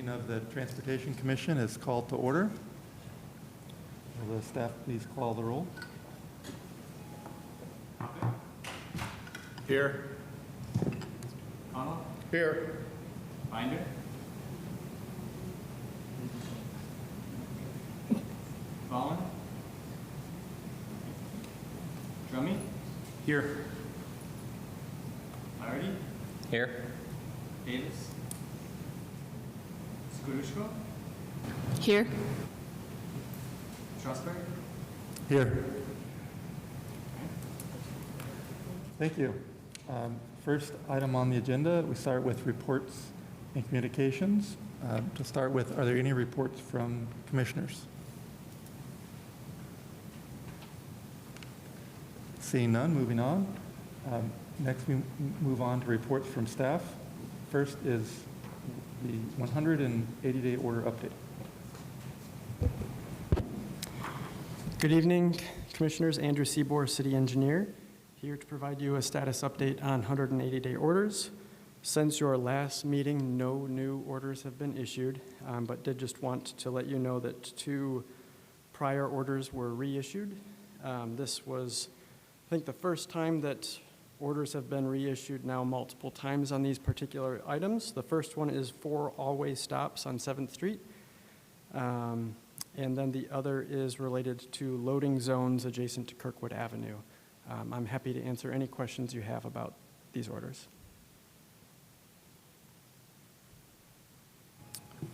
meeting of the Transportation Commission is called to order. Will the staff please call the roll? Here. Connell? Here. Binder? Ballin? Drummy? Here. Flaherty? Here. Davis? Skurushko? Here. Strasburg? Here. Thank you. First item on the agenda, we start with reports and communications. To start with, are there any reports from commissioners? Seeing none, moving on. Next, we move on to reports from staff. First is the 180-day order update. Good evening, Commissioners. Andrew Seabour, City Engineer, here to provide you a status update on 180-day orders. Since your last meeting, no new orders have been issued, but did just want to let you know that 2 prior orders were reissued. This was, I think, the first time that orders have been reissued now multiple times on these particular items. The first one is 4 all-way stops on 7th Street. And then the other is related to loading zones adjacent to Kirkwood Avenue. I'm happy to answer any questions you have about these orders.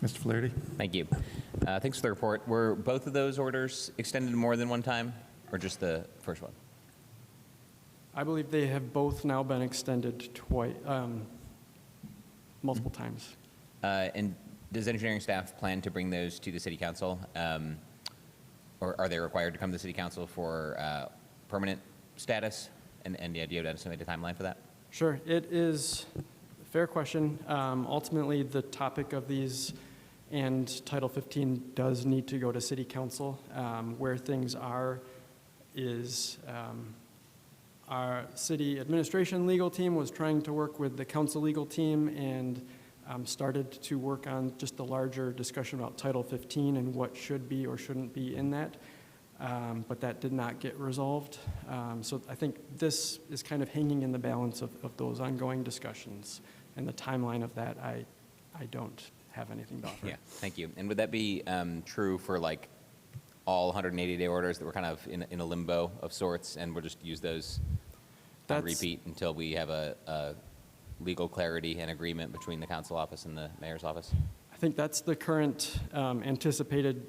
Mr. Flaherty. Thank you. Thanks for the report. Were both of those orders extended more than one time, or just the first one? I believe they have both now been extended multiple times. And does engineering staff plan to bring those to the city council? Or are they required to come to the city council for permanent status? And do you have an estimated timeline for that? Sure, it is a fair question. Ultimately, the topic of these and Title 15 does need to go to city council. Where things are is our city administration legal team was trying to work with the council legal team and started to work on just the larger discussion about Title 15 and what should be or shouldn't be in that. But that did not get resolved. So I think this is kind of hanging in the balance of those ongoing discussions. And the timeline of that, I don't have anything to offer. Yeah, thank you. And would that be true for like all 180-day orders that were kind of in a limbo of sorts, and we'll just use those on repeat until we have a legal clarity and agreement between the council office and the mayor's office? I think that's the current anticipated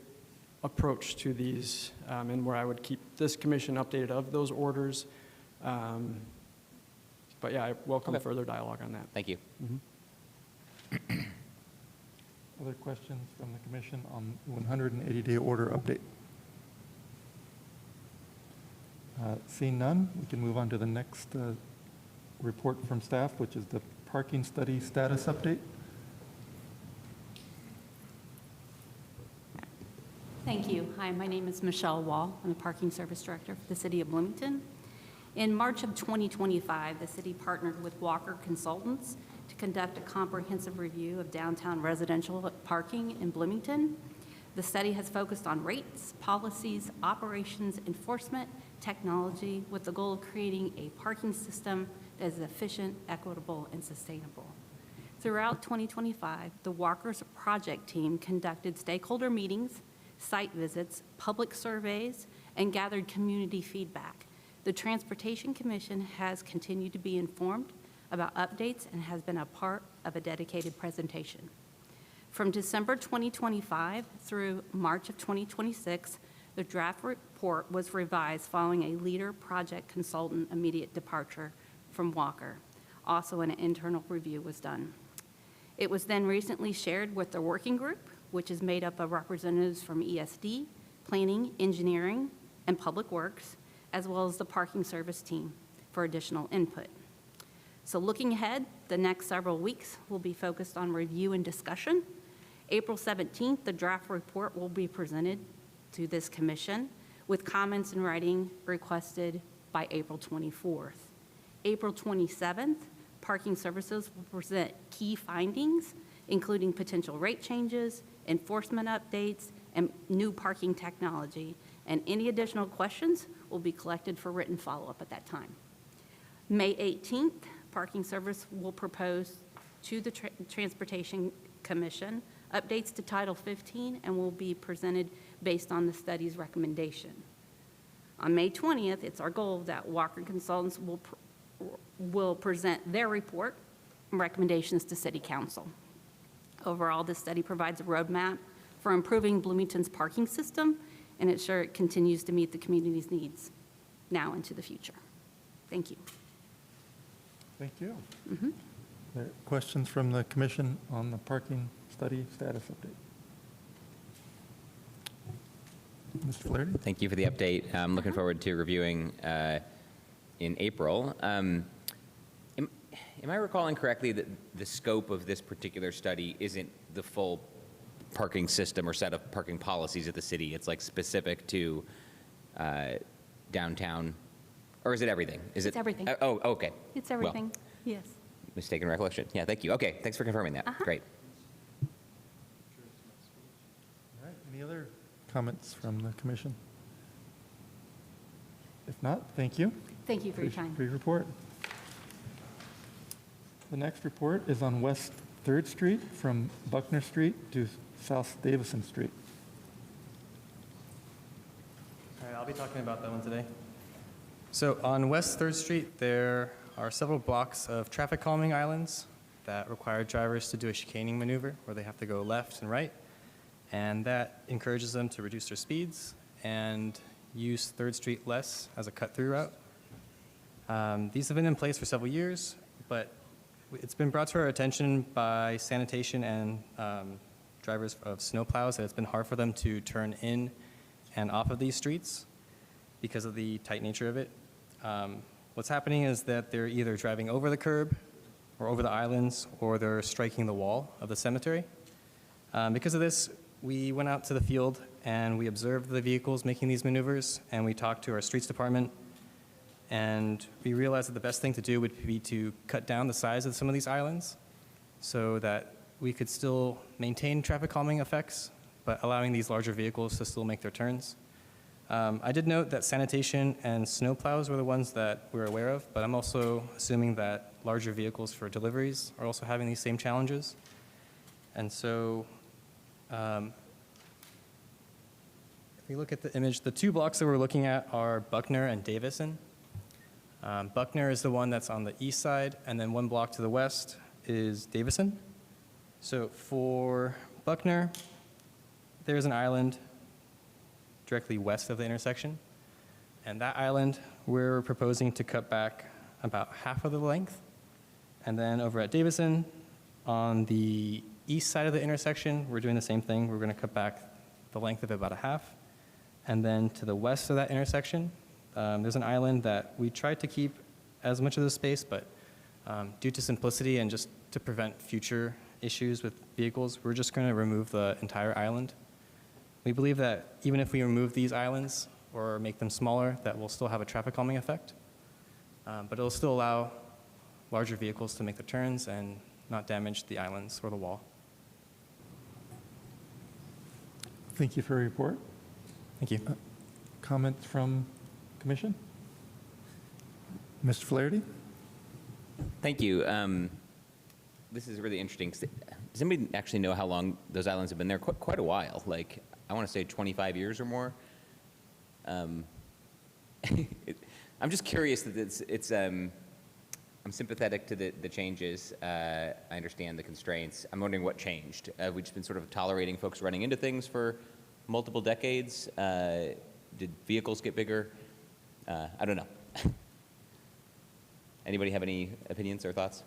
approach to these, and where I would keep this commission updated of those orders. But yeah, I welcome further dialogue on that. Thank you. Mm-hmm. Other questions from the commission on 180-day order update? Seeing none, we can move on to the next report from staff, which is the parking study status update. Thank you. Hi, my name is Michelle Wall. I'm the Parking Service Director for the City of Bloomington. In March of 2025, the city partnered with Walker Consultants to conduct a comprehensive review of downtown residential parking in Bloomington. The study has focused on rates, policies, operations, enforcement, technology, with the goal of creating a parking system that is efficient, equitable, and sustainable. Throughout 2025, the Walker's project team conducted stakeholder meetings, site visits, public surveys, and gathered community feedback. The Transportation Commission has continued to be informed about updates and has been a part of a dedicated presentation. From December 2025 through March of 2026, the draft report was revised following a leader project consultant immediate departure from Walker. Also, an internal review was done. It was then recently shared with the working group, which is made up of representatives from ESD, Planning, Engineering, and Public Works, as well as the parking service team for additional input. So looking ahead, the next several weeks will be focused on review and discussion. April 17th, the draft report will be presented to this commission with comments in writing requested by April 24th. April 27th, Parking Services will present key findings including potential rate changes, enforcement updates, and new parking technology. And any additional questions will be collected for written follow-up at that time. May 18th, Parking Service will propose to the Transportation Commission updates to Title 15 and will be presented based on the study's recommendation. On May 20th, it's our goal that Walker Consultants will present their report and recommendations to City Council. Overall, this study provides a roadmap for improving Bloomington's parking system and ensure it continues to meet the community's needs now into the future. Thank you. Thank you. Are there questions from the commission on the parking study status update? Mr. Flaherty? Thank you for the update. I'm looking forward to reviewing in April. Am I recalling correctly that the scope of this particular study isn't the full parking system or set of parking policies of the city? It's like specific to downtown, or is it everything? It's everything. Oh, okay. It's everything, yes. Mistaken recollection. Yeah, thank you. Okay, thanks for confirming that. Great. All right, any other comments from the commission? If not, thank you. Thank you for your time. For your report. The next report is on West 3rd Street from Buckner Street to South Davison Street. All right, I'll be talking about that one today. So on West 3rd Street, there are several blocks of traffic calming islands that require drivers to do a chicaning maneuver where they have to go left and right, and that encourages them to reduce their speeds and use 3rd Street less as a cut-through route. These have been in place for several years, but it's been brought to our attention by sanitation and drivers of snowplows that it's been hard for them to turn in and off of these streets because of the tight nature of it. What's happening is that they're either driving over the curb or over the islands, or they're striking the wall of the cemetery. Because of this, we went out to the field and we observed the vehicles making these maneuvers, and we talked to our streets department, and we realized that the best thing to do would be to cut down the size of some of these islands so that we could still maintain traffic calming effects, but allowing these larger vehicles to still make their turns. I did note that sanitation and snowplows were the ones that we're aware of, but I'm also assuming that larger vehicles for deliveries are also having these same challenges. And so if we look at the image, the two blocks that we're looking at are Buckner and Davison. Buckner is the one that's on the east side, and then one block to the west is Davison. So for Buckner, there's an island directly west of the intersection, and that island we're proposing to cut back about half of the length. And then over at Davison, on the east side of the intersection, we're doing the same thing. We're going to cut back the length of it about a half. And then to the west of that intersection, there's an island that we tried to keep as much of the space, but due to simplicity and just to prevent future issues with vehicles, we're just going to remove the entire island. We believe that even if we remove these islands or make them smaller, that will still have a traffic calming effect. But it'll still allow larger vehicles to make the turns and not damage the islands or the wall. Thank you for your report. Thank you. Comments from commission? Mr. Flaherty? Thank you. This is really interesting. Does anybody actually know how long those islands have been there? Quite a while. Like, I want to say 25 years or more. I'm just curious that I'm sympathetic to the changes. I understand the constraints. I'm wondering what changed. We've just been sort of tolerating folks running into things for multiple decades. Did vehicles get bigger? I don't know. Anybody have any opinions or thoughts?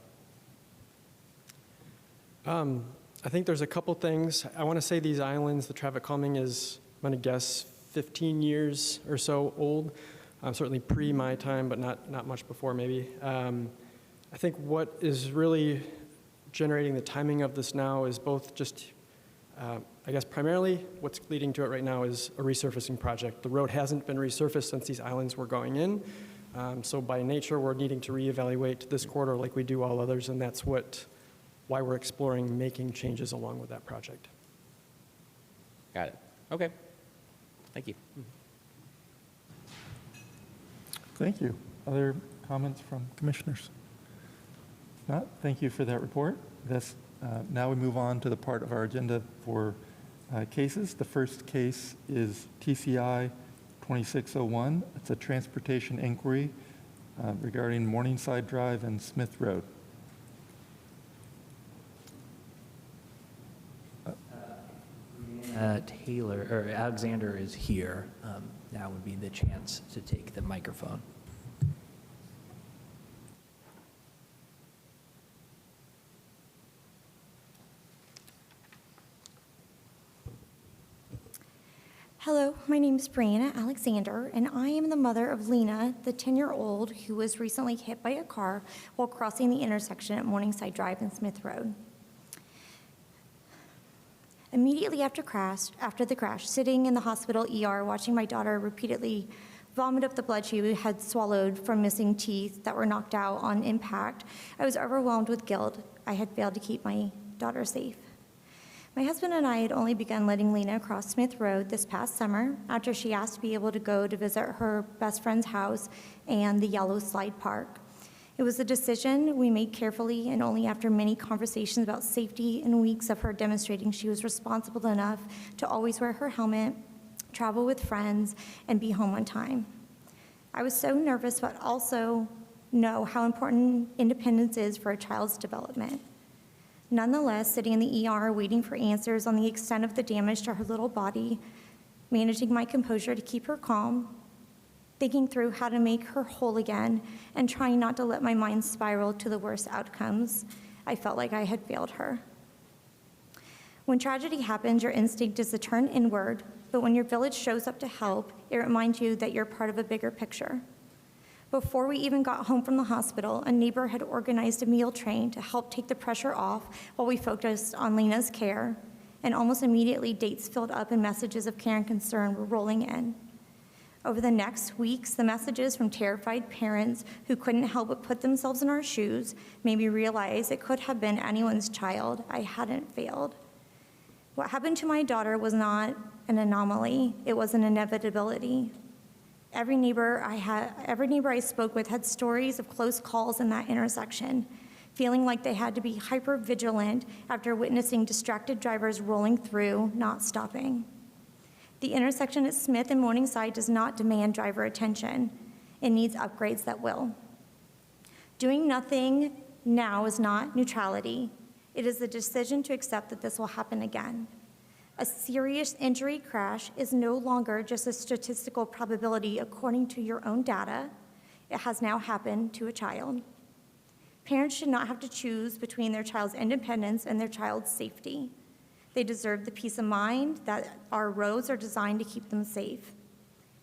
I think there's a couple things. I want to say these islands, the traffic calming is, I'm going to guess, 15 years or so old. Certainly pre my time, but not much before maybe. I think what is really generating the timing of this now is both just, I guess primarily what's leading to it right now is a resurfacing project. The road hasn't been resurfaced since these islands were going in. So by nature, we're needing to reevaluate this corridor like we do all others, and that's what why we're exploring making changes along with that project. Got it. Okay. Thank you. Thank you. Other comments from commissioners? If not, thank you for that report. Now we move on to the part of our agenda for cases. The first case is TCI 2601. It's a transportation inquiry regarding Morningside Drive and Smith Road. Taylor, or Alexander is here. Now would be the chance to take the microphone. Hello, my name is Brianna Alexander, and I am the mother of Lena, the 10-year-old who was recently hit by a car while crossing the intersection at Morningside Drive and Smith Road. Immediately after the crash, sitting in the hospital ER watching my daughter repeatedly vomit up the blood she had swallowed from missing teeth that were knocked out on impact, I was overwhelmed with guilt. I had failed to keep my daughter safe. My husband and I had only begun letting Lena cross Smith Road this past summer after she asked to be able to go to visit her best friend's house and the Yellow Slide Park. It was a decision we made carefully and only after many conversations about safety and weeks of her demonstrating she was responsible enough to always wear her helmet, travel with friends, and be home on time. I was so nervous, but also know how important independence is for a child's development. Nonetheless, sitting in the ER waiting for answers on the extent of the damage to her little body, managing my composure to keep her calm, thinking through how to make her whole again, and trying not to let my mind spiral to the worst outcomes, I felt like I had failed her. When tragedy happens, your instinct is to turn inward, but when your village shows up to help, it reminds you that you're part of a bigger picture. Before we even got home from the hospital, a neighbor had organized a meal train to help take the pressure off while we focused on Lena's care, and almost immediately dates filled up and messages of care and concern were rolling in. Over the next weeks, the messages from terrified parents who couldn't help but put themselves in our shoes made me realize it could have been anyone's child. I hadn't failed. What happened to my daughter was not an anomaly, it was an inevitability. Every neighbor I spoke with had stories of close calls in that intersection, feeling like they had to be hyper vigilant after witnessing distracted drivers rolling through, not stopping. The intersection at Smith and Morningside does not demand driver attention. It needs upgrades that will. Doing nothing now is not neutrality. It is the decision to accept that this will happen again. A serious injury crash is no longer just a statistical probability according to your own data. It has now happened to a child. Parents should not have to choose between their child's independence and their child's safety. They deserve the peace of mind that our roads are designed to keep them safe.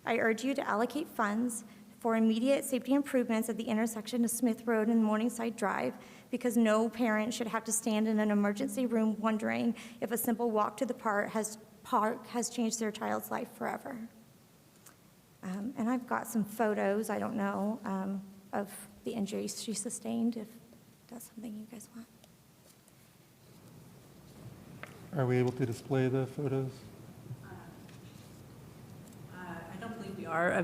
I urge you to allocate funds for immediate safety improvements at the intersection of Smith Road and Morningside Drive, because no parent should have to stand in an emergency room wondering if a simple walk to the park has changed their child's life forever. And I've got some photos, I don't know, of the injuries she sustained, if that's something you guys want. Are we able to display the photos? I don't believe we are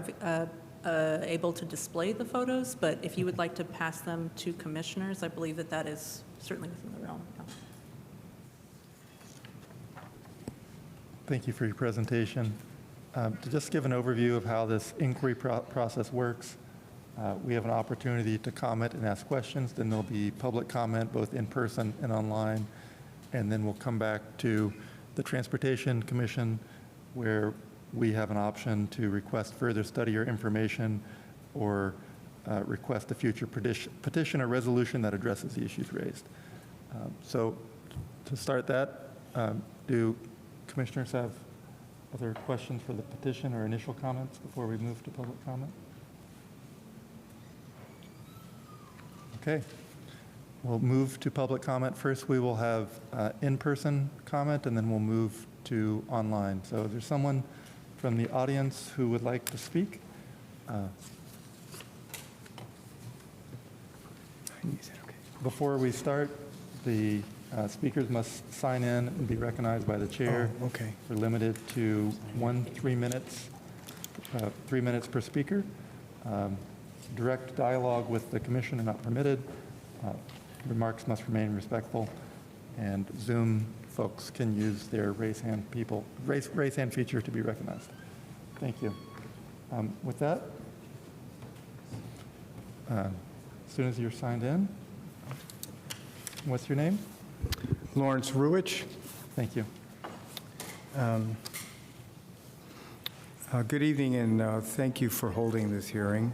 able to display the photos, but if you would like to pass them to commissioners, I believe that that is certainly within the realm. Thank you for your presentation. To just give an overview of how this inquiry process works, we have an opportunity to comment and ask questions. Then there'll be public comment both in person and online. And then we'll come back to the Transportation Commission, where we have an option to request further study or information or request a future petition or resolution that addresses the issues raised. So to start that, do commissioners have other questions for the petition or initial comments before we move to public comment? Okay. We'll move to public comment. First, we will have in-person comment, and then we'll move to online. So if there's someone from the audience who would like to speak. Before we start, The speakers must sign in and be recognized by the chair. Oh, okay. We're limited to 3 minutes, 3 minutes per speaker. Direct dialogue with the commission are not permitted. Remarks must remain respectful. And Zoom folks can use their raise hand feature to be recognized. Thank you. With that, as soon as you're signed in, what's your name? Lawrence Ruich. Thank you. Good evening, and thank you for holding this hearing.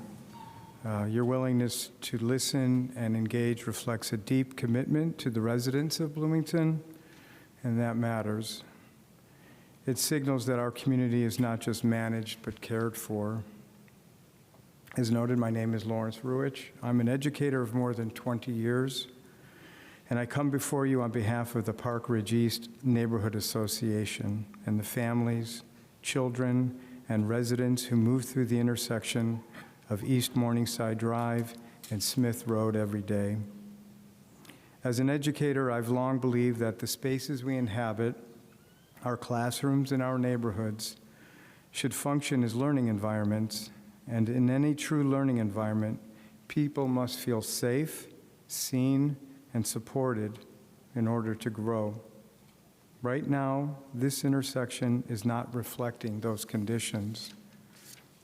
Your willingness to listen and engage reflects a deep commitment to the residents of Bloomington, and that matters. It signals that our community is not just managed, but cared for. As noted, my name is Lawrence Ruich. I'm an educator of more than 20 years, and I come before you on behalf of the Park Ridge East Neighborhood Association and the families, children, and residents who move through the intersection of East Morningside Drive and Smith Road every day. As an educator, I've long believed that the spaces we inhabit, our classrooms and our neighborhoods, should function as learning environments, and in any true learning environment, people must feel safe, seen, and supported in order to grow. Right now, this intersection is not reflecting those conditions.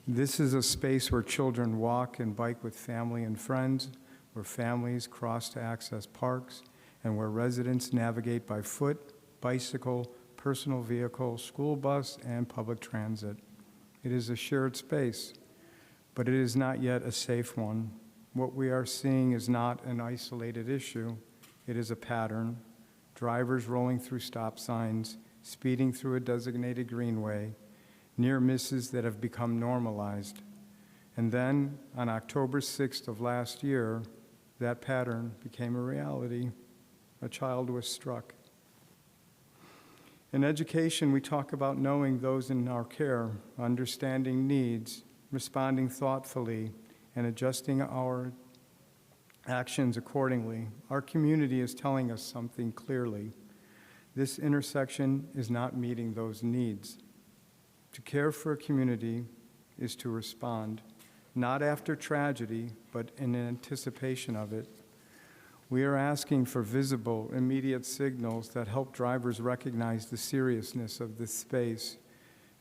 This is a space where children walk and bike with family and friends, where families cross to access parks, and where residents navigate by foot, bicycle, personal vehicle, school bus, and public transit. It is a shared space, but it is not yet a safe one. What we are seeing is not an isolated issue. It is a pattern. Drivers rolling through stop signs, speeding through a designated greenway, near misses that have become normalized. And then, on October 6th of last year, that pattern became a reality. A child was struck. In education, we talk about knowing those in our care, understanding needs, responding thoughtfully, and adjusting our actions accordingly. Our community is telling us something clearly. This intersection is not meeting those needs. To care for a community is to respond, not after tragedy, but in anticipation of it. We are asking for visible, immediate signals that help drivers recognize the seriousness of this space,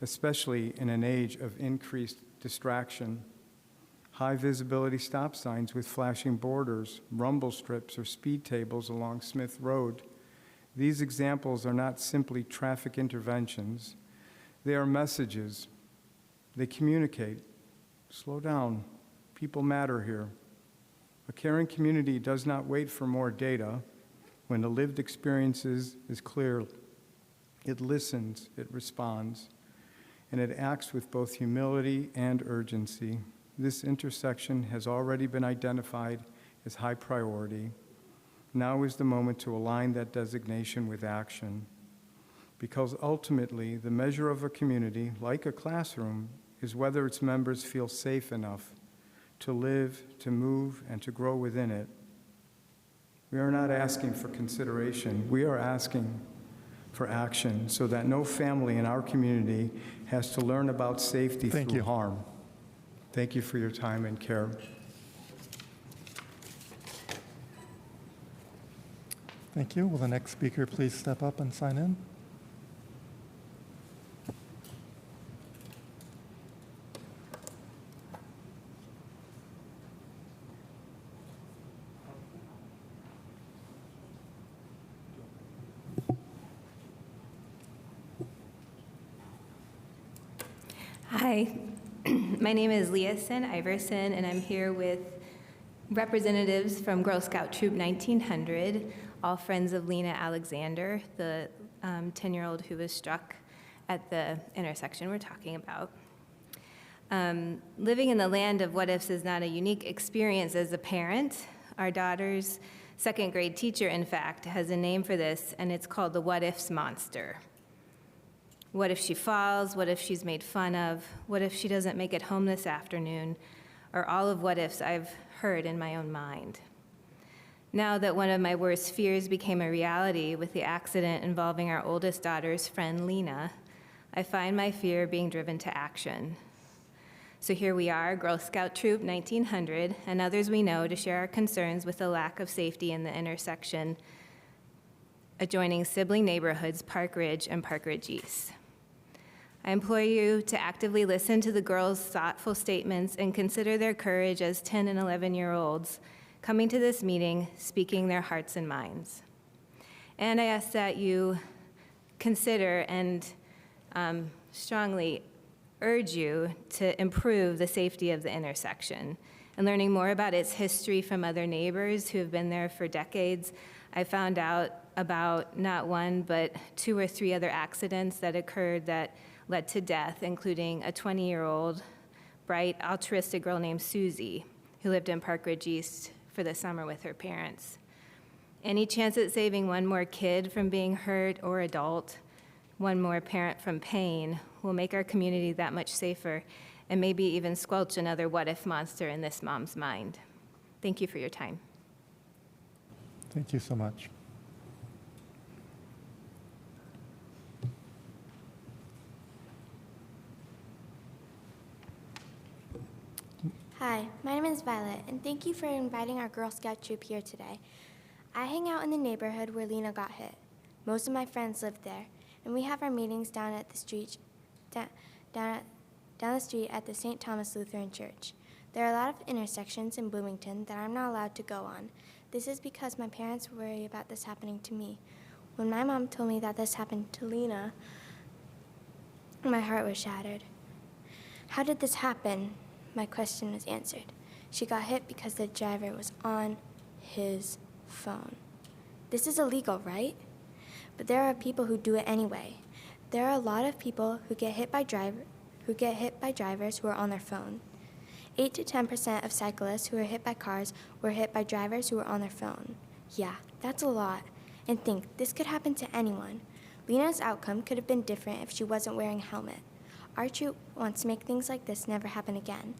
especially in an age of increased distraction. High visibility stop signs with flashing borders, rumble strips, or speed tables along Smith Road. These examples are not simply traffic interventions. They are messages. They communicate. Slow down. People matter here. A caring community does not wait for more data. When the lived experience is clear, it listens, it responds, and it acts with both humility and urgency. This intersection has already been identified as high priority. Now is the moment to align that designation with action, because ultimately the measure of a community, like a classroom, is whether its members feel safe enough to live, to move, and to grow within it. We are not asking for consideration. We are asking for action so that no family in our community has to learn about safety through harm. Thank you for your time and care. Thank you. Will the next speaker please step up and sign in? Hi, my name is Leason Iverson, and I'm here with representatives from Girl Scout Troop 1900, all friends of Lena Alexander, the 10-year-old who was struck at the intersection we're talking about. Living in the land of what-ifs is not a unique experience as a parent. Our daughter's second grade teacher, in fact, has a name for this, and it's called the what-ifs monster. What if she falls? What if she's made fun of? What if she doesn't make it home this afternoon? Or all of what ifs I've heard in my own mind. Now that one of my worst fears became a reality with the accident involving our oldest daughter's friend, Lena, I find my fear being driven to action. So here we are, Girl Scout Troop 1900, and others we know, to share our concerns with the lack of safety in the intersection adjoining sibling neighborhoods Park Ridge and Park Ridge East. I implore you to actively listen to the girls' thoughtful statements and consider their courage as 10 and 11-year-olds coming to this meeting, speaking their hearts and minds. And I ask that you consider and strongly urge you to improve the safety of the intersection. And learning more about its history from other neighbors who have been there for decades, I found out about not one, but 2 or 3 other accidents that occurred that led to death, including a 20-year-old, bright, altruistic girl named Susie, who lived in Park Ridge East for the summer with her parents. Any chance at saving one more kid from being hurt or adult, one more parent from pain, will make our community that much safer and maybe even squelch another what-if monster in this mom's mind. Thank you for your time. Thank you so much. Hi, my name is Violet, and thank you for inviting our Girl Scout troop here today. I hang out in the neighborhood where Lena got hit. Most of my friends live there, and we have our meetings down at the street, down the street at the St. Thomas Lutheran Church. There are a lot of intersections in Bloomington that I'm not allowed to go on. This is because my parents worry about this happening to me. When my mom told me that this happened to Lena, my heart was shattered. How did this happen? My question was answered. She got hit because the driver was on his phone. This is illegal, right? But there are people who do it anyway. There are a lot of people who get hit by drivers who are on their phone. 8 to 10% of cyclists who are hit by cars were hit by drivers who were on their phone. Yeah, that's a lot. And think, this could happen to anyone. Lena's outcome could have been different if she wasn't wearing a helmet. Our troop wants to make things like this never happen again.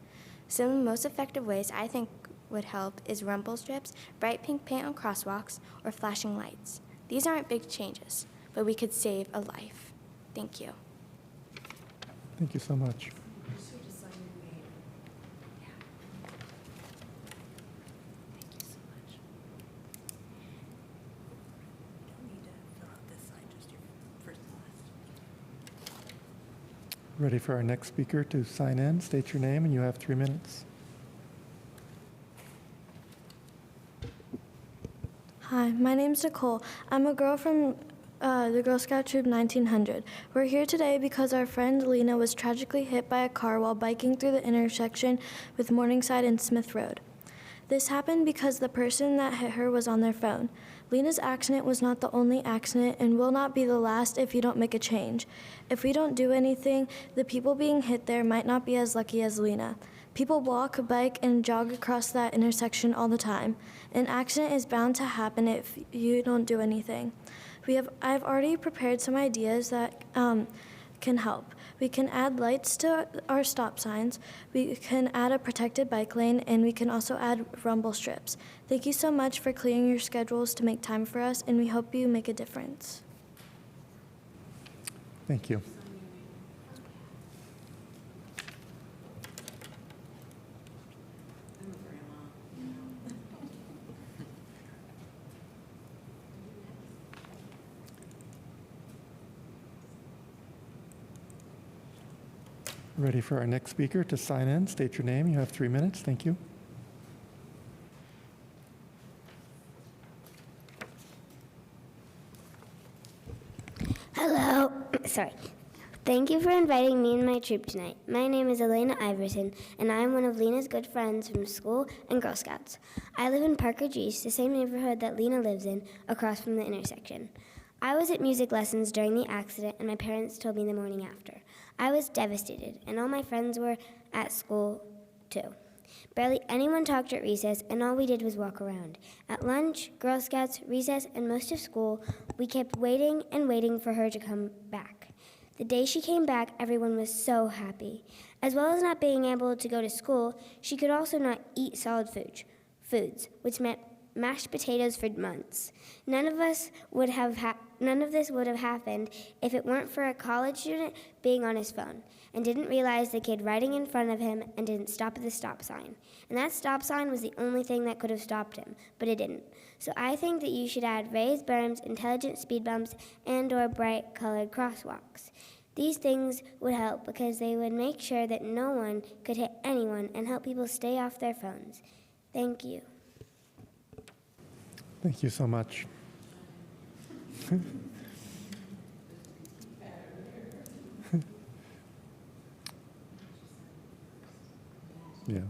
Some of the most effective ways I think would help is rumble strips, bright pink paint on crosswalks, or flashing lights. These aren't big changes, but we could save a life. Thank you. Thank you so much. Ready for our next speaker to sign in. State your name, and you have 3 minutes. Hi, my name's Nicole. I'm a girl from the Girl Scout Troop 1900. We're here today because our friend Lena was tragically hit by a car while biking through the intersection with Morningside and Smith Road. This happened because the person that hit her was on their phone. Lena's accident was not the only accident and will not be the last if you don't make a change. If we don't do anything, the people being hit there might not be as lucky as Lena. People walk, bike, and jog across that intersection all the time. An accident is bound to happen if you don't do anything. I've already prepared some ideas that can help. We can add lights to our stop signs, we can add a protected bike lane, and we can also add rumble strips. Thank you so much for clearing your schedules to make time for us, and we hope you make a difference. Thank you. Ready for our next speaker to sign in. State your name. You have 3 minutes. Thank you. Hello. Sorry. Thank you for inviting me and my troop tonight. My name is Elena Iverson, and I am one of Lena's good friends from school and Girl Scouts. I live in Park Ridge East, the same neighborhood that Lena lives in, across from the intersection. I was at music lessons during the accident, and my parents told me the morning after. I was devastated, and all my friends were at school, too. Barely anyone talked at recess, and all we did was walk around. At lunch, Girl Scouts, recess, and most of school, we kept waiting and waiting for her to come back. The day she came back, everyone was so happy. As well as not being able to go to school, she could also not eat solid foods, which meant mashed potatoes for months. None of this would have happened if it weren't for a college student being on his phone and didn't realize the kid riding in front of him and didn't stop at the stop sign. And that stop sign was the only thing that could have stopped him, but it didn't. So I think that you should add raised berms, intelligent speed bumps, and/or bright-colored crosswalks. These things would help because they would make sure that no one could hit anyone and help people stay off their phones. Thank you. Thank you so much. Yeah.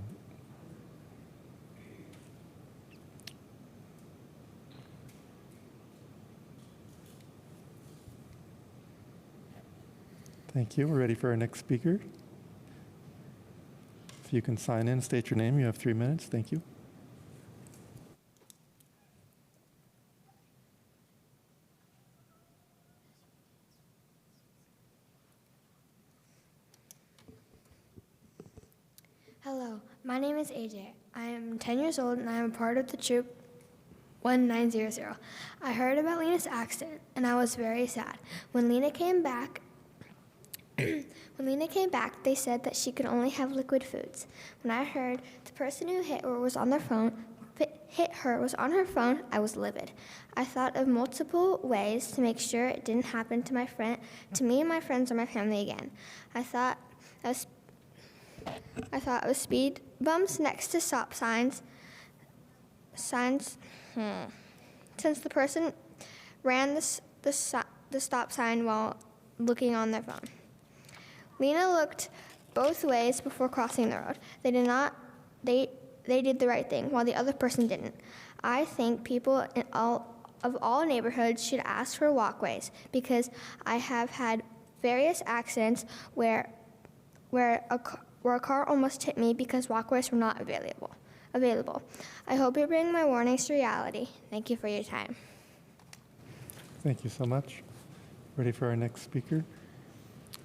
Thank you. We're ready for our next speaker. If you can sign in, state your name. You have 3 minutes. Thank you. Hello, my name is AJ. I am 10 years old and I am a part of the troop 1900. I heard about Lena's accident and I was very sad. When Lena came back, they said that she could only have liquid foods. When I heard the person who hit her was on her phone, I was livid. I thought of multiple ways to make sure it didn't happen to me and my friends or my family again. I thought of speed bumps next to stop signs. Since the person ran the stop sign while looking on their phone. Lena looked both ways before crossing the road. They did the right thing, while the other person didn't. I think people in all neighborhoods should ask for walkways, because I have had various accidents where a car almost hit me because walkways were not available. I hope you bring my warnings to reality. Thank you for your time. Thank you so much. Ready for our next speaker?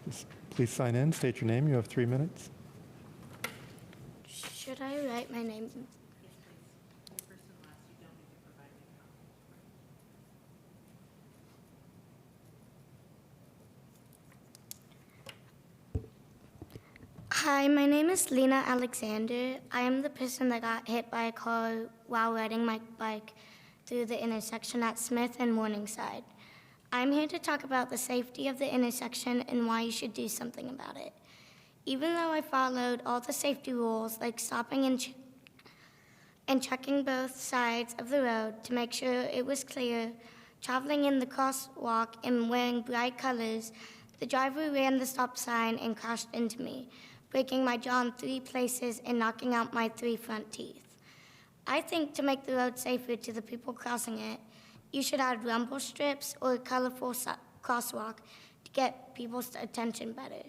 Just please sign in, state your name. You have 3 minutes. Should I write my name? Hi, my name is Lena Alexander. I am the person that got hit by a car while riding my bike through the intersection at Smith and Morningside. I'm here to talk about the safety of the intersection and why you should do something about it. Even though I followed all the safety rules, like stopping and checking both sides of the road to make sure it was clear, traveling in the crosswalk and wearing bright colors, the driver ran the stop sign and crashed into me, breaking my jaw in 3 places and knocking out my 3 front teeth. I think to make the road safer to the people crossing it, you should add rumble strips or a colorful crosswalk to get people's attention better.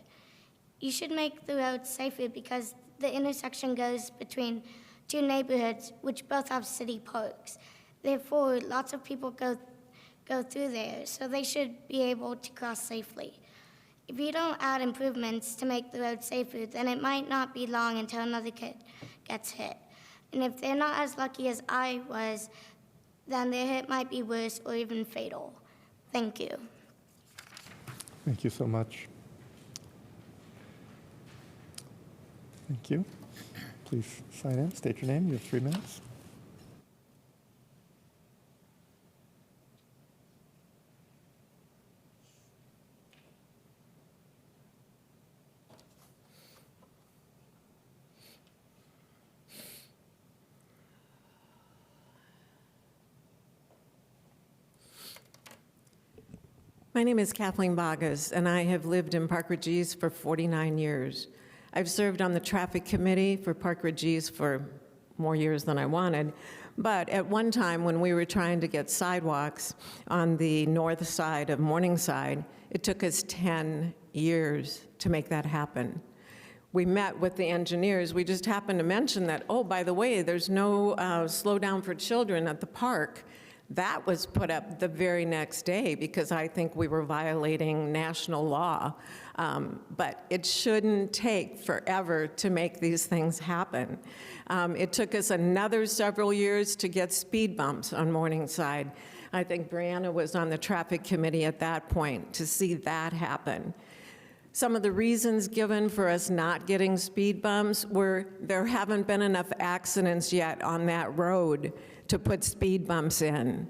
You should make the road safer because the intersection goes between 2 neighborhoods which both have city parks. Therefore, lots of people go through there, so they should be able to cross safely. If you don't add improvements to make the road safer, then it might not be long until another kid gets hit. And if they're not as lucky as I was, then their hit might be worse or even fatal. Thank you. Thank you so much. Thank you. Please sign in, state your name. You have 3 minutes. My name is Kathleen Bogus, and I have lived in Park Ridge East for 49 years. I've served on the traffic committee for Park Ridge East for more years than I wanted, but at one time when we were trying to get sidewalks on the north side of Morningside, it took us 10 years to make that happen. We met with the engineers. We just happened to mention that, oh, by the way, there's no slow down for children at the park. That was put up the very next day because I think we were violating national law. But it shouldn't take forever to make these things happen. It took us another several years to get speed bumps on Morningside. I think Brianna was on the traffic committee at that point to see that happen. Some of the reasons given for us not getting speed bumps were there haven't been enough accidents yet on that road to put speed bumps in.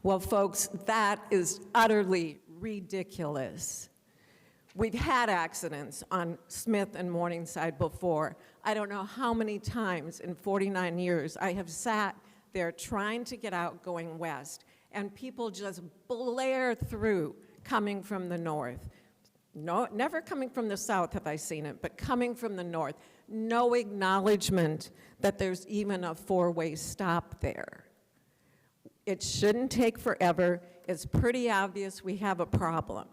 Well, folks, that is utterly ridiculous. We've had accidents on Smith and Morningside before. I don't know how many times in 49 years I have sat there trying to get out going west, and people just blare through coming from the north. No, never coming from the south have I seen it, but coming from the north. No acknowledgement that there's even a four-way stop there. It shouldn't take forever. It's pretty obvious we have a problem.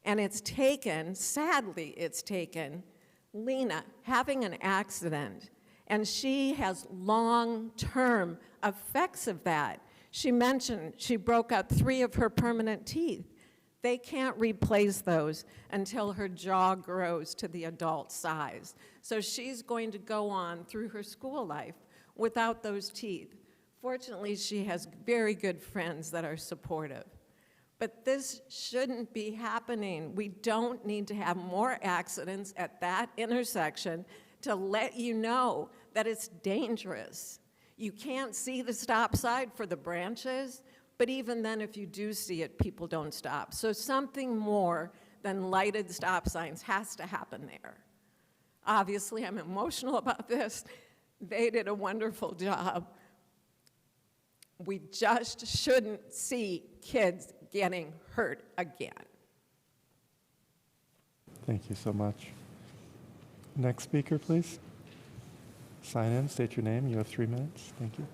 And it's taken, sadly, it's taken Lena having an accident, and she has long-term effects of that. She mentioned she broke out 3 of her permanent teeth. They can't replace those until her jaw grows to the adult size. So she's going to go on through her school life without those teeth. Fortunately, she has very good friends that are supportive. But this shouldn't be happening. We don't need to have more accidents at that intersection to let you know that it's dangerous. You can't see the stop sign for the branches, but even then, if you do see it, people don't stop. So something more than lighted stop signs has to happen there. Obviously, I'm emotional about this. They did a wonderful job. We just shouldn't see kids getting hurt again. Thank you so much. Next speaker, please. Sign in, state your name. You have 3 minutes. Thank you.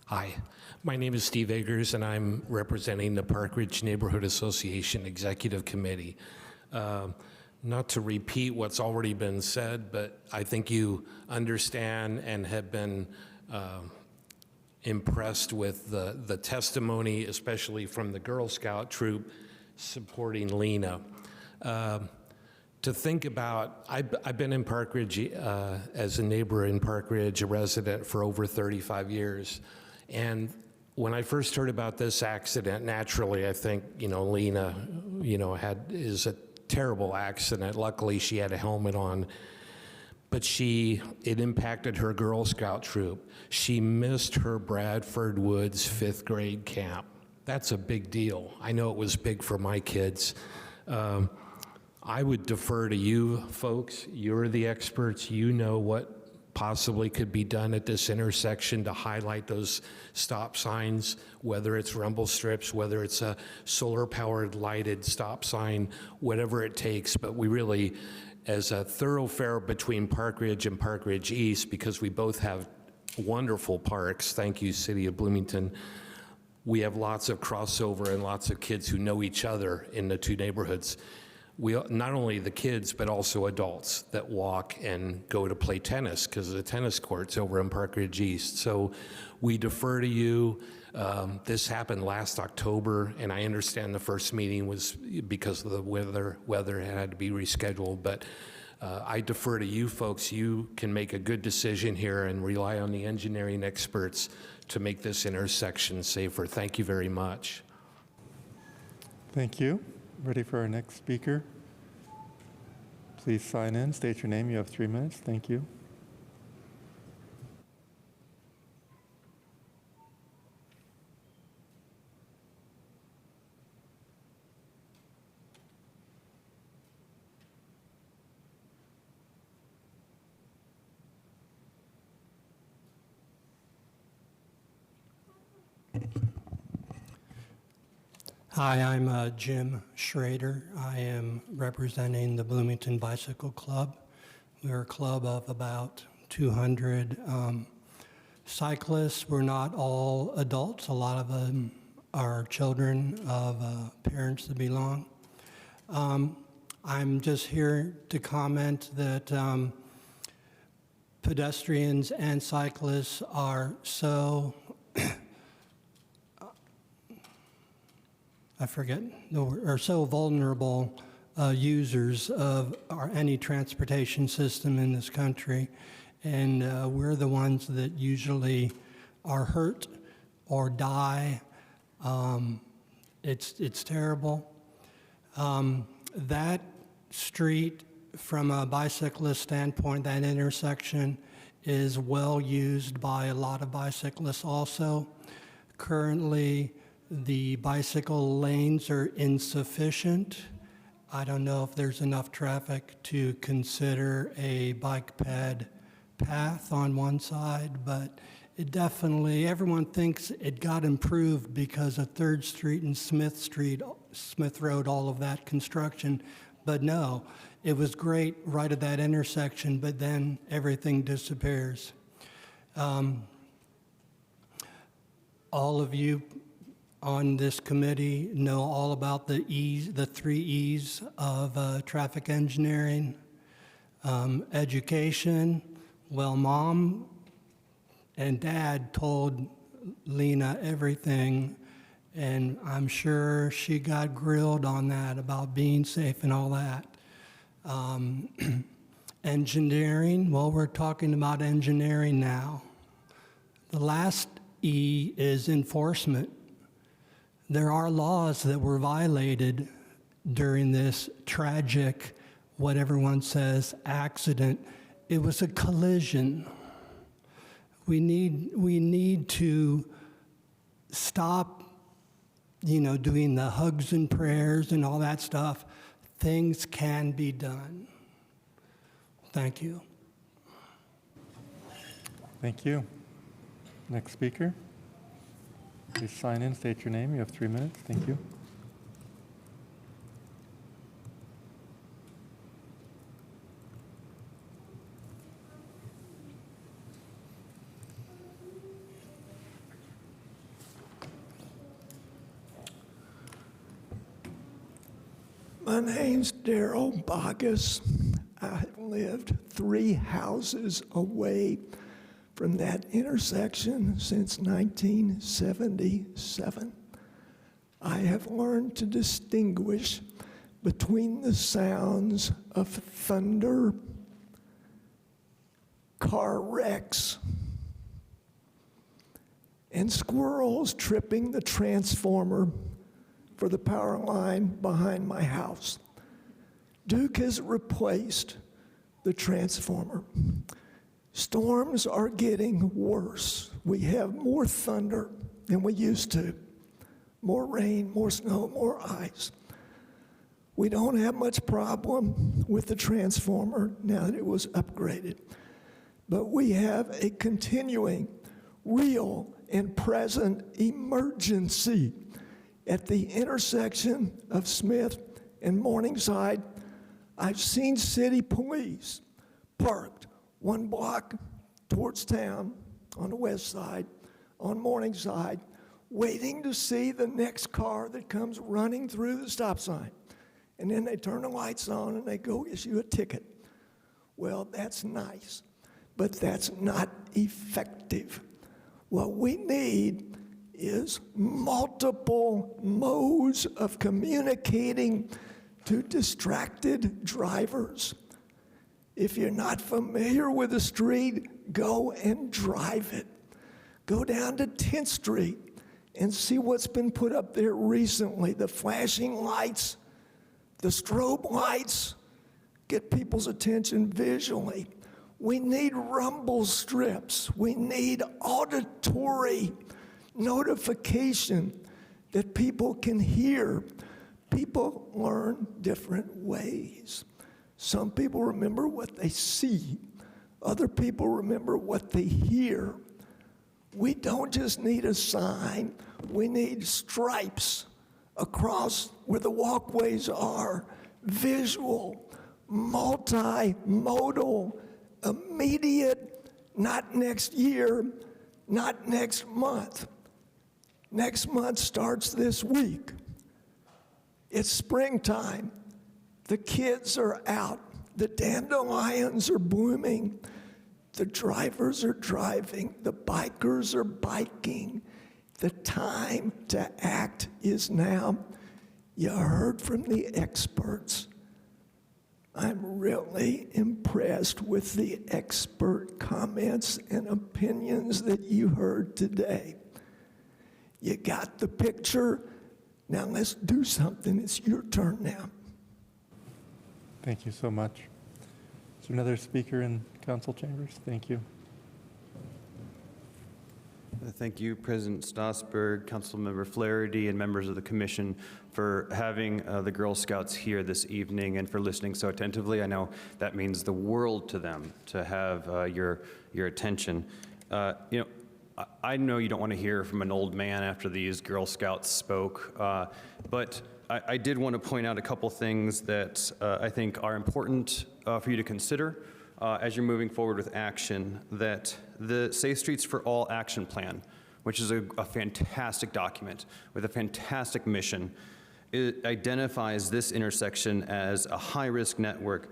Hi, my name is Steve Eggers, and I'm representing the Park Ridge Neighborhood Association Executive Committee. Not to repeat what's already been said, but I think you understand and have been impressed with the testimony, especially from the Girl Scout troop supporting Lena. To think about, I've been in Park Ridge as a neighbor in Park Ridge, a resident for over 35 years. And when I first heard about this accident, naturally, I think, Lena, is a terrible accident. Luckily, she had a helmet on. But it impacted her Girl Scout troop. She missed her Bradford Woods 5th grade camp. That's a big deal. I know it was big for my kids. I would defer to you folks. You're the experts. You know what possibly could be done at this intersection to highlight those stop signs, whether it's rumble strips, whether it's a solar-powered lighted stop sign, whatever it takes. But we really, as a thoroughfare between Park Ridge and Park Ridge East, because we both have wonderful parks, thank you, City of Bloomington, we have lots of crossover and lots of kids who know each other in the 2 neighborhoods. Not only the kids, but also adults that walk and go to play tennis, because the tennis court's over in Park Ridge East. So we defer to you. This happened last October, and I understand the first meeting was because of the weather had to be rescheduled. But I defer to you folks. You can make a good decision here and rely on the engineering experts to make this intersection safer. Thank you very much. Thank you. Ready for our next speaker? Please sign in, state your name. You have 3 minutes. Thank you. Hi, I'm Jim Schrader. I am representing the Bloomington Bicycle Club. We're a club of about 200 cyclists. We're not all adults. A lot of them are children of parents that belong. I'm just here to comment that pedestrians and cyclists are so, are so vulnerable users of any transportation system in this country. And we're the ones that usually are hurt or die. It's terrible. That street, from a bicyclist standpoint, that intersection is well used by a lot of bicyclists also. Currently, the bicycle lanes are insufficient. I don't know if there's enough traffic to consider a bike ped path on one side, but it definitely, everyone thinks it got improved because of 3rd Street and Smith Road, all of that construction. But no, it was great right at that intersection, but then everything disappears. All of you on this committee know all about the 3 E's of traffic engineering. Education. Well, Mom and Dad told Lena everything, and I'm sure she got grilled on that about being safe and all that. Engineering, well, we're talking about engineering now. The last E is enforcement. There are laws that were violated during this tragic, what everyone says, accident. It was a collision. We need to stop, doing the hugs and prayers and all that stuff. Things can be done. Thank you. Thank you. Next speaker. Please sign in, state your name. You have 3 minutes. Thank you. My name's Daryl Bogus. I lived 3 houses away from that intersection since 1977. I have learned to distinguish between the sounds of thunder, car wrecks, and squirrels tripping the transformer for the power line behind my house. Duke has replaced the transformer. Storms are getting worse. We have more thunder than we used to. More rain, more snow, more ice. We don't have much problem with the transformer now that it was upgraded. But we have a continuing, real, and present emergency at the intersection of Smith and Morningside. I've seen city police parked 1 block towards town on the west side, on Morningside, waiting to see the next car that comes running through the stop sign. And then they turn the lights on and they go issue a ticket. Well, that's nice, but that's not effective. What we need is multiple modes of communicating to distracted drivers. If you're not familiar with the street, go and drive it. Go down to 10th Street and see what's been put up there recently. The flashing lights, the strobe lights, get people's attention visually. We need rumble strips. We need auditory notification that people can hear. People learn different ways. Some people remember what they see. Other people remember what they hear. We don't just need a sign. We need stripes across where the walkways are. Visual, multimodal, immediate, not next year, not next month. Next month starts this week. It's springtime. The kids are out. The dandelions are blooming. The drivers are driving. The bikers are biking. The time to act is now. You heard from the experts. I'm really impressed with the expert comments and opinions that you heard today. You got the picture. Now let's do something. It's your turn now. Thank you so much. Is there another speaker in council chambers? Thank you. Thank you, President Strasburg, Councilmember Flaherty, and members of the commission for having the Girl Scouts here this evening and for listening so attentively. I know that means the world to them to have your attention. I know you don't want to hear from an old man after these Girl Scouts spoke, but I did want to point out a couple things that I think are important for you to consider as you're moving forward with action, that the Safe Streets for All Action Plan, which is a fantastic document with a fantastic mission, it identifies this intersection as a high-risk network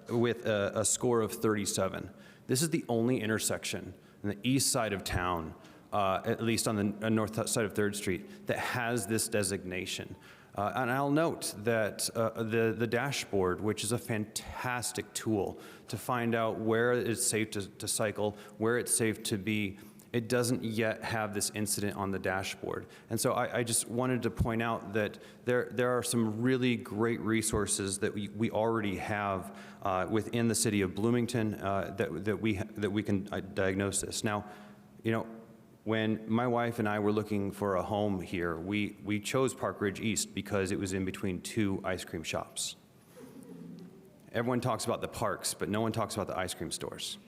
with a score of 37. This is the only intersection on the east side of town, at least on the north side of 3rd Street, that has this designation. And I'll note that the dashboard, which is a fantastic tool to find out where it's safe to cycle, where it's safe to be, it doesn't yet have this incident on the dashboard. And so I just wanted to point out that there are some really great resources that we already have within the city of Bloomington that we can diagnose this. Now, when my wife and I were looking for a home here, we chose Park Ridge East because it was in between 2 ice cream shops. Everyone talks about the parks, but no one talks about the ice cream stores.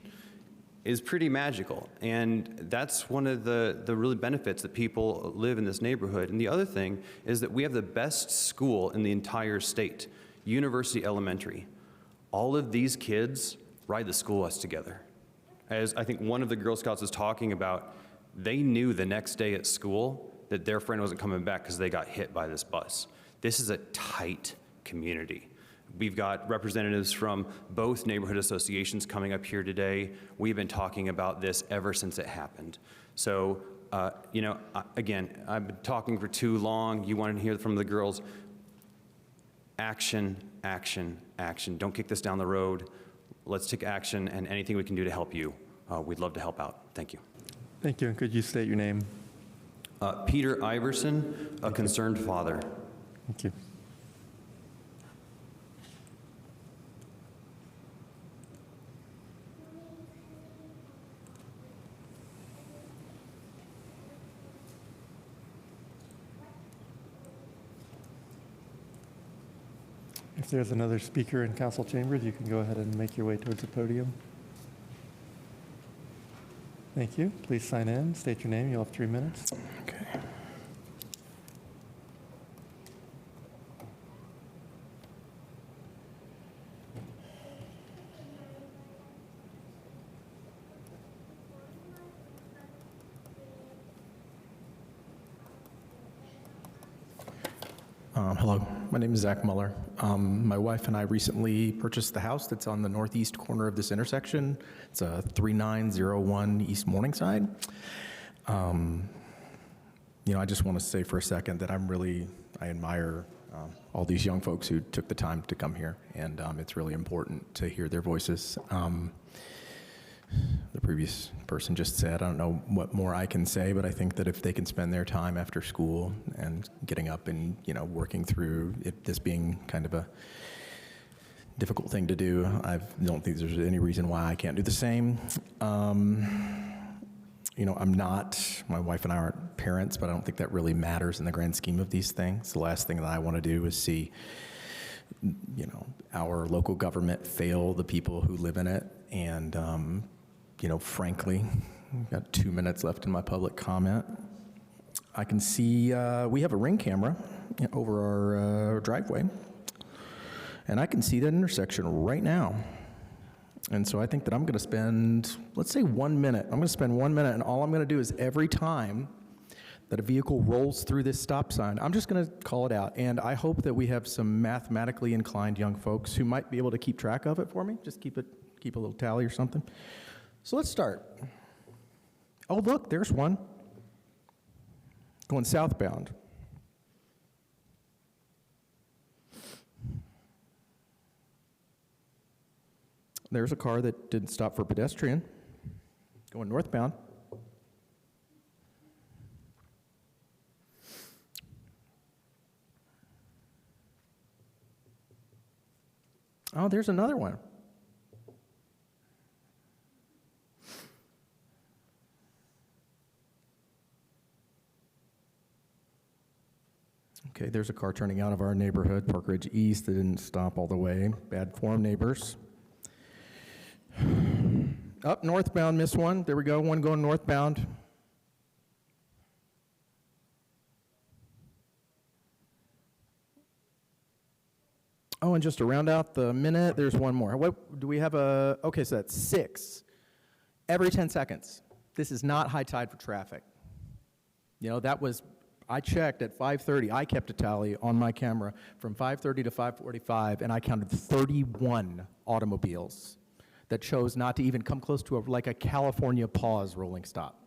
It's pretty magical, and that's one of the really benefits that people live in this neighborhood. And the other thing is that we have the best school in the entire state, University Elementary. All of these kids ride the school bus together. As I think one of the Girl Scouts was talking about, they knew the next day at school that their friend wasn't coming back because they got hit by this bus. This is a tight community. We've got representatives from both neighborhood associations coming up here today. We've been talking about this ever since it happened. So, again, I've been talking for too long. You wanted to hear from the girls. Action, action, action. Don't kick this down the road. Let's take action, and anything we can do to help you, we'd love to help out. Thank you. Thank you. And could you state your name? Peter Iverson, a concerned father. Thank you. If there's another speaker in council chambers, you can go ahead and make your way towards the podium. Thank you. Please sign in, state your name. You'll have 3 minutes. Okay. Hello, my name is Zach Muller. My wife and I recently purchased the house that's on the northeast corner of this intersection. It's a 3901 East Morningside. I just want to say for a second that I admire all these young folks who took the time to come here, and it's really important to hear their voices. The previous person just said, I don't know what more I can say, but I think that if they can spend their time after school and getting up and, working through it, this being kind of a difficult thing to do, I don't think there's any reason why I can't do the same. My wife and I aren't parents, but I don't think that really matters in the grand scheme of these things. The last thing that I want to do is see, our local government fail the people who live in it. And, frankly, I've got 2 minutes left in my public comment. I can see we have a Ring camera over our driveway, and I can see that intersection right now. And so I think that I'm going to spend, let's say 1 minute. I'm going to spend 1 minute, and all I'm going to do is every time that a vehicle rolls through this stop sign, I'm just going to call it out. And I hope that we have some mathematically inclined young folks who might be able to keep track of it for me. Just keep a little tally or something. So let's start. Oh, look, there's one going southbound. There's a car that didn't stop for pedestrian going northbound. Oh, there's another one. Okay, there's a car turning out of our neighborhood, Park Ridge East, that didn't stop all the way. Bad form, neighbors. Up northbound, missed one. There we go, one going northbound. Oh, and just to round out the minute, there's one more. What do we have? Okay, so that's 6 every 10 seconds. This is not high tide for traffic. You know, that was, I checked at 5:30. I kept a tally on my camera from 5:30 to 5:45, and I counted 31 automobiles that chose not to even come close to like a California pause rolling stop.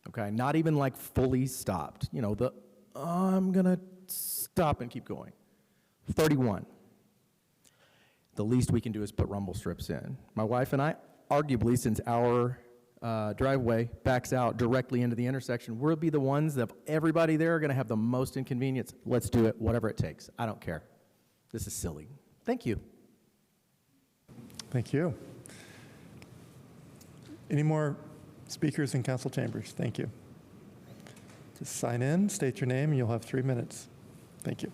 Okay, not even like fully stopped. You know, I'm gonna stop and keep going. 31. The least we can do is put rumble strips in. My wife and I, arguably, since our driveway backs out directly into the intersection, we'll be the ones that everybody there are going to have the most inconvenience. Let's do it, whatever it takes. I don't care. This is silly. Thank you. Thank you. Any more speakers in council chambers? Thank you. Just sign in, state your name, and you'll have 3 minutes. Thank you.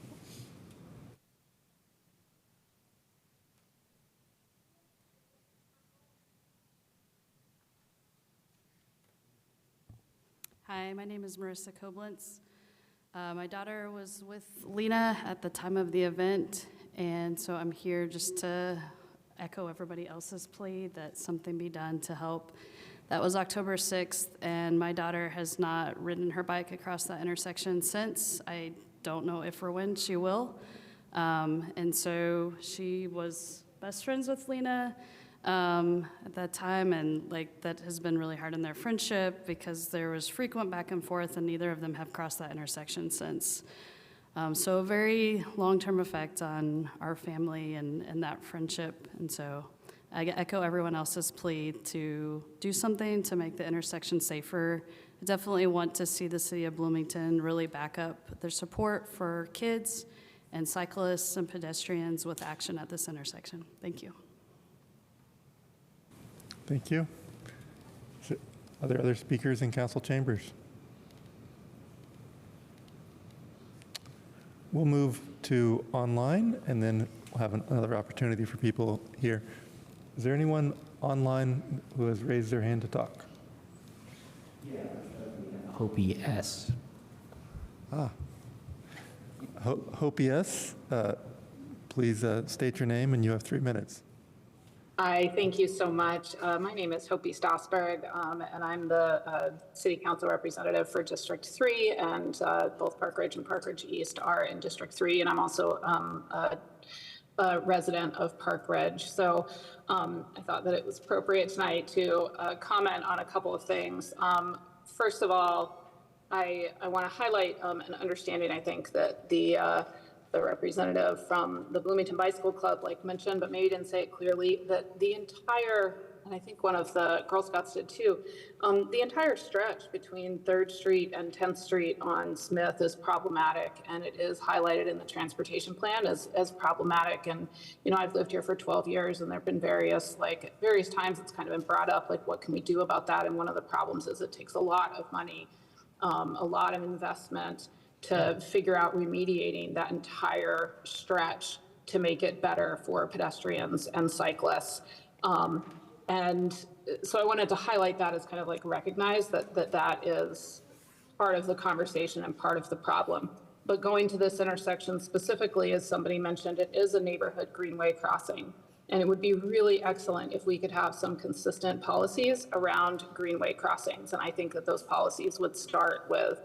Hi, my name is Marissa Koblentz. My daughter was with Lena at the time of the event, and so I'm here just to echo everybody else's plea that something be done to help. That was October 6th, and my daughter has not ridden her bike across that intersection since. I don't know if or when she will. And so she was best friends with Lena at that time, and like that has been really hard in their friendship because there was frequent back and forth, and neither of them have crossed that intersection since. So a very long-term effect on our family and that friendship. And so I echo everyone else's plea to do something to make the intersection safer. I definitely want to see the city of Bloomington really back up their support for kids and cyclists and pedestrians with action at this intersection. Thank you. Thank you. Are there other speakers in council chambers? We'll move to online, and then we'll have another opportunity for people here. Is there anyone online who has raised their hand to talk? Yeah. Hopi S. Hopi S, please state your name, and you have 3 minutes. Hi, thank you so much. My name is Hopi Stossberg, and I'm the City Council representative for District 3, and both Park Ridge and Park Ridge East are in District 3, and I'm also a resident of Park Ridge. So I thought that it was appropriate tonight to comment on a couple of things. First of all, I want to highlight an understanding, I think, that the representative from the Bloomington Bicycle Club mentioned, but maybe didn't say it clearly, that the entire, and I think one of the Girl Scouts did too, the entire stretch between 3rd Street and 10th Street on Smith is problematic, and it is highlighted in the transportation plan as problematic. And, you know, I've lived here for 12 years, and there have been various times it's kind of been brought up, like, what can we do about that? And one of the problems is it takes a lot of money, a lot of investment to figure out remediating that entire stretch to make it better for pedestrians and cyclists. And so I wanted to highlight that as kind of like recognize that is part of the conversation and part of the problem. But going to this intersection specifically, as somebody mentioned, it is a neighborhood greenway crossing. And it would be really excellent if we could have some consistent policies around greenway crossings. And I think that those policies would start with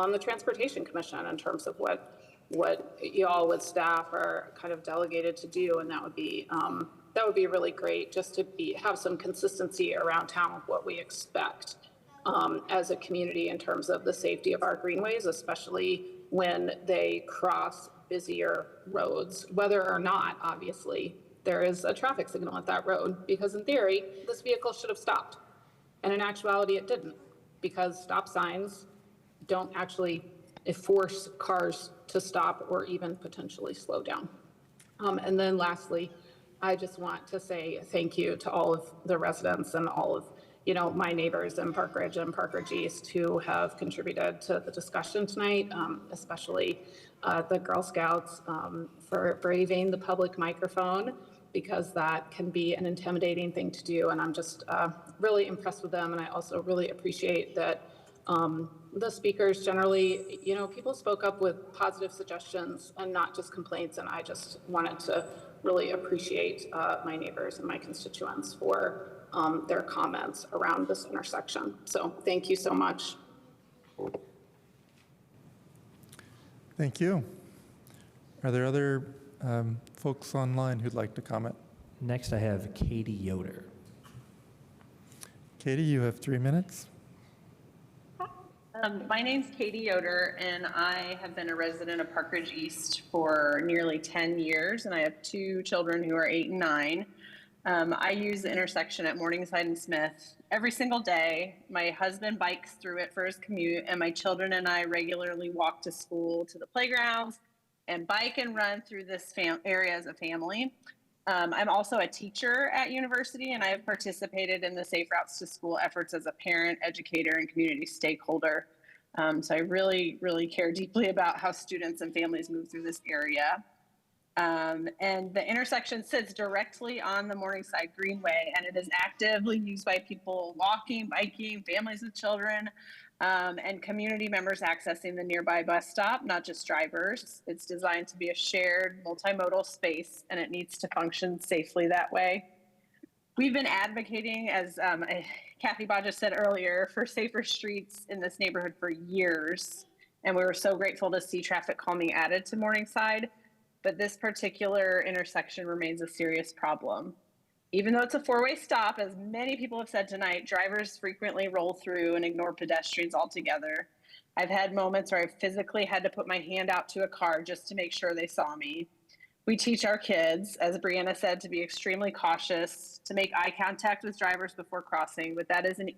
the Transportation Commission in terms of what y'all with staff are kind of delegated to do, and that would be really great just to have some consistency around town with what we expect as a community in terms of the safety of our greenways, especially when they cross busier roads, whether or not, obviously, there is a traffic signal at that road, because in theory, this vehicle should have stopped. And in actuality, it didn't, because stop signs don't actually force cars to stop or even potentially slow down. And then lastly, I just want to say thank you to all of the residents and all of my neighbors in Park Ridge and Park Ridge East who have contributed to the discussion tonight, especially the Girl Scouts for braving the public microphone, because that can be an intimidating thing to do. And I'm just really impressed with them. And I also really appreciate that the speakers generally, people spoke up with positive suggestions and not just complaints. And I just wanted to really appreciate my neighbors and my constituents for their comments around this intersection. So thank you so much. Thank you. Are there other folks online who'd like to comment? Next, I have Katie Yoder. Katie, you have 3 minutes. My name's Katie Yoder, and I have been a resident of Park Ridge East for nearly 10 years, and I have 2 children who are 8 and 9. I use the intersection at Morningside and Smith every single day. My husband bikes through it for his commute, and my children and I regularly walk to school, to the playgrounds, and bike and run through this area as a family. I'm also a teacher at university, and I have participated in the Safe Routes to School efforts as a parent, educator, and community stakeholder. So I really, really care deeply about how students and families move through this area. And the intersection sits directly on the Morningside Greenway, and it is actively used by people walking, biking, families with children, and community members accessing the nearby bus stop, not just drivers. It's designed to be a shared multimodal space, and it needs to function safely that way. We've been advocating, as Kathy Bodge said earlier, for safer streets in this neighborhood for years, and we were so grateful to see traffic calming added to Morningside. But this particular intersection remains a serious problem. Even though it's a 4-way stop, as many people have said tonight, drivers frequently roll through and ignore pedestrians altogether. I've had moments where I physically had to put my hand out to a car just to make sure they saw me. We teach our kids, as Brianna said, to be extremely cautious, to make eye contact with drivers before crossing, but that isn't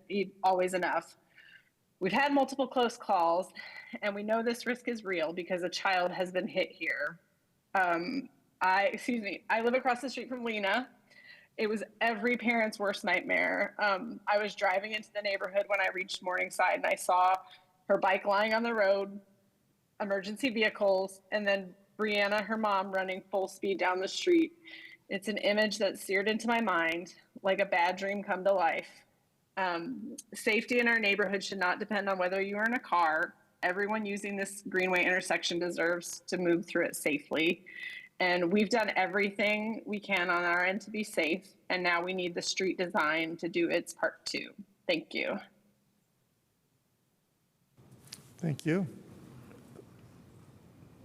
always enough. We've had multiple close calls, and we know this risk is real because a child has been hit here. I live across the street from Lena. It was every parent's worst nightmare. I was driving into the neighborhood when I reached Morningside, and I saw her bike lying on the road, emergency vehicles, and then Brianna, her mom, running full speed down the street. It's an image that seared into my mind like a bad dream come to life. Safety in our neighborhood should not depend on whether you are in a car. Everyone using this Greenway intersection deserves to move through it safely. And we've done everything we can on our end to be safe, and now we need the street design to do its part too. Thank you. Thank you.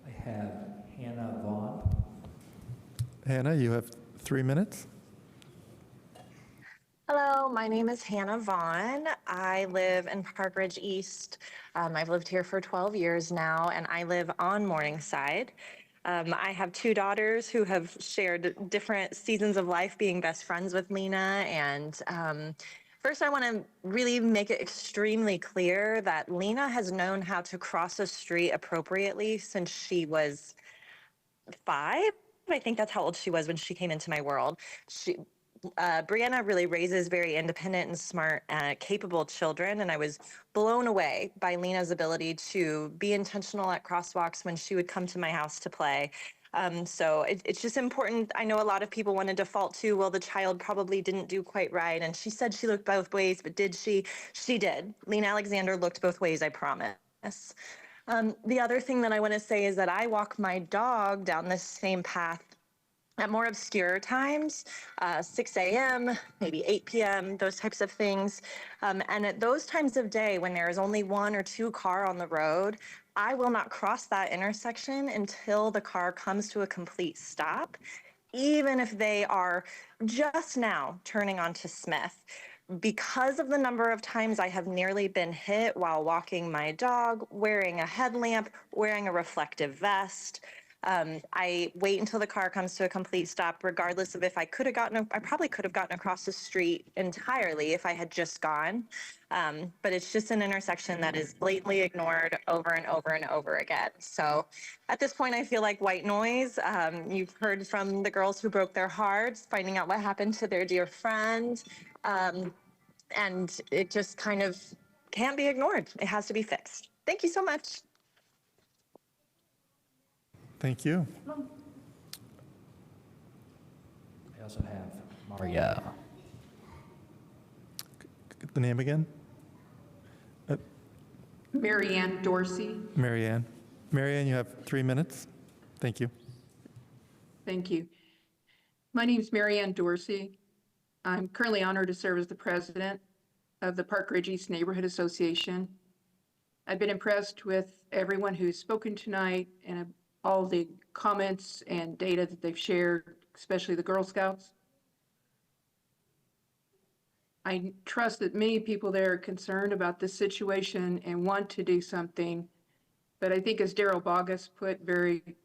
I have Hannah Vaughn. Hannah, you have 3 minutes. Hello, my name is Hannah Vaughn. I live in Park Ridge East. I've lived here for 12 years now, and I live on Morningside. I have 2 daughters who have shared different seasons of life being best friends with Lena. And first, I want to really make it extremely clear that Lena has known how to cross a street appropriately since she was 5. I think that's how old she was when she came into my world. Brianna really raises very independent and smart, capable children, and I was blown away by Lena's ability to be intentional at crosswalks when she would come to my house to play. So it's just important. I know a lot of people want to default to, well, the child probably didn't do quite right, and she said she looked both ways, but did she? She did. Lena Alexander looked both ways, I promise. The other thing that I want to say is that I walk my dog down this same path at more obscure times, 6 a.m., maybe 8 p.m., those types of things. And at those times of day when there is only 1 or 2 cars on the road, I will not cross that intersection until the car comes to a complete stop, even if they are just now turning onto Smith. Because of the number of times I have nearly been hit while walking my dog, wearing a headlamp, wearing a reflective vest, I wait until the car comes to a complete stop, regardless of if I could have gotten, I probably could have gotten across the street entirely if I had just gone. But it's just an intersection that is blatantly ignored over and over and over again. So at this point, I feel like white noise. You've heard from the girls who broke their hearts, finding out what happened to their dear friend. And it just kind of can't be ignored. It has to be fixed. Thank you so much. Thank you. I also have Maria. The name again? Marianne Dorsey. Marianne. Marianne, you have 3 minutes. Thank you. Thank you. My name is Marianne Dorsey. I'm currently honored to serve as the president of the Park Ridge East Neighborhood Association. I've been impressed with everyone who's spoken tonight and all the comments and data that they've shared, especially the Girl Scouts. I trust that many people there are concerned about this situation and want to do something, but I think as Daryl Bogus put very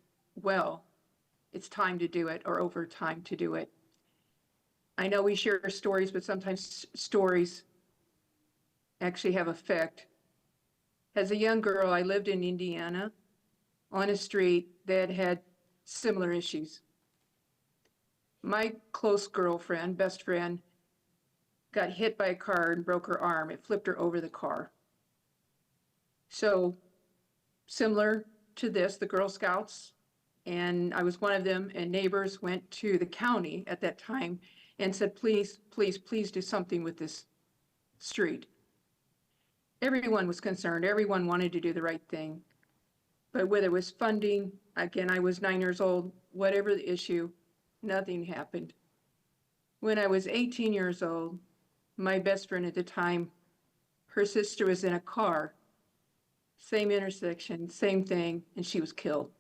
well, it's time to do it, or over time to do it. I know we share stories, but sometimes stories actually have effect. As a young girl, I lived in Indiana on a street that had similar issues. My close girlfriend, best friend, got hit by a car and broke her arm. It flipped her over the car. So similar to this, the Girl Scouts, and I was one of them, and neighbors went to the county at that time and said, please, please, please do something with this street. Everyone was concerned. Everyone wanted to do the right thing. But whether it was funding, again, I was 9 years old, whatever the issue, nothing happened. When I was 18 years old, my best friend at the time, her sister was in a car, same intersection, same thing, and she was killed.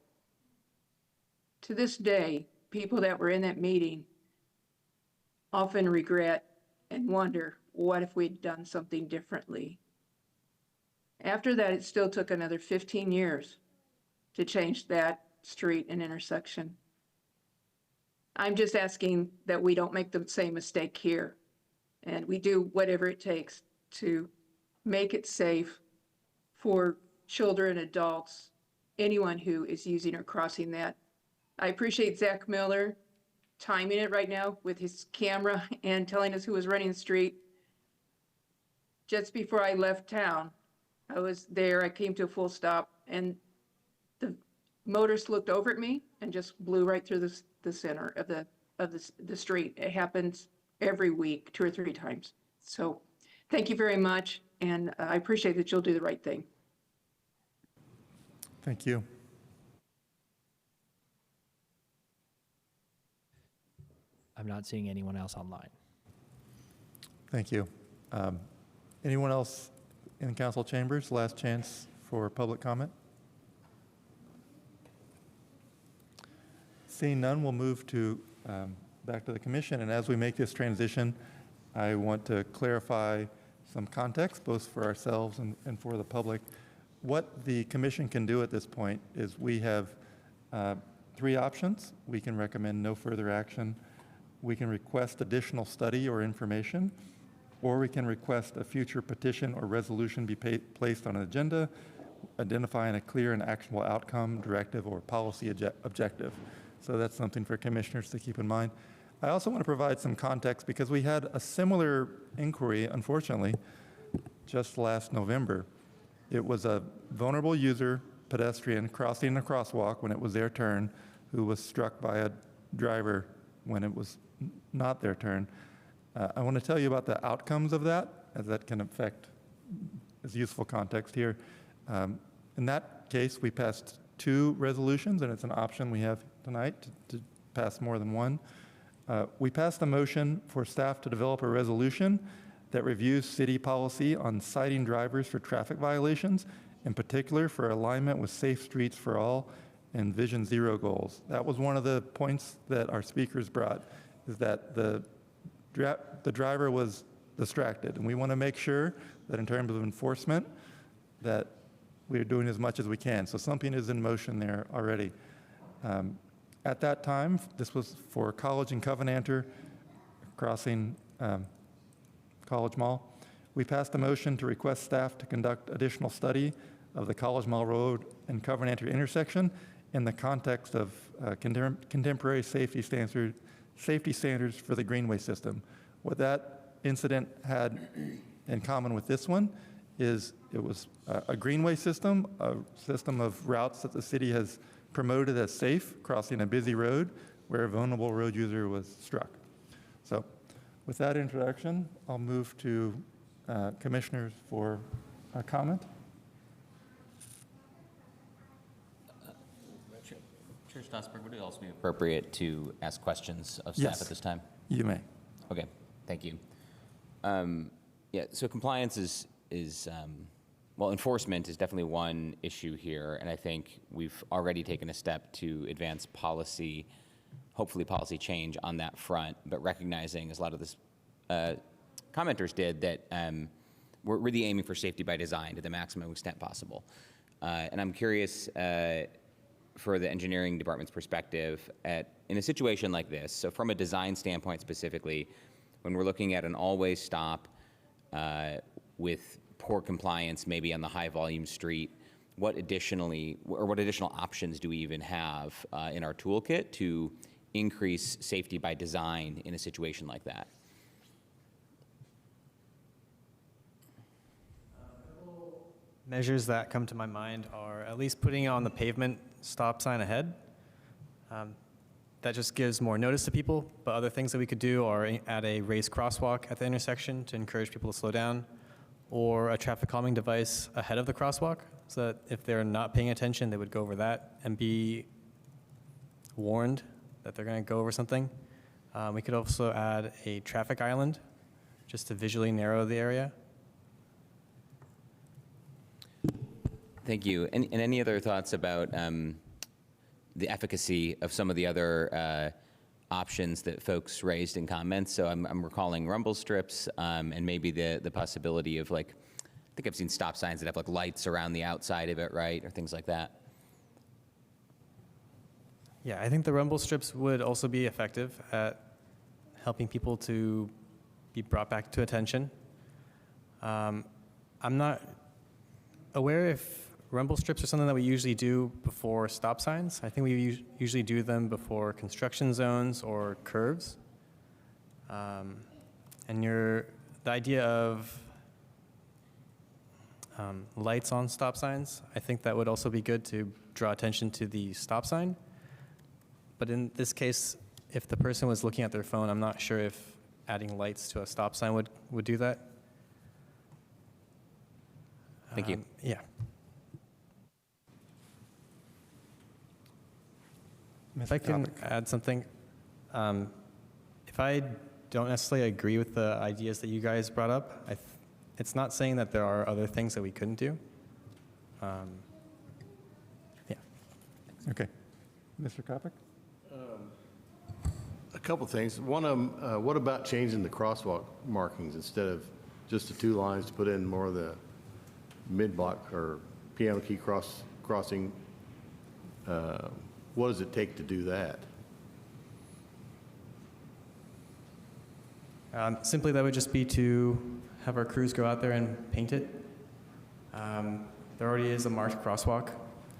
To this day, people that were in that meeting often regret and wonder, what if we'd done something differently? After that, it still took another 15 years to change that street and intersection. I'm just asking that we don't make the same mistake here, and we do whatever it takes to make it safe for children, adults, anyone who is using or crossing that. I appreciate Zach Miller timing it right now with his camera and telling us who was running the street. Just before I left town, I was there, I came to a full stop, and the motorist looked over at me and just blew right through the center of the street. It happens every week, 2 or 3 times. So thank you very much, and I appreciate that you'll do the right thing. Thank you. I'm not seeing anyone else online. Thank you. Anyone else in council chambers? Last chance for public comment. Seeing none, we'll move to back to the commission. And as we make this transition, I want to clarify some context, both for ourselves and for the public. What the commission can do at this point is we have 3 options. We can recommend no further action. We can request additional study or information, or we can request a future petition or resolution be placed on an agenda, identifying a clear and actionable outcome, directive, or policy objective. So that's something for commissioners to keep in mind. I also want to provide some context because we had a similar inquiry, unfortunately, just last November. It was a vulnerable user, pedestrian, crossing a crosswalk when it was their turn, who was struck by a driver when it was not their turn. I want to tell you about the outcomes of that, as that can affect, as useful context here. In that case, we passed 2 resolutions, and it's an option we have tonight to passed more than one. We passed a motion for staff to develop a resolution that reviews city policy on citing drivers for traffic violations, in particular for alignment with Safe Streets for All and Vision Zero goals. That was one of the points that our speakers brought, is that the driver was distracted. And we want to make sure that in terms of enforcement, that we're doing as much as we can. So something is in motion there already. At that time, this was for College and Covenanter crossing College Mall. We passed a motion to request staff to conduct additional study of the College Mall Road and Covenanter intersection in the context of contemporary safety standards for the greenway system. What that incident had in common with this one is it was a greenway system, a system of routes that the city has promoted as safe, crossing a busy road where a vulnerable road user was struck. So with that introduction, I'll move to commissioners for a comment. Chair Strasburg, would it also be appropriate to ask questions of staff at this time? You may. Okay, thank you. Yeah, so compliance is well, enforcement is definitely one issue here, and I think we've already taken a step to advance policy, hopefully policy change on that front, but recognizing, as a lot of this commenters did, that we're really aiming for safety by design to the maximum extent possible. And I'm curious for the engineering department's perspective in a situation like this, so from a design standpoint specifically, when we're looking at an always stop with poor compliance maybe on the high volume street, what additional options do we even have in our toolkit to increase safety by design in a situation like that? Measures that come to my mind are at least putting on the pavement stop sign ahead. That just gives more notice to people, but other things that we could do are add a raised crosswalk at the intersection to encourage people to slow down, or a traffic calming device ahead of the crosswalk, so that if they're not paying attention, they would go over that and be warned that they're going to go over something. We could also add a traffic island just to visually narrow the area. Thank you. And any other thoughts about the efficacy of some of the other options that folks raised in comments? So I'm recalling rumble strips and maybe the possibility of, like, I think I've seen stop signs that have like lights around the outside of it, right? Or things like that. Yeah, I think the rumble strips would also be effective at helping people to be brought back to attention. I'm not aware if rumble strips are something that we usually do before stop signs. I think we usually do them before construction zones or curves. And the idea of lights on stop signs, I think that would also be good to draw attention to the stop sign. But in this case, if the person was looking at their phone, I'm not sure if adding lights to a stop sign would do that. Thank you. Yeah. If I can add something, if I don't necessarily agree with the ideas that you guys brought up, it's not saying that there are other things that we couldn't do. Yeah. Okay. Mr. Kopic? A couple things. One of them, what about changing the crosswalk markings instead of just the two lines to put in more of the mid-block or piano key crossing? What does it take to do that? Simply, that would just be to have our crews go out there and paint it. There already is a marked crosswalk,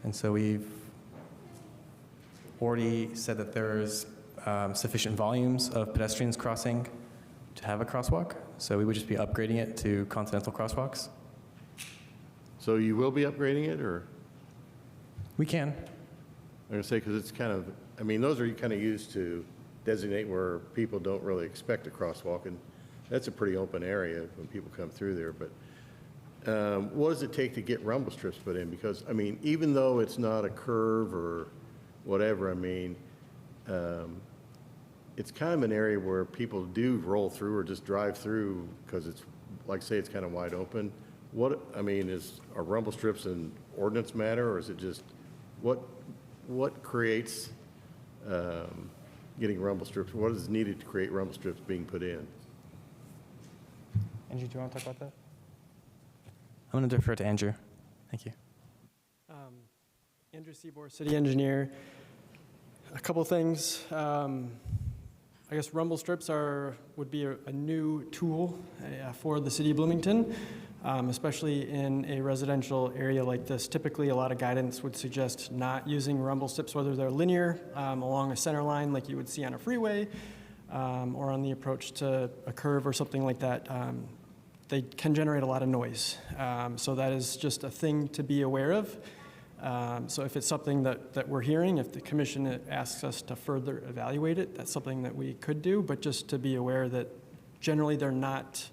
and so we've already said that there's sufficient volumes of pedestrians crossing to have a crosswalk, so we would just be upgrading it to continental crosswalks. So you will be upgrading it, or? We can. I'm going to say, because it's kind of, I mean, those are kind of used to designate where people don't really expect a crosswalk, and that's a pretty open area when people come through there. But what does it take to get rumble strips put in? Because, I mean, even though it's not a curve or whatever, I mean, it's kind of an area where people do roll through or just drive through because it's, like say, it's kind of wide open. Are rumble strips an ordinance matter, or is it just, what creates getting rumble strips? What is needed to create rumble strips being put in? Andrew, do you want to talk about that? I'm going to defer to Andrew. Thank you. Andrew Seabour, city engineer. A couple things. I guess rumble strips would be a new tool for the city of Bloomington, especially in a residential area like this. Typically, a lot of guidance would suggest not using rumble strips, whether they're linear along a center line like you would see on a freeway, or on the approach to a curve or something like that. They can generate a lot of noise. So that is just a thing to be aware of. So if it's something that we're hearing, if the commission asks us to further evaluate it, that's something that we could do, but just to be aware that generally they're not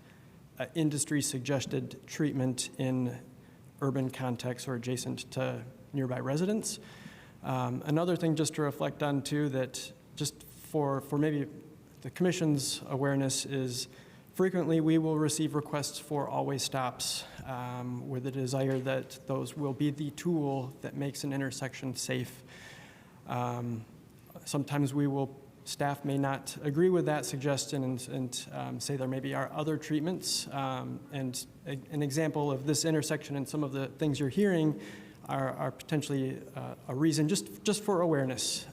industry-suggested treatment in urban contexts or adjacent to nearby residents. Another thing just to reflect on too, that just for maybe the commission's awareness is frequently we will receive requests for always stops with the desire that those will be the tool that makes an intersection safe. Sometimes staff may not agree with that suggestion and say there maybe are other treatments. And an example of this intersection and some of the things you're hearing are potentially a reason just for awareness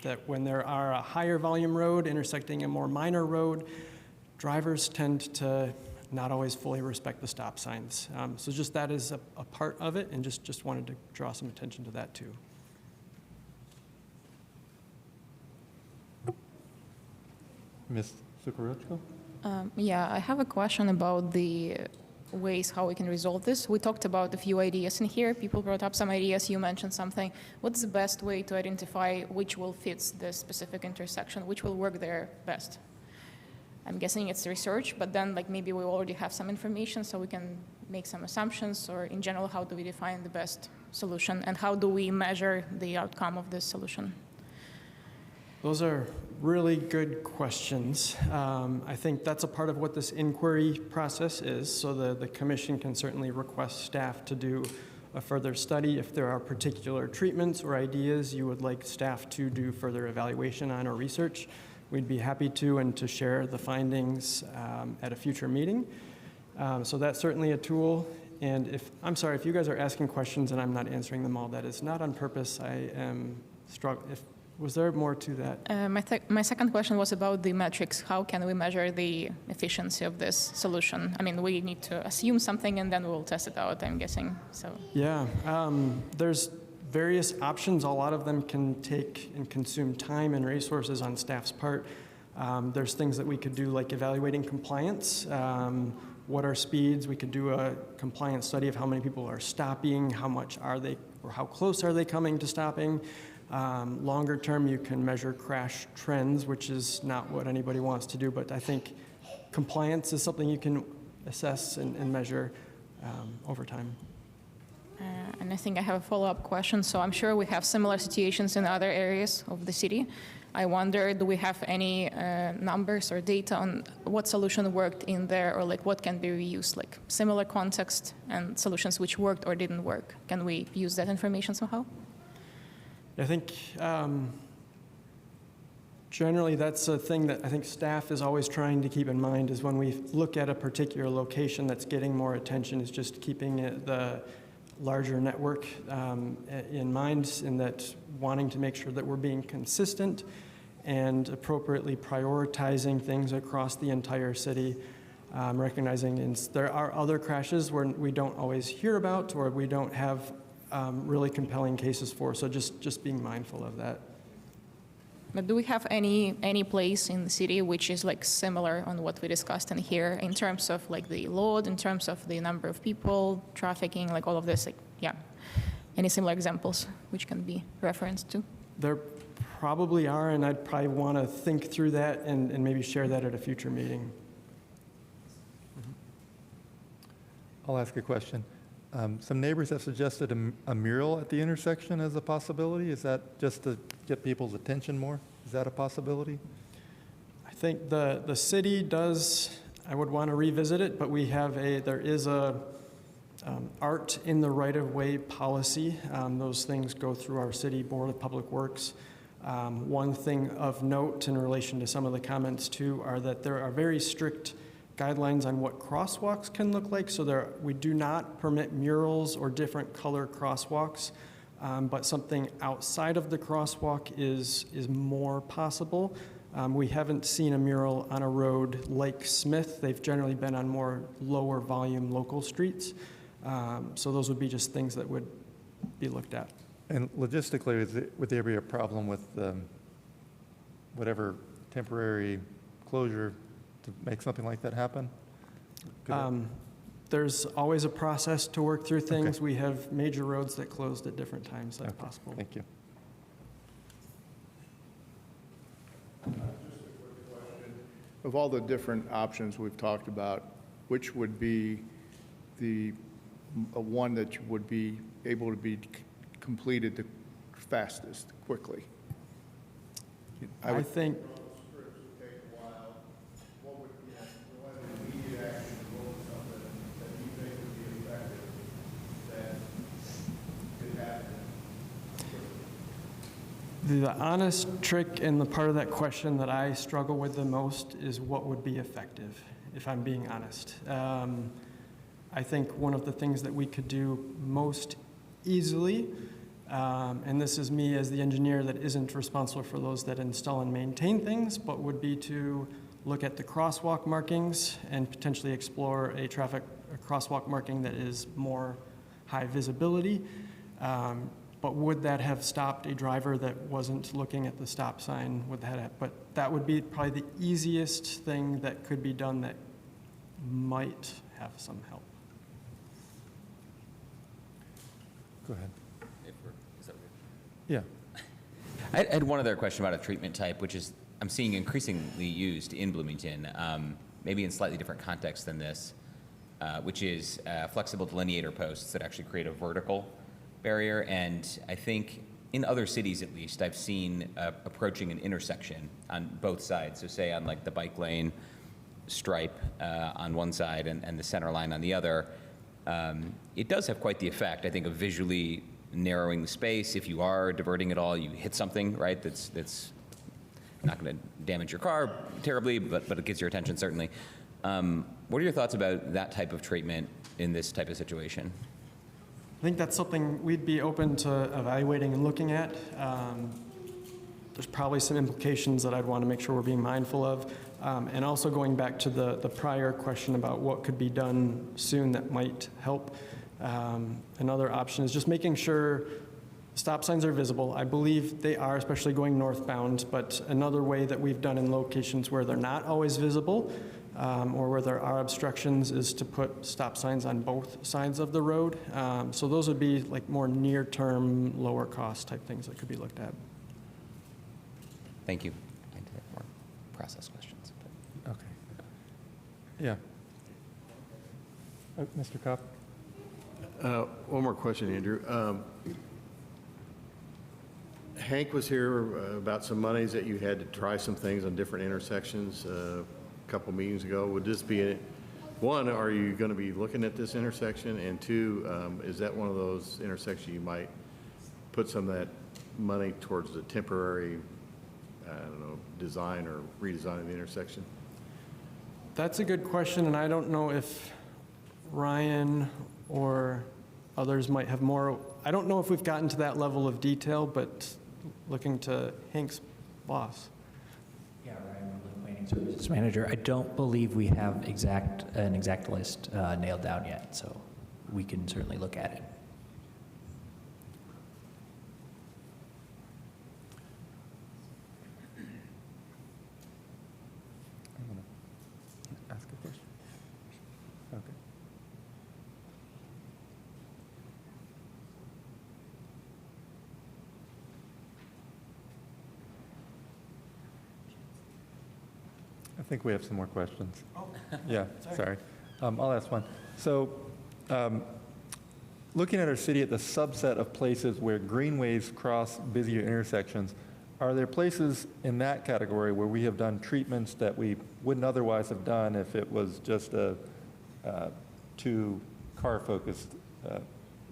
that when there are a higher volume road intersecting a more minor road, drivers tend to not always fully respect the stop signs. So just that is a part of it, and just wanted to draw some attention to that too. Ms. Sukarochko? Yeah, I have a question about the ways how we can resolve this. We talked about a few ideas in here. People brought up some ideas. You mentioned something. What's the best way to identify which will fit this specific intersection, which will work there best? I'm guessing it's research, but then maybe we already have some information so we can make some assumptions, or in general, how do we define the best solution and how do we measure the outcome of this solution? Those are really good questions. I think that's a part of what this inquiry process is, so the commission can certainly request staff to do a further study if there are particular treatments or ideas you would like staff to do further evaluation on or research. We'd be happy to and to share the findings at a future meeting. So that's certainly a tool. And I'm sorry, if you guys are asking questions and I'm not answering them all, that is not on purpose. I am struggling. Was there more to that? My second question was about the metrics. How can we measure the efficiency of this solution? I mean, we need to assume something and then we'll test it out, I'm guessing. So. Yeah, there's various options. A lot of them can take and consume time and resources on staff's part. There's things that we could do like evaluating compliance. What are speeds? We could do a compliance study of how many people are stopping, how much are they, or how close are they coming to stopping. Longer term, you can measure crash trends, which is not what anybody wants to do, but I think compliance is something you can assess and measure over time. And I think I have a follow-up question. So I'm sure we have similar situations in other areas of the city. I wonder, do we have any numbers or data on what solution worked in there, or what can be reused, like similar context and solutions which worked or didn't work? Can we use that information somehow? I think generally that's a thing that I think staff is always trying to keep in mind, is when we look at a particular location that's getting more attention, is just keeping the larger network in mind, in that wanting to make sure that we're being consistent and appropriately prioritizing things across the entire city, recognizing there are other crashes where we don't always hear about or we don't have really compelling cases for, so just being mindful of that. But do we have any place in the city which is similar on what we discussed in here in terms of the load, in terms of the number of people, trafficking, all of this? Any similar examples which can be referenced to? There probably are, and I'd probably want to think through that and maybe share that at a future meeting. I'll ask a question. Some neighbors have suggested a mural at the intersection as a possibility. Is that just to get people's attention more? Is that a possibility? I think the city does, I would want to revisit it, but there is a art in the right-of-way policy. Those things go through our city board of public works. One thing of note in relation to some of the comments too are that there are very strict guidelines on what crosswalks can look like. So we do not permit murals or different color crosswalks, but something outside of the crosswalk is more possible. We haven't seen a mural on a road like Smith. They've generally been on more lower volume local streets. So those would be just things that would be looked at. And logistically, would there be a problem with whatever temporary closure to make something like that happen? There's always a process to work through things. Okay. We have major roads that closed at different times. That's possible. Thank you. Just a quick question. Of all the different options we've talked about, which would be the one that would be able to be completed the fastest, quickly? I think the honest trick and the part of that question that I struggle with the most is what would be effective, if I'm being honest. I think one of the things that we could do most easily, and this is me as the engineer that isn't responsible for those that install and maintain things, but would be to look at the crosswalk markings and potentially explore a crosswalk marking that is more high visibility. But would that have stopped a driver that wasn't looking at the stop sign? But that would be probably the easiest thing that could be done that might have some help. Go ahead. Is that yeah. I had one other question about a treatment type, which is I'm seeing increasingly used in Bloomington, maybe in slightly different context than this, which is flexible delineator posts that actually create a vertical barrier. And I think in other cities, at least, I've seen approaching an intersection on both sides. So say on like the bike lane stripe on one side and the center line on the other. It does have quite the effect, I think, of visually narrowing the space. If you are diverting at all, you hit something, right, that's not going to damage your car terribly, but it gets your attention, certainly. What are your thoughts about that type of treatment in this type of situation? I think that's something we'd be open to evaluating and looking at. There's probably some implications that I'd want to make sure we're being mindful of. And also going back to the prior question about what could be done soon that might help. Another option is just making sure stop signs are visible. I believe they are, especially going northbound, but another way that we've done in locations where they're not always visible or where there are obstructions is to put stop signs on both sides of the road. So those would be like more near-term, lower cost type things that could be looked at. Thank you. I have more process questions. Okay. Yeah. Mr. Kopp? One more question, Andrew. Hank was here about some monies that you had to try some things on different intersections a couple meetings ago. Would this be, one, are you going to be looking at this intersection? And two, is that one of those intersections you might put some of that money towards the temporary, I don't know, design or redesign of the intersection? That's a good question, and I don't know if Ryan or others might have more. I don't know if we've gotten to that level of detail, but looking to Hank's boss. Yeah, Ryan, Planning Services Manager. I don't believe we have an exact list nailed down yet, so we can certainly look at it. Ask a question. Okay. I think we have some more questions. Oh. Yeah, sorry. I'll ask one. So, looking at our city at the subset of places where greenways cross busier intersections, are there places in that category where we have done treatments that we wouldn't otherwise have done if it was just a two car-focused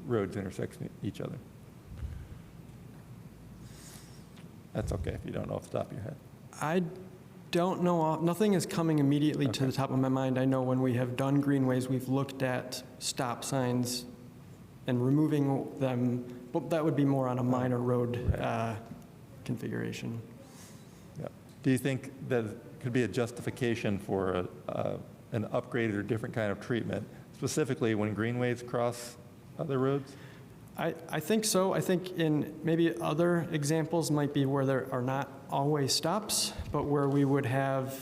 roads intersecting each other? That's okay if you don't know off the top of your head. I don't know, nothing is coming immediately to the top of my mind. I know when we have done greenways, we've looked at stop signs and removing them, but that would be more on a minor road configuration. Yeah. Do you think that could be a justification for an upgraded or different kind of treatment, specifically when greenways cross other roads? I think so. I think in maybe other examples might be where there are not always stops, but where we would have,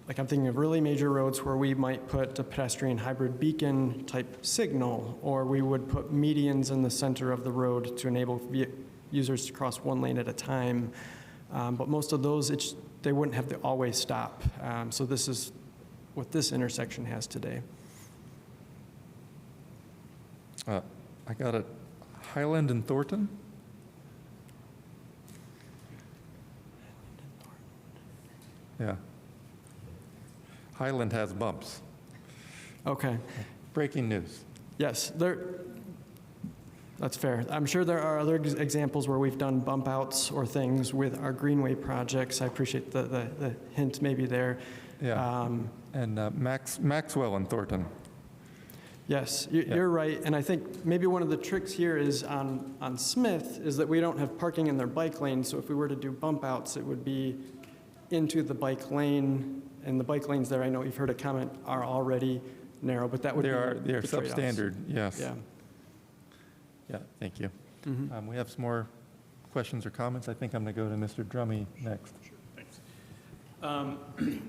like I'm thinking of really major roads where we might put a pedestrian hybrid beacon type signal, or we would put medians in the center of the road to enable users to cross one lane at a time. But most of those, they wouldn't have the always stop. So this is what this intersection has today. I got it. Highland and Thornton? Yeah. Highland has bumps. Okay. Breaking news. Yes, that's fair. I'm sure there are other examples where we've done bump outs or things with our greenway projects. I appreciate the hint maybe there. Yeah. Maxwell and Thornton. Yes, you're right. And I think maybe one of the tricks here is on Smith is that we don't have parking in their bike lane. So if we were to do bump outs, it would be into the bike lane. And the bike lanes there, I know you've heard a comment, are already narrow, but that would They be are the trade-offs. substandard, yes. Yeah. Yeah, thank you. We have some more questions or comments. I think I'm going to go to Mr. Drummy next. Thanks.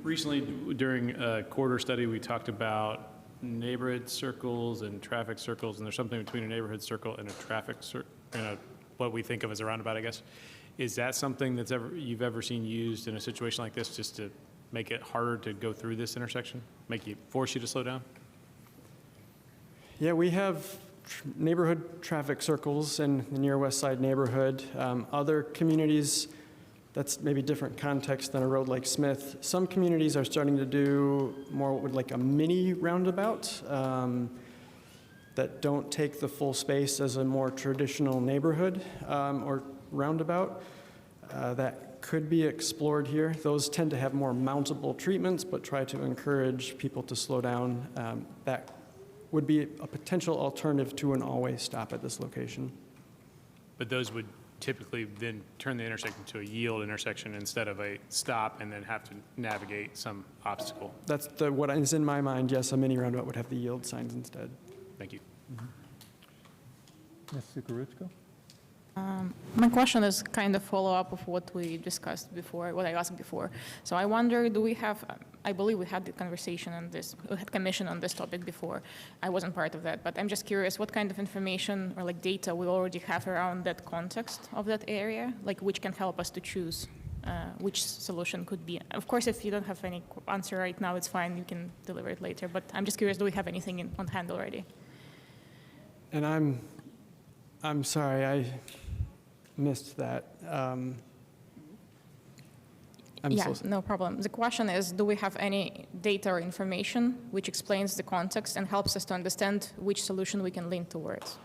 Recently, during a quarter study, we talked about neighborhood circles and traffic circles, and there's something between a neighborhood circle and a traffic what we think of as a roundabout, I guess. Is that something that's you've ever seen used in a situation like this, just to make it harder to go through this intersection, force you to slow down? Yeah, we have neighborhood traffic circles in the near West Side neighborhood. Other communities, that's maybe different context than a road like Smith. Some communities are starting to do more what would like a mini roundabout that don't take the full space as a more traditional neighborhood or roundabout. That could be explored here. Those tend to have more mountable treatments, but try to encourage people to slow down. That would be a potential alternative to an always stop at this location. But those would typically then turn the intersection to a yield intersection instead of a stop and then have to navigate some obstacle. That's what is in my mind. Yes, a mini roundabout would have the yield signs instead. Thank you. Ms. Sukaruchko? My question is kind of follow-up of what we discussed before, what I asked before. So I wonder, do we have, I believe we had the conversation on this, we had commission on this topic before. I wasn't part of that, but I'm just curious what kind of information or like data we already have around that context of that area, like which can help us to choose which solution could be. Of course, if you don't have any answer right now, it's fine, you can deliver it later, but I'm just curious, do we have anything on hand already? And I'm sorry, I missed that. No problem. The question is, do we have any data or information which explains the context and helps us to understand which solution we can lean towards?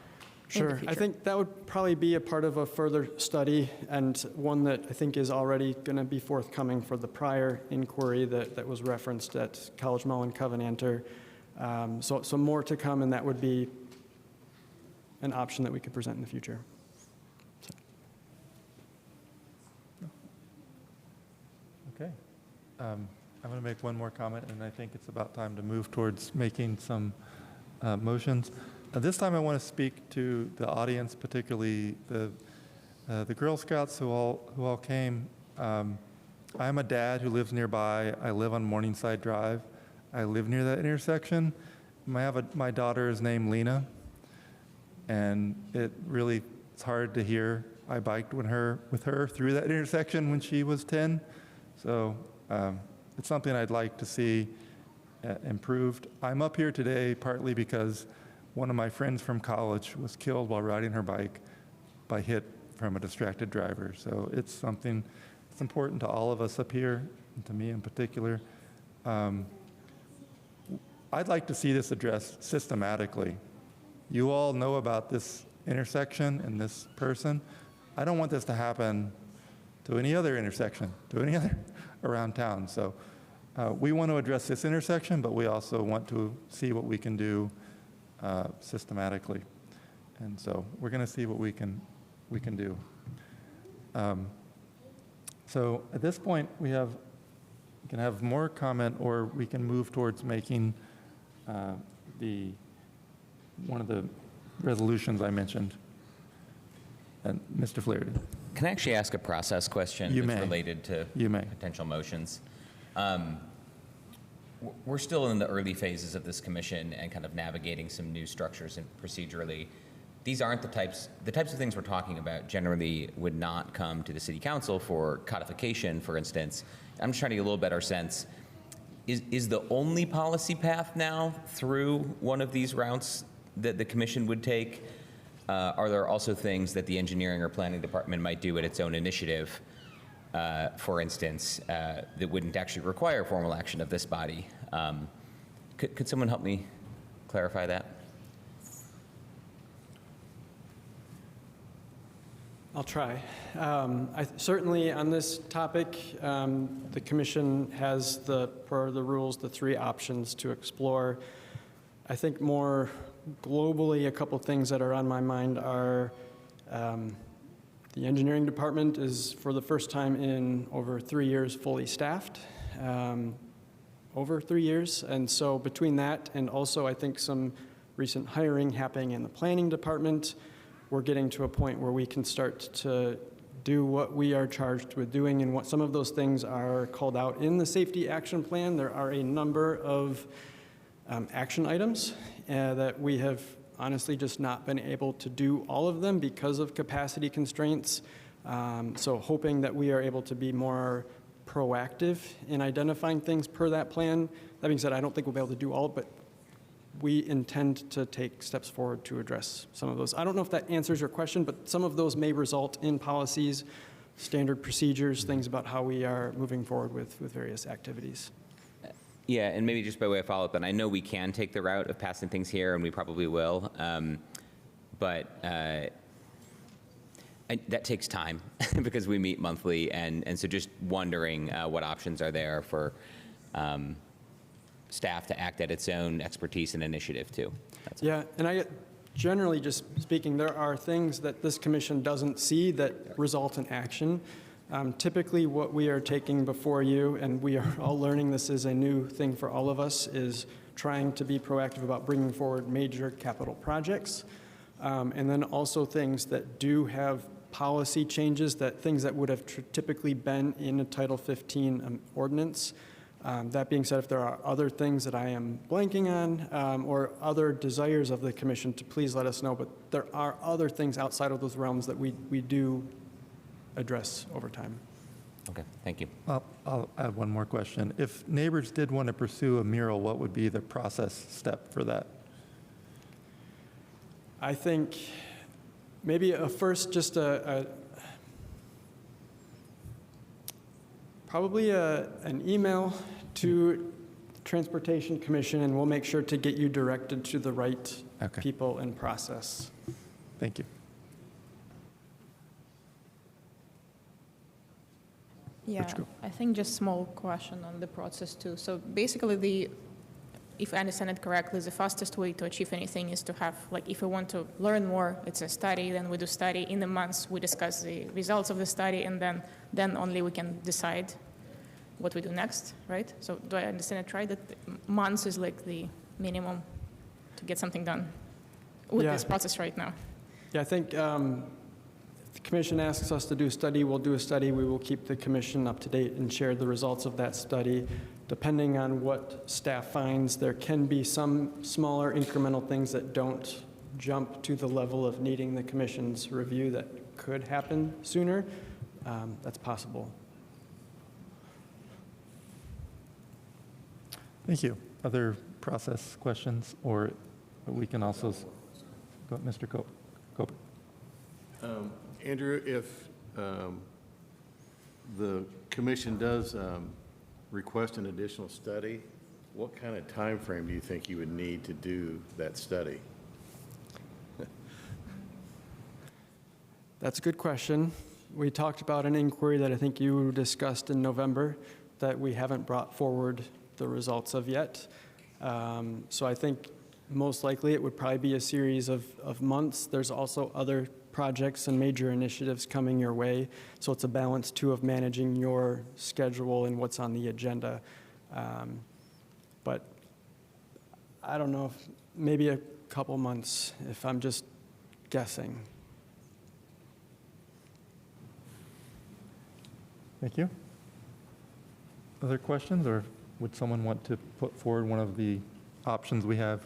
Sure. I think that would probably be a part of a further study, and one that I think is already going to be forthcoming for the prior inquiry that was referenced at College Mall and Covenanter. So more to come, and that would be an option that we could present in the future. Okay. I'm going to make one more comment, and I think it's about time to move towards making some motions. This time I want to speak to the audience, particularly the Girl Scouts who all came. I'm a dad who lives nearby. I live on Morningside Drive. I live near that intersection. My daughter is named Lena, and it's hard to hear. I biked with her through that intersection when she was 10. So it's something I'd like to see improved. I'm up here today partly because one of my friends from college was killed while riding her bike by hit from a distracted driver. So it's something that's important to all of us up here, and to me in particular. I'd like to see this addressed systematically. You all know about this intersection and this person. I don't want this to happen to any other intersection, to any other around town. So we want to address this intersection, but we also want to see what we can do systematically. And so we're going to see what we can do. So at this point, we can have more comment, or we can move towards making one of the resolutions I mentioned. And Mr. Flaherty. Can I actually ask a process question You that's may. related to You may. potential motions? We're still in the early phases of this commission and kind of navigating some new structures and procedurally. These aren't the types of things we're talking about generally would not come to the city council for codification, for instance. I'm just trying to get a little better sense. Is the only policy path now through one of these routes that the commission would take? Are there also things that the engineering or planning department might do at its own initiative, for instance, that wouldn't actually require formal action of this body? Could someone help me clarify that? I'll try. Certainly on this topic, the commission has, per the rules, the 3 options to explore. I think more globally, a couple things that are on my mind are the engineering department is, for the first time in over 3 years, fully staffed. Over 3 years. And so between that and also I think some recent hiring happening in the planning department, we're getting to a point where we can start to do what we are charged with doing, and what some of those things are called out in the safety action plan. There are a number of action items that we have honestly just not been able to do all of them because of capacity constraints. So hoping that we are able to be more proactive in identifying things per that plan. That being said, I don't think we'll be able to do all, but we intend to take steps forward to address some of those. I don't know if that answers your question, but some of those may result in policies, standard procedures, things about how we are moving forward with various activities. Yeah, and maybe just by way of follow-up, and I know we can take the route of passing things here, and we probably will, but that takes time because we meet monthly, and so just wondering what options are there for staff to act at its own expertise and initiative too. Yeah, and generally just speaking, there are things that this commission doesn't see that result in action. Typically what we are taking before you, and we are all learning this is a new thing for all of us, is trying to be proactive about bringing forward major capital projects. And then also things that do have policy changes, things that would have typically been in a Title 15 ordinance. That being said, if there are other things that I am blanking on or other desires of the commission, to please let us know. But there are other things outside of those realms that we do address over time. Okay, thank you. I'll add one more question. If neighbors did want to pursue a mural, what would be the process step for that? I think maybe probably an email to Transportation Commission, and we'll make sure to get you directed to the right people and process. Thank you. Yeah, I think just small question on the process too. So basically if I understand it correctly, the fastest way to achieve anything is to have, like, if we want to learn more, it's a study, then we do study. In the months, we discuss the results of the study, and then only we can decide what we do next, right? So do I understand it right, that months is like the minimum to get something done with this process right now? Yeah, I think if the commission asks us to do a study, we'll do a study. We will keep the commission up to date and share the results of that study. Depending on what staff finds, there can be some smaller incremental things that don't jump to the level of needing the commission's review that could happen sooner. That's possible. Thank you. Other process questions, or we can also go, Mr. Cope. Andrew, if the commission does request an additional study, what kind of time frame do you think you would need to do that study? That's a good question. We talked about an inquiry that I think you discussed in November that we haven't brought forward the results of yet. So I think most likely it would probably be a series of months. There's also other projects and major initiatives coming your way. So it's a balance too of managing your schedule and what's on the agenda. But I don't know, if maybe a couple months if I'm just guessing. Thank you. Other questions, or would someone want to put forward one of the options we have?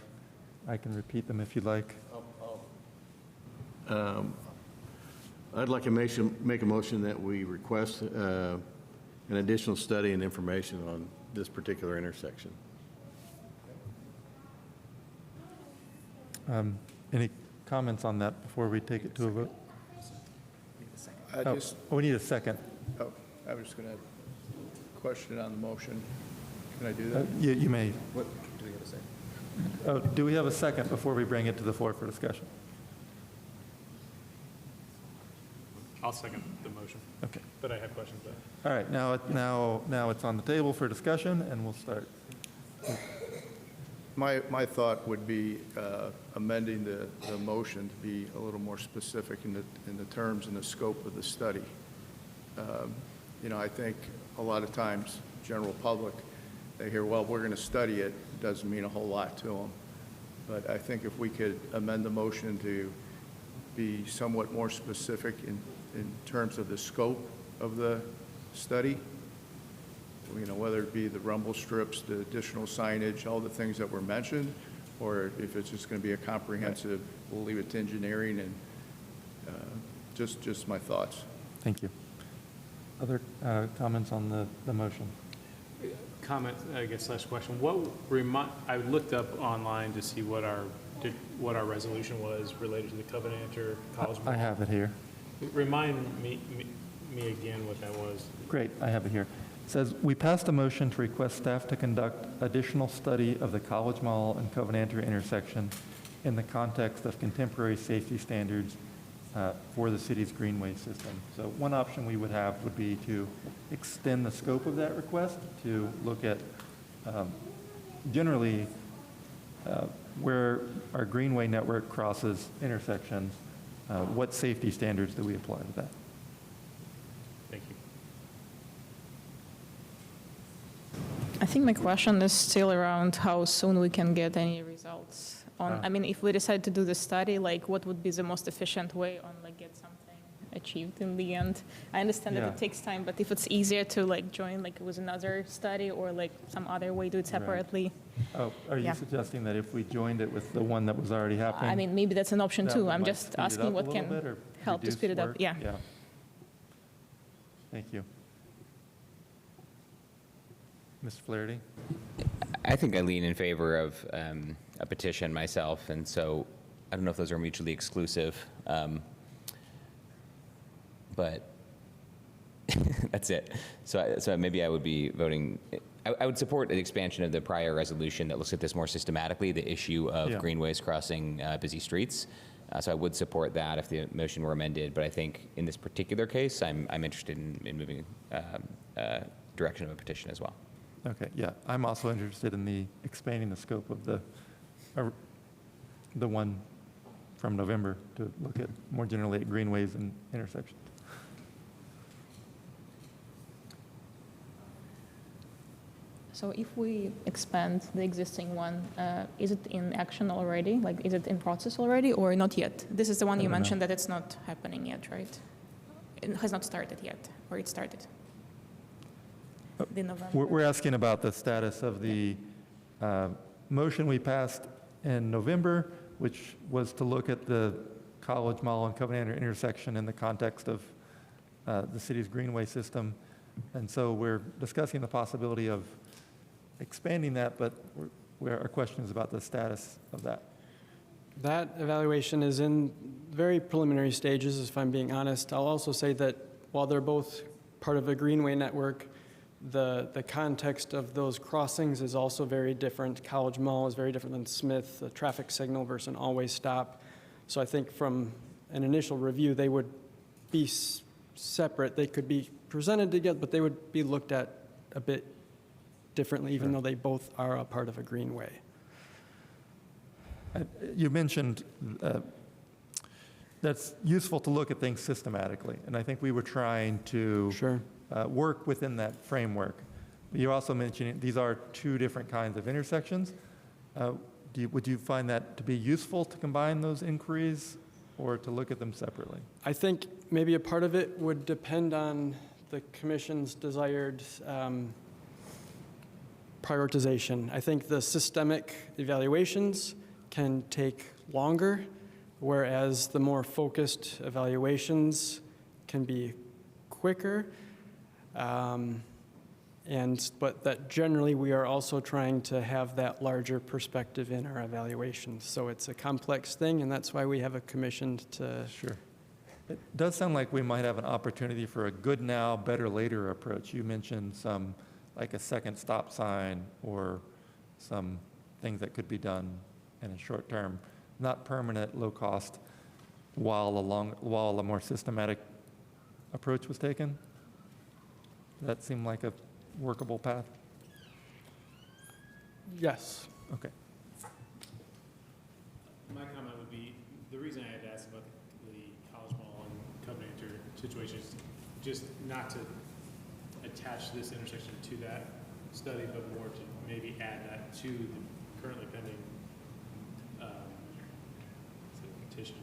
I can repeat them if you'd like. I'd like to make a motion that we request an additional study and information on this particular intersection. Any comments on that before we take it to a vote? We need a second. Oh, I was just going to question on the motion. Can I do that? You may. What do we have to say? Do we have a second before we bring it to the floor for discussion? I'll second the motion. Okay. But I have questions. All right, now it's on the table for discussion, and we'll start. My thought would be amending the motion to be a little more specific in the terms and the scope of the study. I think a lot of times, general public, they hear, well, we're going to study it. It doesn't mean a whole lot to them. But I think if we could amend the motion to be somewhat more specific in terms of the scope of the study, whether it be the rumble strips, the additional signage, all the things that were mentioned, or if it's just going to be a comprehensive, we'll leave it to engineering, and just my thoughts. Thank you. Other comments on the motion? Comment, I guess, / question. I looked up online to see what our resolution was related to the Covenant or College Mall. I have it here. Remind me again what that was. Great, I have it here. It says, we passed a motion to request staff to conduct additional study of the College Mall and Covenanter intersection in the context of contemporary safety standards for the city's greenway system. So one option we would have would be to extend the scope of that request to look at generally where our greenway network crosses intersections, what safety standards do we apply to that? Thank you. I think my question is still around how soon we can get any results on, I mean, if we decide to do the study, like what would be the most efficient way on like get something achieved in the end? I understand that it takes time, but if it's easier to like join like with another study or like some other way, do it separately. Right. Oh, are you suggesting that if we joined it with the one that was already happening? I mean, maybe that's an option too. I'm just asking what can help to reduce speed it up. work? Yeah. Thank you. Ms. Flaherty? I think I lean in favor of a petition myself, and so I don't know if those are mutually exclusive, but that's it. So maybe I would be voting, I would support an expansion of the prior resolution that looks at this more systematically, the issue of greenways crossing busy streets. So I would support that if the motion were amended, but I think in this particular case, I'm interested in moving direction of a petition as well. Okay, yeah, I'm also interested in the expanding the scope of the one from November to look at more generally at greenways and intersections. So if we expand the existing one, is it in action already? Like, is it in process already or not yet? This is the one you mentioned that it's not happening yet, right? It has not started yet, or it started? We're asking about the status of the motion we passed in November, which was to look at the College Mall and Covenanter intersection in the context of the city's greenway system. And so we're discussing the possibility of expanding that, but our question is about the status of that. That evaluation is in very preliminary stages, if I'm being honest. I'll also say that while they're both part of a greenway network, the context of those crossings is also very different. College Mall is very different than Smith, a traffic signal versus an always stop. So I think from an initial review, they would be separate. They could be presented together, but they would be looked at a bit differently, even though they both are a part of a greenway. You mentioned that's useful to look at things systematically, and I think we were trying to work within that framework. You also mentioned these are two different kinds of intersections. Would you find that to be useful to combine those inquiries or to look at them separately? I think maybe a part of it would depend on the commission's desired prioritization. I think the systemic evaluations can take longer, whereas the more focused evaluations can be quicker. But that generally we are also trying to have that larger perspective in our evaluations. So it's a complex thing, and that's why we have a commission to. Sure. It does sound like we might have an opportunity for a good now, better later approach. You mentioned some, like a second stop sign or some things that could be done in a short term, not permanent, low cost, while a more systematic approach was taken. That seemed like a workable path? Yes. Okay. My comment would be, the reason I had asked about the College Mall and Covenanter situation is just not to attach this intersection to that study, but more to maybe add that to the currently pending petition,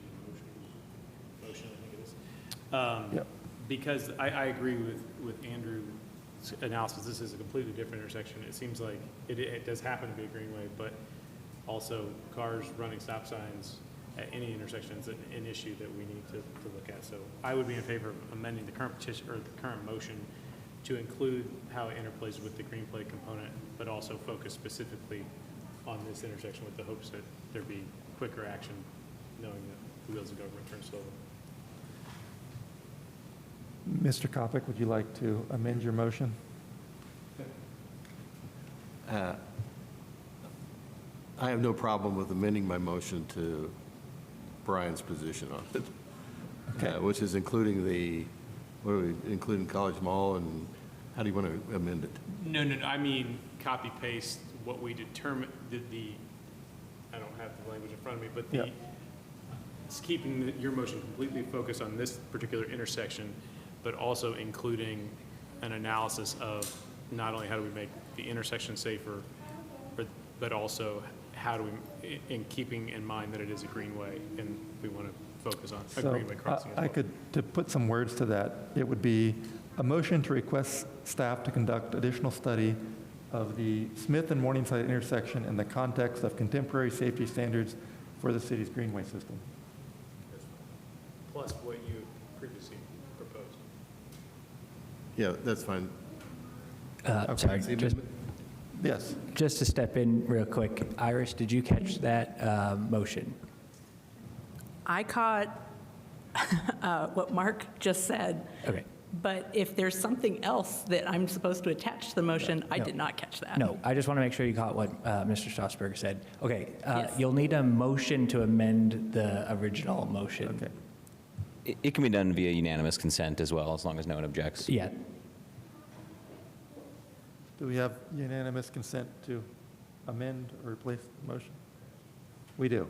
motion, I think it is. Because I agree with Andrew's analysis. This is a completely different intersection. It seems like it does happen to be a greenway, but also cars running stop signs at any intersection is an issue that we need to look at. So I would be in favor of amending the current petition or the current motion to include how it interplays with the greenway component, but also focus specifically on this intersection with the hopes that there be quicker action, knowing that the wheels of government turn slowly. Mr. Kopic, would you like to amend your motion? I have no problem with amending my motion to Brian's position on it, Okay. which is including including College Mall, and how do you want to amend it? No, I mean, copy paste what we determined, I don't have the language in front of me, but it's keeping your motion completely focused on this particular intersection, but also including an analysis of not only how do we make the intersection safer, but also how do we, in keeping in mind that it is a greenway, and we want to focus on a greenway crossing as well. To put some words to that, it would be a motion to request staff to conduct additional study of the Smith and Morningside intersection in the context of contemporary safety standards for the city's greenway system. Plus what you previously proposed. Yeah, that's fine. Sorry, yes. Just to step in real quick, Iris, did you catch that motion? I caught what Mark just said. Okay. But if there's something else that I'm supposed to attach to the motion, I did not catch that. No, I just want to make sure you caught what Mr. Strasburg said. Okay, Yes. You'll need a motion to amend the original motion. Okay. It can be done via unanimous consent as well, as long as no one objects. Yeah. Do we have unanimous consent to amend or replace the motion? We do.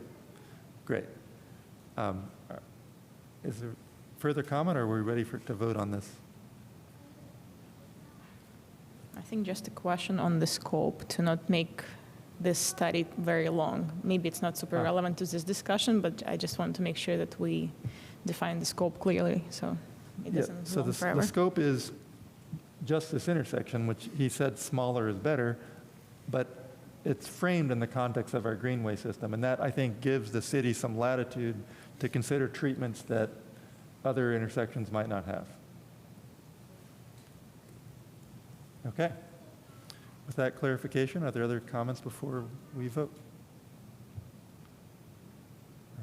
Great. Is there further comment, or are we ready to vote on this? I think just a question on the scope to not make this study very long. Maybe it's not super relevant to this discussion, but I just want to make sure that we define the scope clearly, so it doesn't So go on forever. the scope is just this intersection, which he said smaller is better, but it's framed in the context of our greenway system, and that, I think, gives the city some latitude to consider treatments that other intersections might not have. Okay. With that clarification, are there other comments before we vote?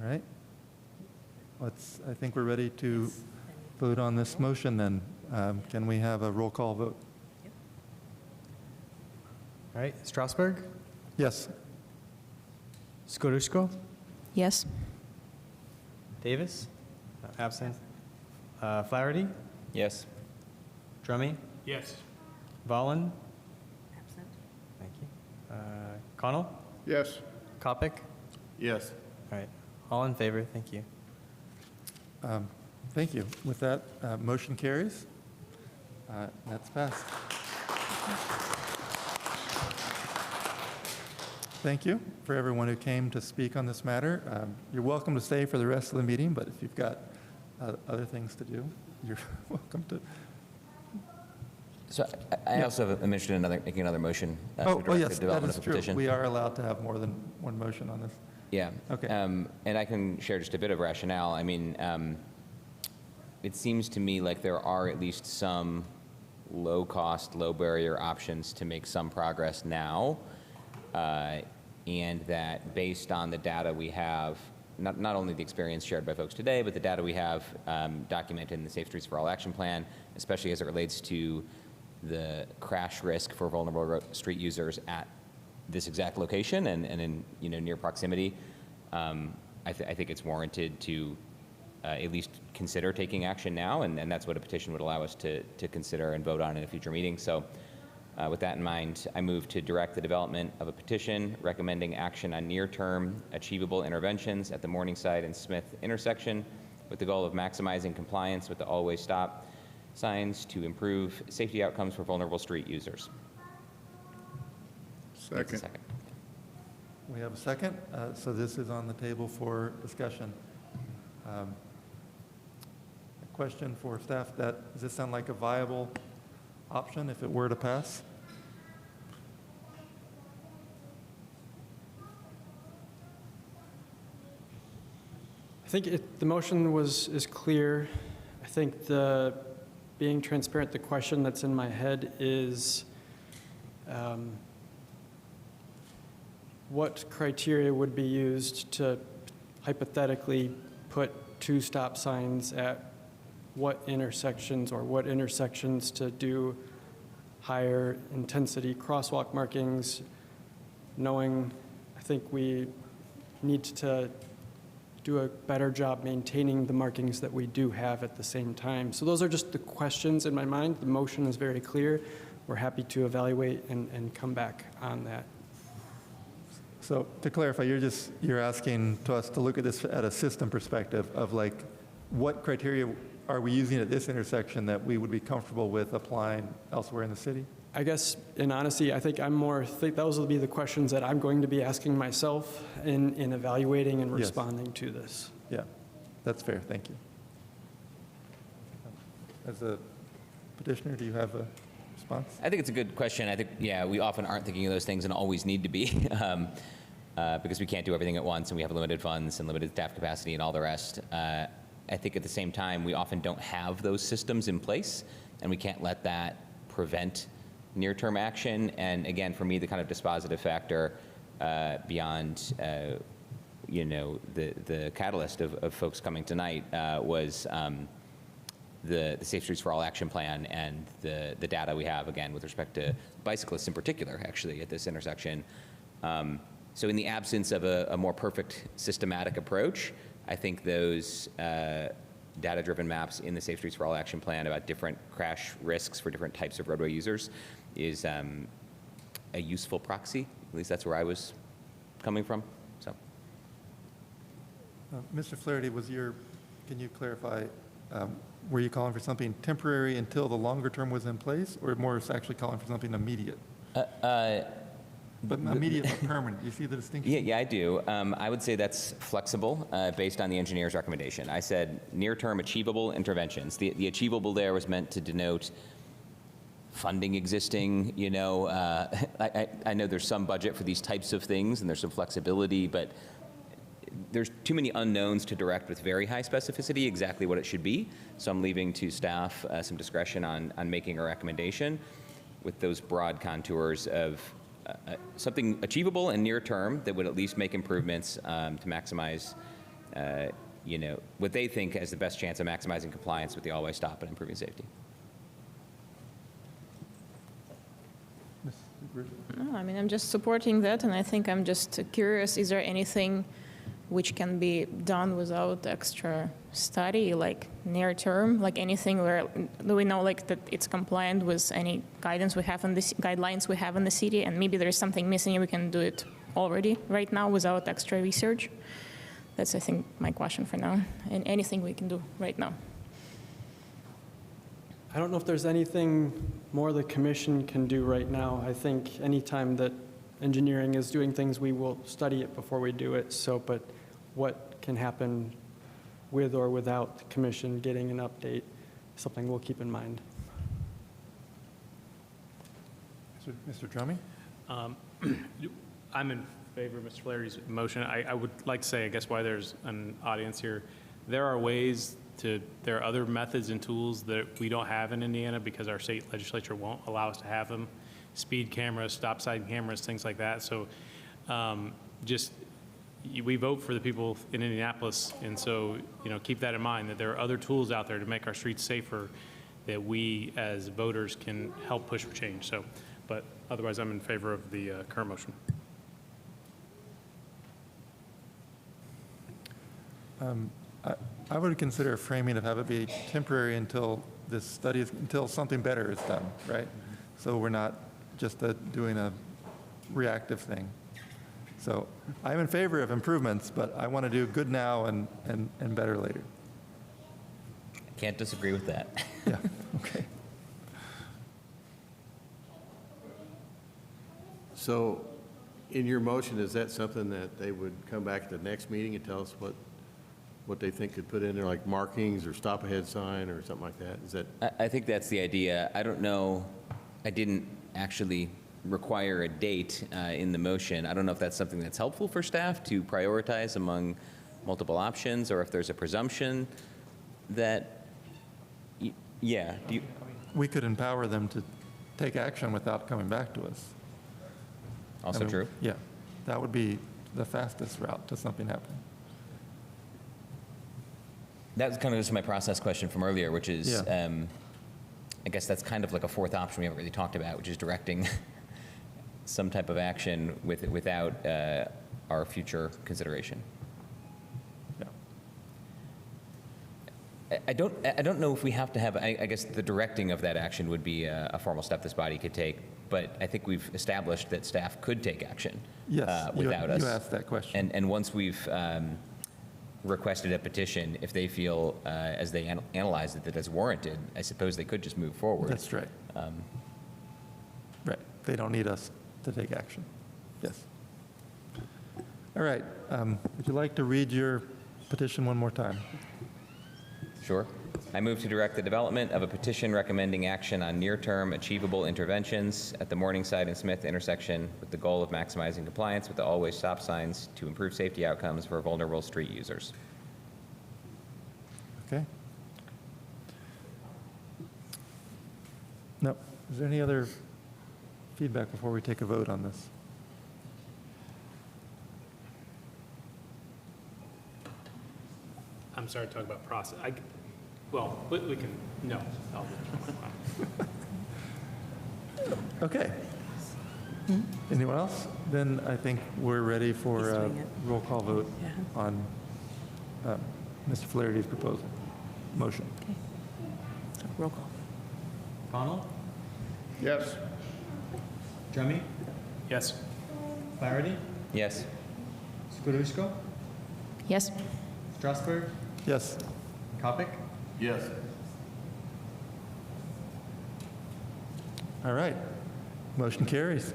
All right. I think we're ready to vote on this motion then. Can we have a roll call vote? All right, Strasburg, Yes. Skorushko, Yes. Davis, absent. Flaherty, Yes. Drummy, Yes. Volin. Thank you. Connell, Yes. Kopic. Yes. All right, all in favor, thank you. Thank you. With that, motion carries. That's passed. Thank you for everyone who came to speak on this matter. You're welcome to stay for the rest of the meeting, but if you've got other things to do, you're welcome to. So I also have a mention in making another motion. To Oh, direct yes, the that development is of a true. petition. We are allowed to have more than one motion on this. Yeah. Okay. And I can share just a bit of rationale. I mean, it seems to me like there are at least some low-cost, low-barrier options to make some progress now, and that based on the data we have, not only the experience shared by folks today, but the data we have documented in the Safe Streets for All Action Plan, especially as it relates to the crash risk for vulnerable street users at this exact location and in near proximity, I think it's warranted to at least consider taking action now, and that's what a petition would allow us to consider and vote on in a future meeting. So with that in mind, I move to direct the development of a petition recommending action on near-term achievable interventions at the Morningside and Smith intersection with the goal of maximizing compliance with the always stop signs to improve safety outcomes for vulnerable street users. Second. We have a second. So this is on the table for discussion. A question for staff: does this sound like a viable option if it were to pass? I think the motion is clear. I think being transparent, the question that's in my head is what criteria would be used to hypothetically put 2 stop signs at what intersections to do higher intensity crosswalk markings, knowing I think we need to do a better job maintaining the markings that we do have at the same time. So those are just the questions in my mind. The motion is very clear. We're happy to evaluate and come back on that. So to clarify, you're asking to us to look at this at a system perspective of like, what criteria are we using at this intersection that we would be comfortable with applying elsewhere in the city? I guess, in honesty, I think those will be the questions that I'm going to be asking myself in evaluating and Yes. responding to this. Yeah, that's fair. Thank you. As a petitioner, do you have a response? I think it's a good question. I think, we often aren't thinking of those things and always need to be because we can't do everything at once and we have limited funds and limited staff capacity and all the rest. I think at the same time, we often don't have those systems in place and we can't let that prevent near-term action. And again, for me, the kind of dispositive factor beyond, the catalyst of folks coming tonight was the Safe Streets for All Action Plan and the data we have, again, with respect to bicyclists in particular, actually, at this intersection. So in the absence of a more perfect systematic approach, I think those data-driven maps in the Safe Streets for All Action Plan about different crash risks for different types of roadway users is a useful proxy. At least that's where I was coming from. So, Mr. Flaherty, can you clarify, were you calling for something temporary until the longer term was in place, or more actually calling for something immediate? But immediate but permanent. Do you see the distinction? Yeah, I do. I would say that's flexible based on the engineer's recommendation. I said near-term achievable interventions. The achievable there was meant to denote funding existing. I know there's some budget for these types of things and there's some flexibility, but there's too many unknowns to direct with very high specificity exactly what it should be. So I'm leaving to staff some discretion on making a recommendation with those broad contours of something achievable and near term that would at least make improvements to maximize what they think has the best chance of maximizing compliance with the all-way stop and improving safety. No, I mean, I'm just supporting that, and I think I'm just curious, is there anything which can be done without extra study, like near term, like anything where do we know like that it's compliant with any guidance we have in this guidelines we have in the city, and maybe there's something missing and we can do it already right now without extra research? That's, I think, my question for now, and anything we can do right now. I don't know if there's anything more the commission can do right now. I think anytime that engineering is doing things, we will study it before we do it. So, but what can happen with or without the commission getting an update is something we'll keep in mind. Mr. Drummey? I'm in favor of Mr. Flaherty's motion. I would like to say, I guess, why there's an audience here. There are other methods and tools that we don't have in Indiana because our state legislature won't allow us to have them. Speed cameras, stop sign cameras, things like that. So we vote for the people in Indianapolis, and so keep that in mind, that there are other tools out there to make our streets safer that we as voters can help push for change. So, but otherwise, I'm in favor of the current motion. I would consider a framing of have it be temporary until this study until something better is done, right? So we're not just doing a reactive thing. So I'm in favor of improvements, but I want to do good now and better later. Can't disagree with that. Yeah, okay. So in your motion, is that something that they would come back at the next meeting and tell us what they think could put in there, like markings or stop ahead sign or something like that? Is that? I think that's the idea. I don't know. I didn't actually require a date in the motion. I don't know if that's something that's helpful for staff to prioritize among multiple options, or if there's a presumption that, yeah. We could empower them to take action without coming back to us. Also true. Yeah, that would be the fastest route to something happening. That was kind of just my process question from earlier, which is, Yeah. I guess that's kind of like a fourth option we haven't really talked about, which is directing some type of action without our future consideration. Yeah. I don't know if we have to have, I guess the directing of that action would be a formal step this body could take, but I think we've established that staff could take action without us. You asked that question. And once we've requested a petition, if they feel, as they analyze it, that it's warranted, I suppose they could just move forward. That's right. Right. They don't need us to take action. Yes. All right. Would you like to read your petition one more time? Sure. I move to direct the development of a petition recommending action on near-term achievable interventions at the Morningside and Smith intersection with the goal of maximizing compliance with the always stop signs to improve safety outcomes for vulnerable street users. Okay. No. Is there any other feedback before we take a vote on this? I'm sorry to talk about process. Well, we can, no. Okay. Anyone else? Then I think we're ready for a roll call vote on Mr. Flaherty's proposal, motion. Okay. So, roll call. Connell? Yes. Drummey? Yes. Flaherty? Yes. Skowronski? Yes. Strasburg? Yes. Kopic? Yes. All right. Motion carries.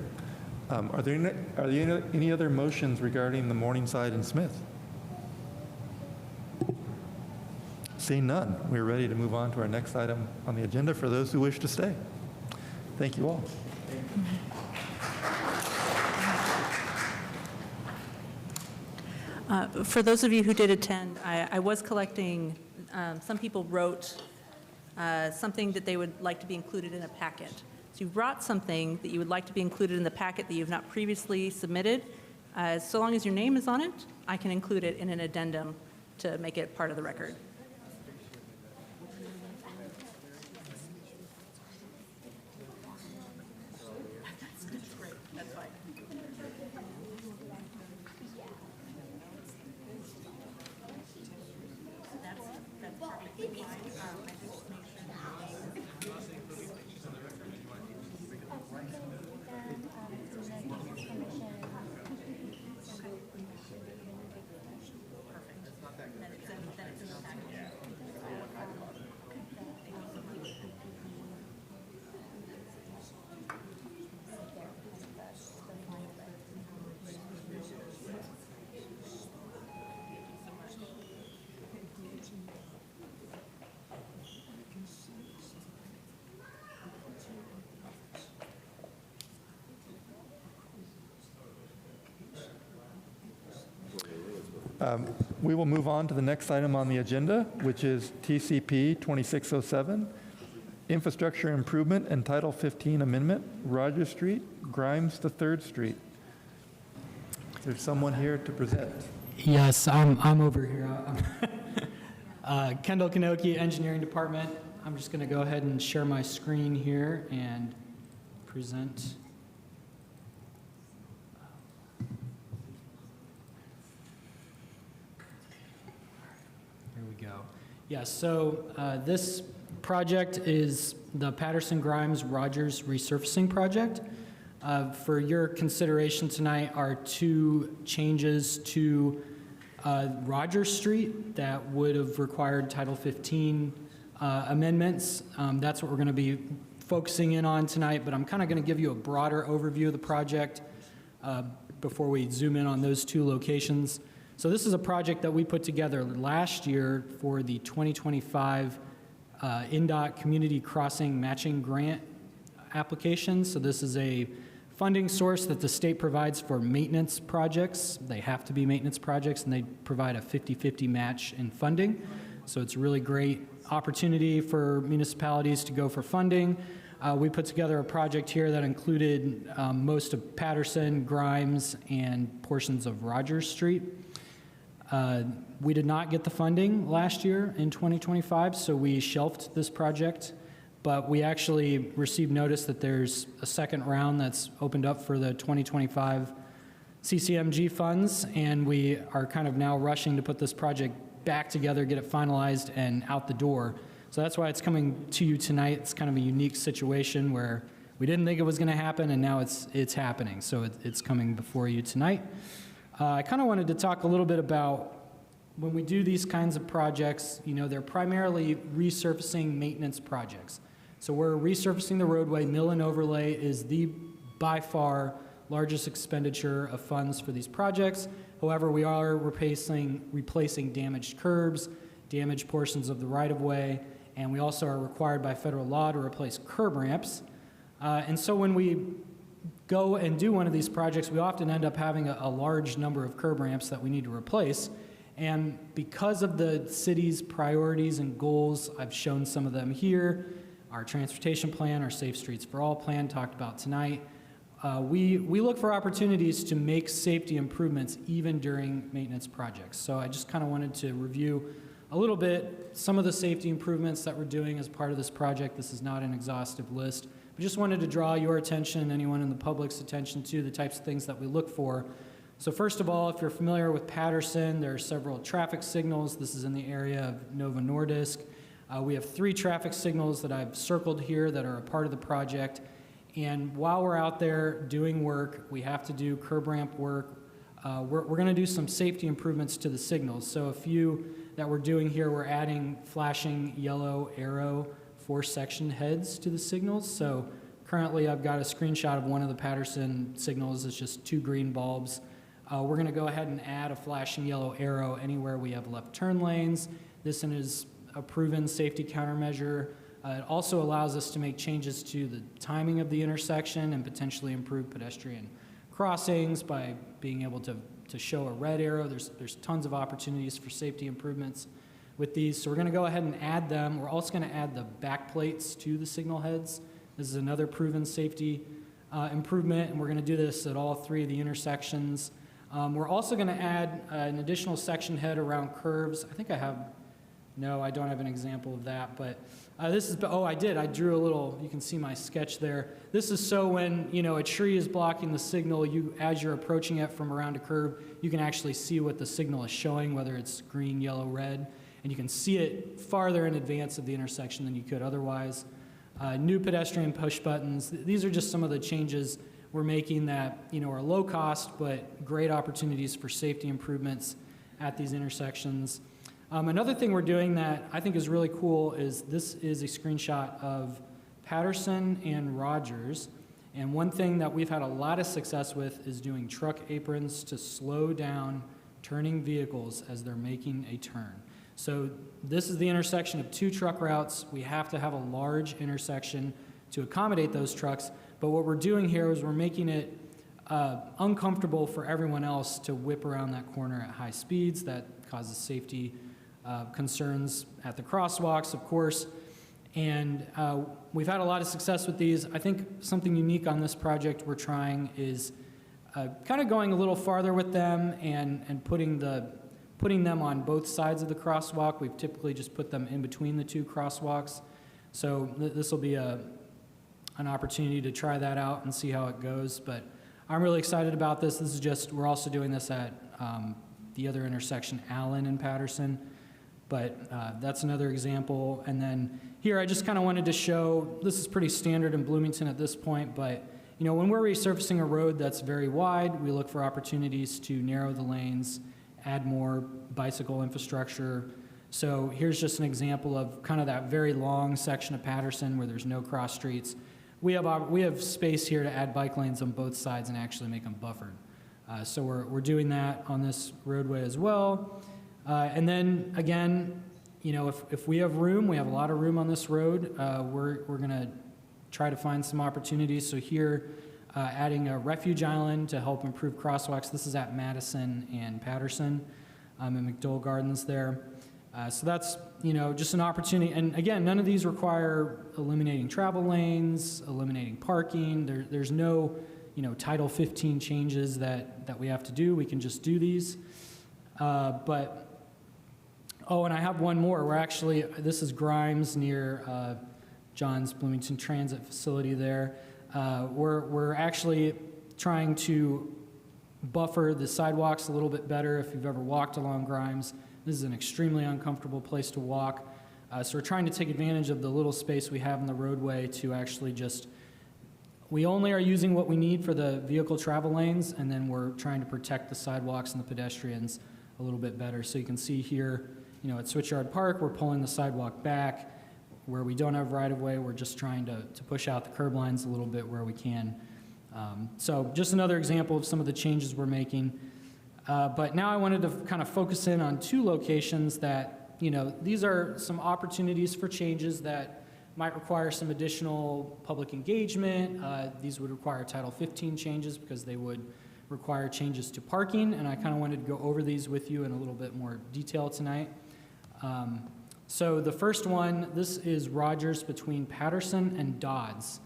Are there any other motions regarding the Morningside and Smith? Seeing none, we're ready to move on to our next item on the agenda for those who wish to stay. Thank you all. For those of you who did attend, I was collecting, some people wrote something that they would like to be included in a packet. So you brought something that you would like to be included in the packet that you have not previously submitted. So long as your name is on it, I can include it in an addendum to make it part of the record. We will move on to the next item on the agenda, which is TCP 2607, Infrastructure Improvement and Title 15 Amendment, Rogers Street, Grimes to 3rd Street. Is there someone here to present? Yes, I'm over here. Kendall Kanoki, Engineering Department. I'm just going to go ahead and share my screen here and present. Here we go. Yeah, so this project is the Patterson-Grimes-Rogers resurfacing project. For your consideration tonight are two changes to Rogers Street that would have required Title 15 amendments. That's what we're going to be focusing in on tonight, but I'm kind of going to give you a broader overview of the project before we zoom in on those two locations. So this is a project that we put together last year for the 2025 NDOT Community Crossing Matching Grant application. So this is a funding source that the state provides for maintenance projects. They have to be maintenance projects, and they provide a 50-50 match in funding. So it's a really great opportunity for municipalities to go for funding. We put together a project here that included most of Patterson, Grimes, and portions of Rogers Street. We did not get the funding last year in 2025, so we shelved this project. But we actually received notice that there's a second round that's opened up for the 2025 CCMG funds, and we are kind of now rushing to put this project back together, get it finalized, and out the door. So that's why it's coming to you tonight. It's kind of a unique situation where we didn't think it was going to happen, and now it's happening. So it's coming before you tonight. I kind of wanted to talk a little bit about when we do these kinds of projects, you know, they're primarily resurfacing maintenance projects. So we're resurfacing the roadway. Mill and overlay is the, by far, largest expenditure of funds for these projects. However, we are replacing damaged curbs, damaged portions of the right-of-way, and we also are required by federal law to replace curb ramps. And so when we go and do one of these projects, we often end up having a large number of curb ramps that we need to replace. And because of the city's priorities and goals, I've shown some of them here. Our transportation plan, our Safe Streets for All plan talked about tonight. We look for opportunities to make safety improvements even during maintenance projects. So I just kind of wanted to review a little bit some of the safety improvements that we're doing as part of this project. This is not an exhaustive list. We just wanted to draw your attention, anyone in the public's attention, to the types of things that we look for. So first of all, if you're familiar with Patterson, there are several traffic signals. This is in the area of Novo Nordisk. We have 3 traffic signals that I've circled here that are a part of the project. And while we're out there doing work, we have to do curb ramp work. We're going to do some safety improvements to the signals. So a few that we're doing here, we're adding flashing yellow arrow 4-section heads to the signals. So currently I've got a screenshot of one of the Patterson signals. It's just 2 green bulbs. We're going to go ahead and add a flashing yellow arrow anywhere we have left turn lanes. This is a proven safety countermeasure. It also allows us to make changes to the timing of the intersection and potentially improve pedestrian crossings by being able to show a red arrow. There's tons of opportunities for safety improvements with these. So we're going to go ahead and add them. We're also going to add the back plates to the signal heads. This is another proven safety improvement, and we're going to do this at all 3 of the intersections. We're also going to add an additional section head around curves. I think I have, no, I don't have an example of that, but this is, oh, I did. I drew a little, you can see my sketch there. This is so when, you know, a tree is blocking the signal, as you're approaching it from around a curve, you can actually see what the signal is showing, whether it's green, yellow, red, and you can see it farther in advance of the intersection than you could otherwise. New pedestrian push buttons. These are just some of the changes we're making that, you know, are low cost, but great opportunities for safety improvements at these intersections. Another thing we're doing that I think is really cool is this is a screenshot of Patterson and Rogers. And one thing that we've had a lot of success with is doing truck aprons to slow down turning vehicles as they're making a turn. So this is the intersection of two truck routes. We have to have a large intersection to accommodate those trucks. But what we're doing here is we're making it uncomfortable for everyone else to whip around that corner at high speeds. That causes safety concerns at the crosswalks, of course. And we've had a lot of success with these. I think something unique on this project we're trying is kind of going a little farther with them and putting them on both sides of the crosswalk. We've typically just put them in between the two crosswalks. So this will be an opportunity to try that out and see how it goes. But I'm really excited about this. This is just, we're also doing this at the other intersection, Allen and Patterson. But that's another example. And then here I just kind of wanted to show, this is pretty standard in Bloomington at this point, but you know, when we're resurfacing a road that's very wide, we look for opportunities to narrow the lanes, add more bicycle infrastructure. So here's just an example of kind of that very long section of Patterson where there's no cross streets. We have space here to add bike lanes on both sides and actually make them buffered. So we're doing that on this roadway as well. And then again, you know, if we have room, we have a lot of room on this road, we're going to try to find some opportunities. So here, adding a refuge island to help improve crosswalks. This is at Madison and Patterson and McDowell Gardens there. So that's, you know, just an opportunity. And again, none of these require eliminating travel lanes, eliminating parking. There's no, you know, Title 15 changes that we have to do. We can just do these. Oh, and I have one more. We're actually, this is Grimes near John's Bloomington Transit facility there. We're actually trying to buffer the sidewalks a little bit better. If you've ever walked along Grimes, this is an extremely uncomfortable place to walk. So we're trying to take advantage of the little space we have in the roadway to actually just, we only are using what we need for the vehicle travel lanes, and then we're trying to protect the sidewalks and the pedestrians a little bit better. So you can see here, you know, at Switchyard Park, we're pulling the sidewalk back. Where we don't have right-of-way, we're just trying to push out the curb lines a little bit where we can. So just another example of some of the changes we're making. But now I wanted to kind of focus in on two locations that, you know, these are some opportunities for changes that might require some additional public engagement. These would require Title 15 changes because they would require changes to parking, and I kind of wanted to go over these with you in a little bit more detail tonight. So the first one, this is Rogers between Patterson and Dodds.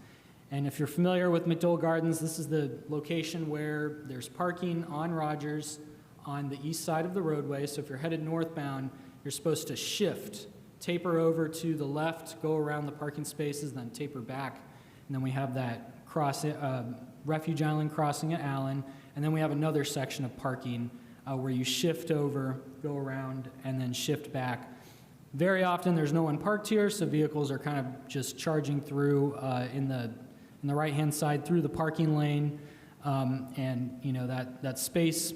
And if you're familiar with McDowell Gardens, this is the location where there's parking on Rogers on the east side of the roadway. So if you're headed northbound, you're supposed to shift, taper over to the left, go around the parking spaces, then taper back. And then we have that refuge island crossing at Allen. And then we have another section of parking where you shift over, go around, and then shift back. Very often there's no one parked here, so vehicles are kind of just charging through in the right-hand side through the parking lane. And you know, that space,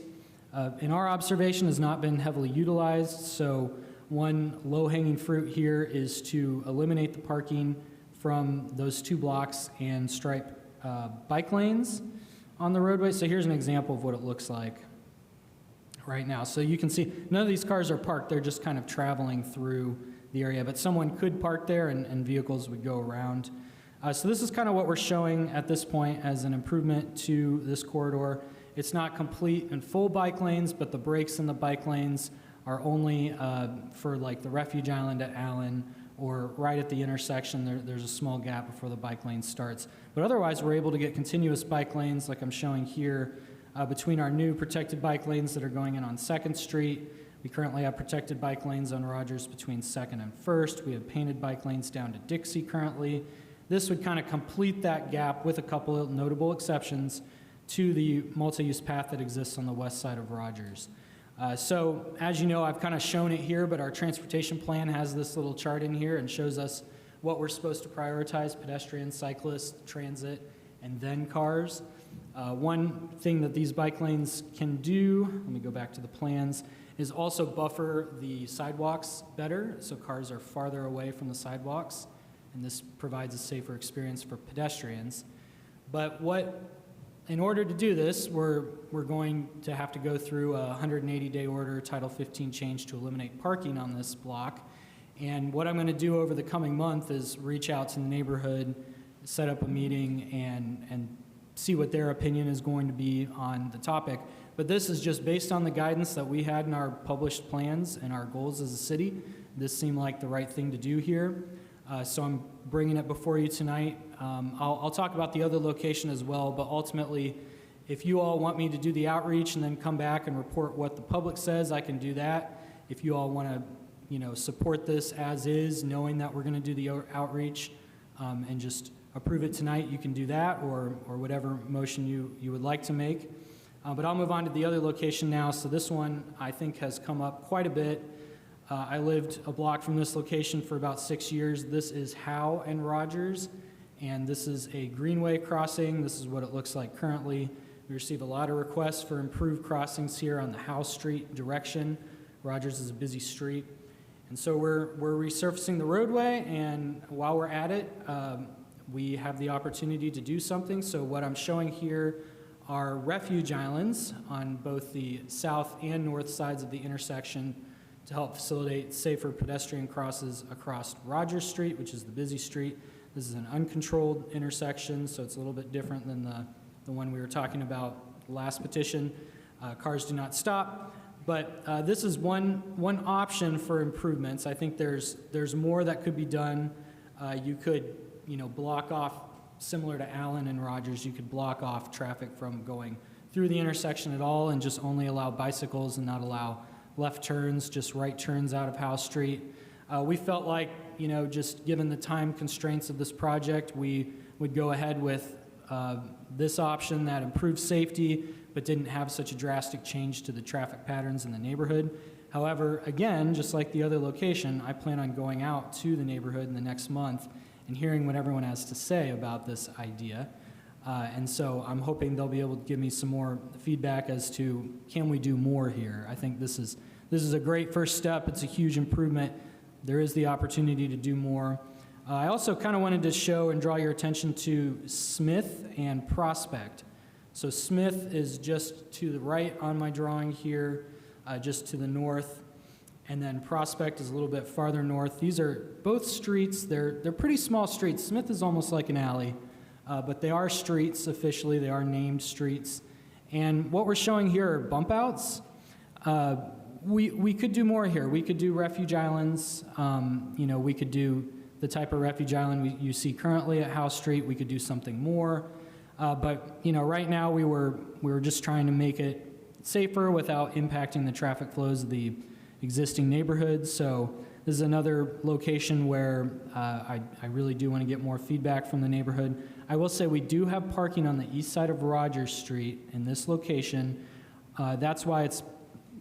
in our observation, has not been heavily utilized. So one low-hanging fruit here is to eliminate the parking from those two blocks and stripe bike lanes on the roadway. So here's an example of what it looks like right now. So you can see none of these cars are parked. They're just kind of traveling through the area, but someone could park there and vehicles would go around. So this is kind of what we're showing at this point as an improvement to this corridor. It's not complete and full bike lanes, but the brakes in the bike lanes are only for like the refuge island at Allen or right at the intersection. There's a small gap before the bike lane starts. But otherwise, we're able to get continuous bike lanes like I'm showing here between our new protected bike lanes that are going in on 2nd Street. We currently have protected bike lanes on Rogers between 2nd and 1st. We have painted bike lanes down to Dixie currently. This would kind of complete that gap with a couple of notable exceptions to the multi-use path that exists on the west side of Rogers. So as you know, I've kind of shown it here, but our transportation plan has this little chart in here and shows us what we're supposed to prioritize: pedestrians, cyclists, transit, and then cars. One thing that these bike lanes can do, let me go back to the plans, is also buffer the sidewalks better, so cars are farther away from the sidewalks, and this provides a safer experience for pedestrians. But in order to do this, we're going to have to go through a 180-day order, Title 15 change to eliminate parking on this block. And what I'm going to do over the coming month is reach out to the neighborhood, set up a meeting, and see what their opinion is going to be on the topic. But this is just based on the guidance that we had in our published plans and our goals as a city. This seemed like the right thing to do here. So I'm bringing it before you tonight. I'll talk about the other location as well, but ultimately, if you all want me to do the outreach and then come back and report what the public says, I can do that. If you all want to, support this as is, knowing that we're going to do the outreach and just approve it tonight, you can do that, or whatever motion you would like to make. But I'll move on to the other location now. So this one, I think, has come up quite a bit. I lived a block from this location for about 6 years. This is Howe and Rogers, and this is a greenway crossing. This is what it looks like currently. We receive a lot of requests for improved crossings here on the Howe Street direction. Rogers is a busy street. And so we're resurfacing the roadway, and while we're at it, we have the opportunity to do something. So what I'm showing here are refuge islands on both the south and north sides of the intersection to help facilitate safer pedestrian crosses across Rogers Street, which is the busy street. This is an uncontrolled intersection, so it's a little bit different than the one we were talking about last petition. Cars do not stop, but this is one option for improvements. I think there's more that could be done. You could, block off, similar to Allen and Rogers, you could block off traffic from going through the intersection at all and just only allow bicycles and not allow left turns, just right turns out of Howe Street. We felt like, just given the time constraints of this project, we would go ahead with this option that improved safety but didn't have such a drastic change to the traffic patterns in the neighborhood. However, again, just like the other location, I plan on going out to the neighborhood in the next month and hearing what everyone has to say about this idea. And so I'm hoping they'll be able to give me some more feedback as to, can we do more here? I think this is a great first step. It's a huge improvement. There is the opportunity to do more. I also kind of wanted to show and draw your attention to Smith and Prospect. So Smith is just to the right on my drawing here, just to the north. And then Prospect is a little bit farther north. These are both streets. They're pretty small streets. Smith is almost like an alley, but they are streets officially. They are named streets. And what we're showing here are bump outs. We could do more here. We could do refuge islands. We could do the type of refuge island you see currently at Howe Street. We could do something more. But right now we were just trying to make it safer without impacting the traffic flows of the existing neighborhoods. So this is another location where I really do want to get more feedback from the neighborhood. I will say we do have parking on the east side of Rogers Street in this location. That's why it's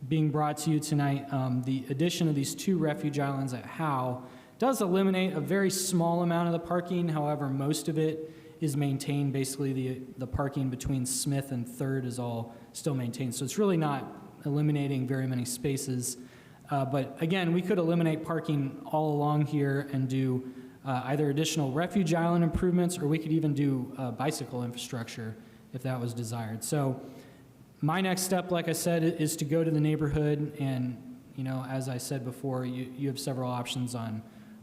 being brought to you tonight. The addition of these 2 refuge islands at Howe does eliminate a very small amount of the parking. However, most of it is maintained. Basically, the parking between Smith and 3rd is all still maintained. So it's really not eliminating very many spaces. But again, we could eliminate parking all along here and do either additional refuge island improvements, or we could even do bicycle infrastructure if that was desired. So my next step, like I said, is to go to the neighborhood, and as I said before, you have several options on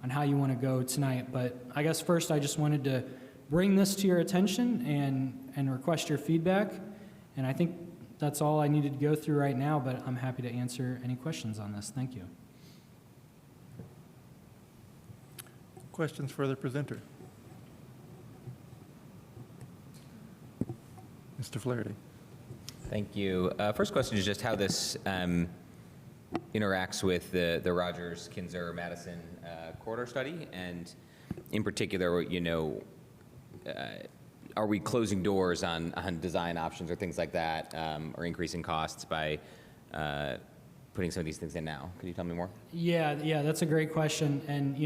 how you want to go tonight. But I guess first I just wanted to bring this to your attention and request your feedback. And I think that's all I needed to go through right now, but I'm happy to answer any questions on this. Thank you. Questions for the presenter? Mr. Flaherty. Thank you. First question is just how this interacts with the Rogers, Kinzer, Madison corridor study, and in particular, are we closing doors on design options or things like that, or increasing costs by putting some of these things in now? Could you tell me more? Yeah, that's a great question. And,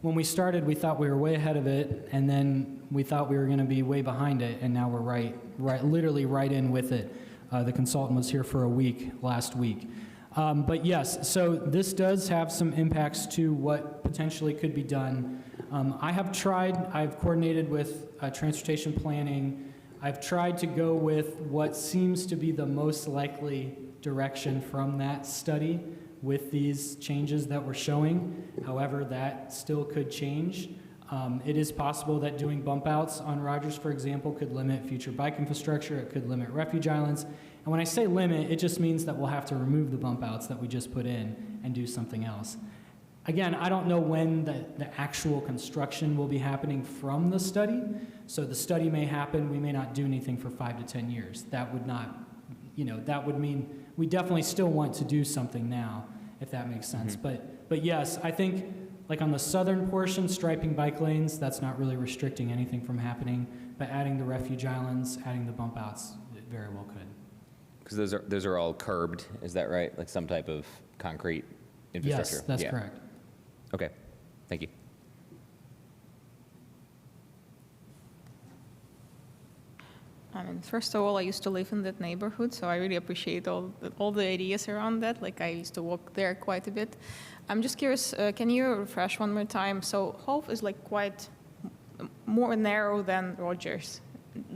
when we started, we thought we were way ahead of it, and then we thought we were going to be way behind it, and now we're literally right in with it. The consultant was here for a week last week. But yes, so this does have some impacts to what potentially could be done. I've coordinated with transportation planning. I've tried to go with what seems to be the most likely direction from that study with these changes that we're showing. However, that still could change. It is possible that doing bump outs on Rogers, for example, could limit future bike infrastructure. It could limit refuge islands. And when I say limit, it just means that we'll have to remove the bump outs that we just put in and do something else. Again, I don't know when the actual construction will be happening from the study. So the study may happen, we may not do anything for 5 to 10 years. That would not, that would mean we definitely still want to do something now, if that makes sense. Mm-hmm. But yes, I think like on the southern portion, striping bike lanes, that's not really restricting anything from happening. But adding the refuge islands, adding the bump outs, it very well could. Because those are all curbed, is that right? Like some type of concrete infrastructure? Yes, that's correct. Okay, thank you. First of all, I used to live in that neighborhood, so I really appreciate all the ideas around that. Like, I used to walk there quite a bit. I'm just curious, can you refresh one more time? So Hove is like quite more narrow than Rogers.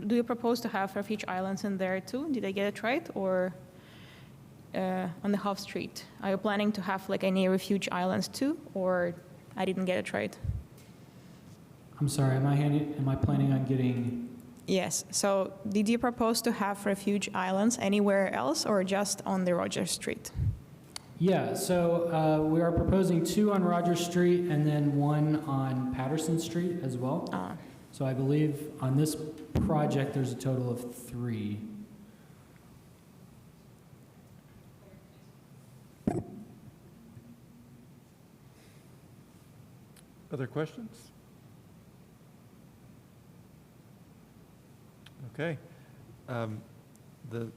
Do you propose to have refuge islands in there too? Did I get it right? Or on the Hove Street, are you planning to have like any refuge islands too? Or I didn't get it right? I'm sorry, am I planning on getting... Yes. So did you propose to have refuge islands anywhere else or just on the Rogers Street? Yeah, so we are proposing 2 on Rogers Street and then 1 on Patterson Street as well. So I believe on this project, there's a total of 3. Other questions? Okay. The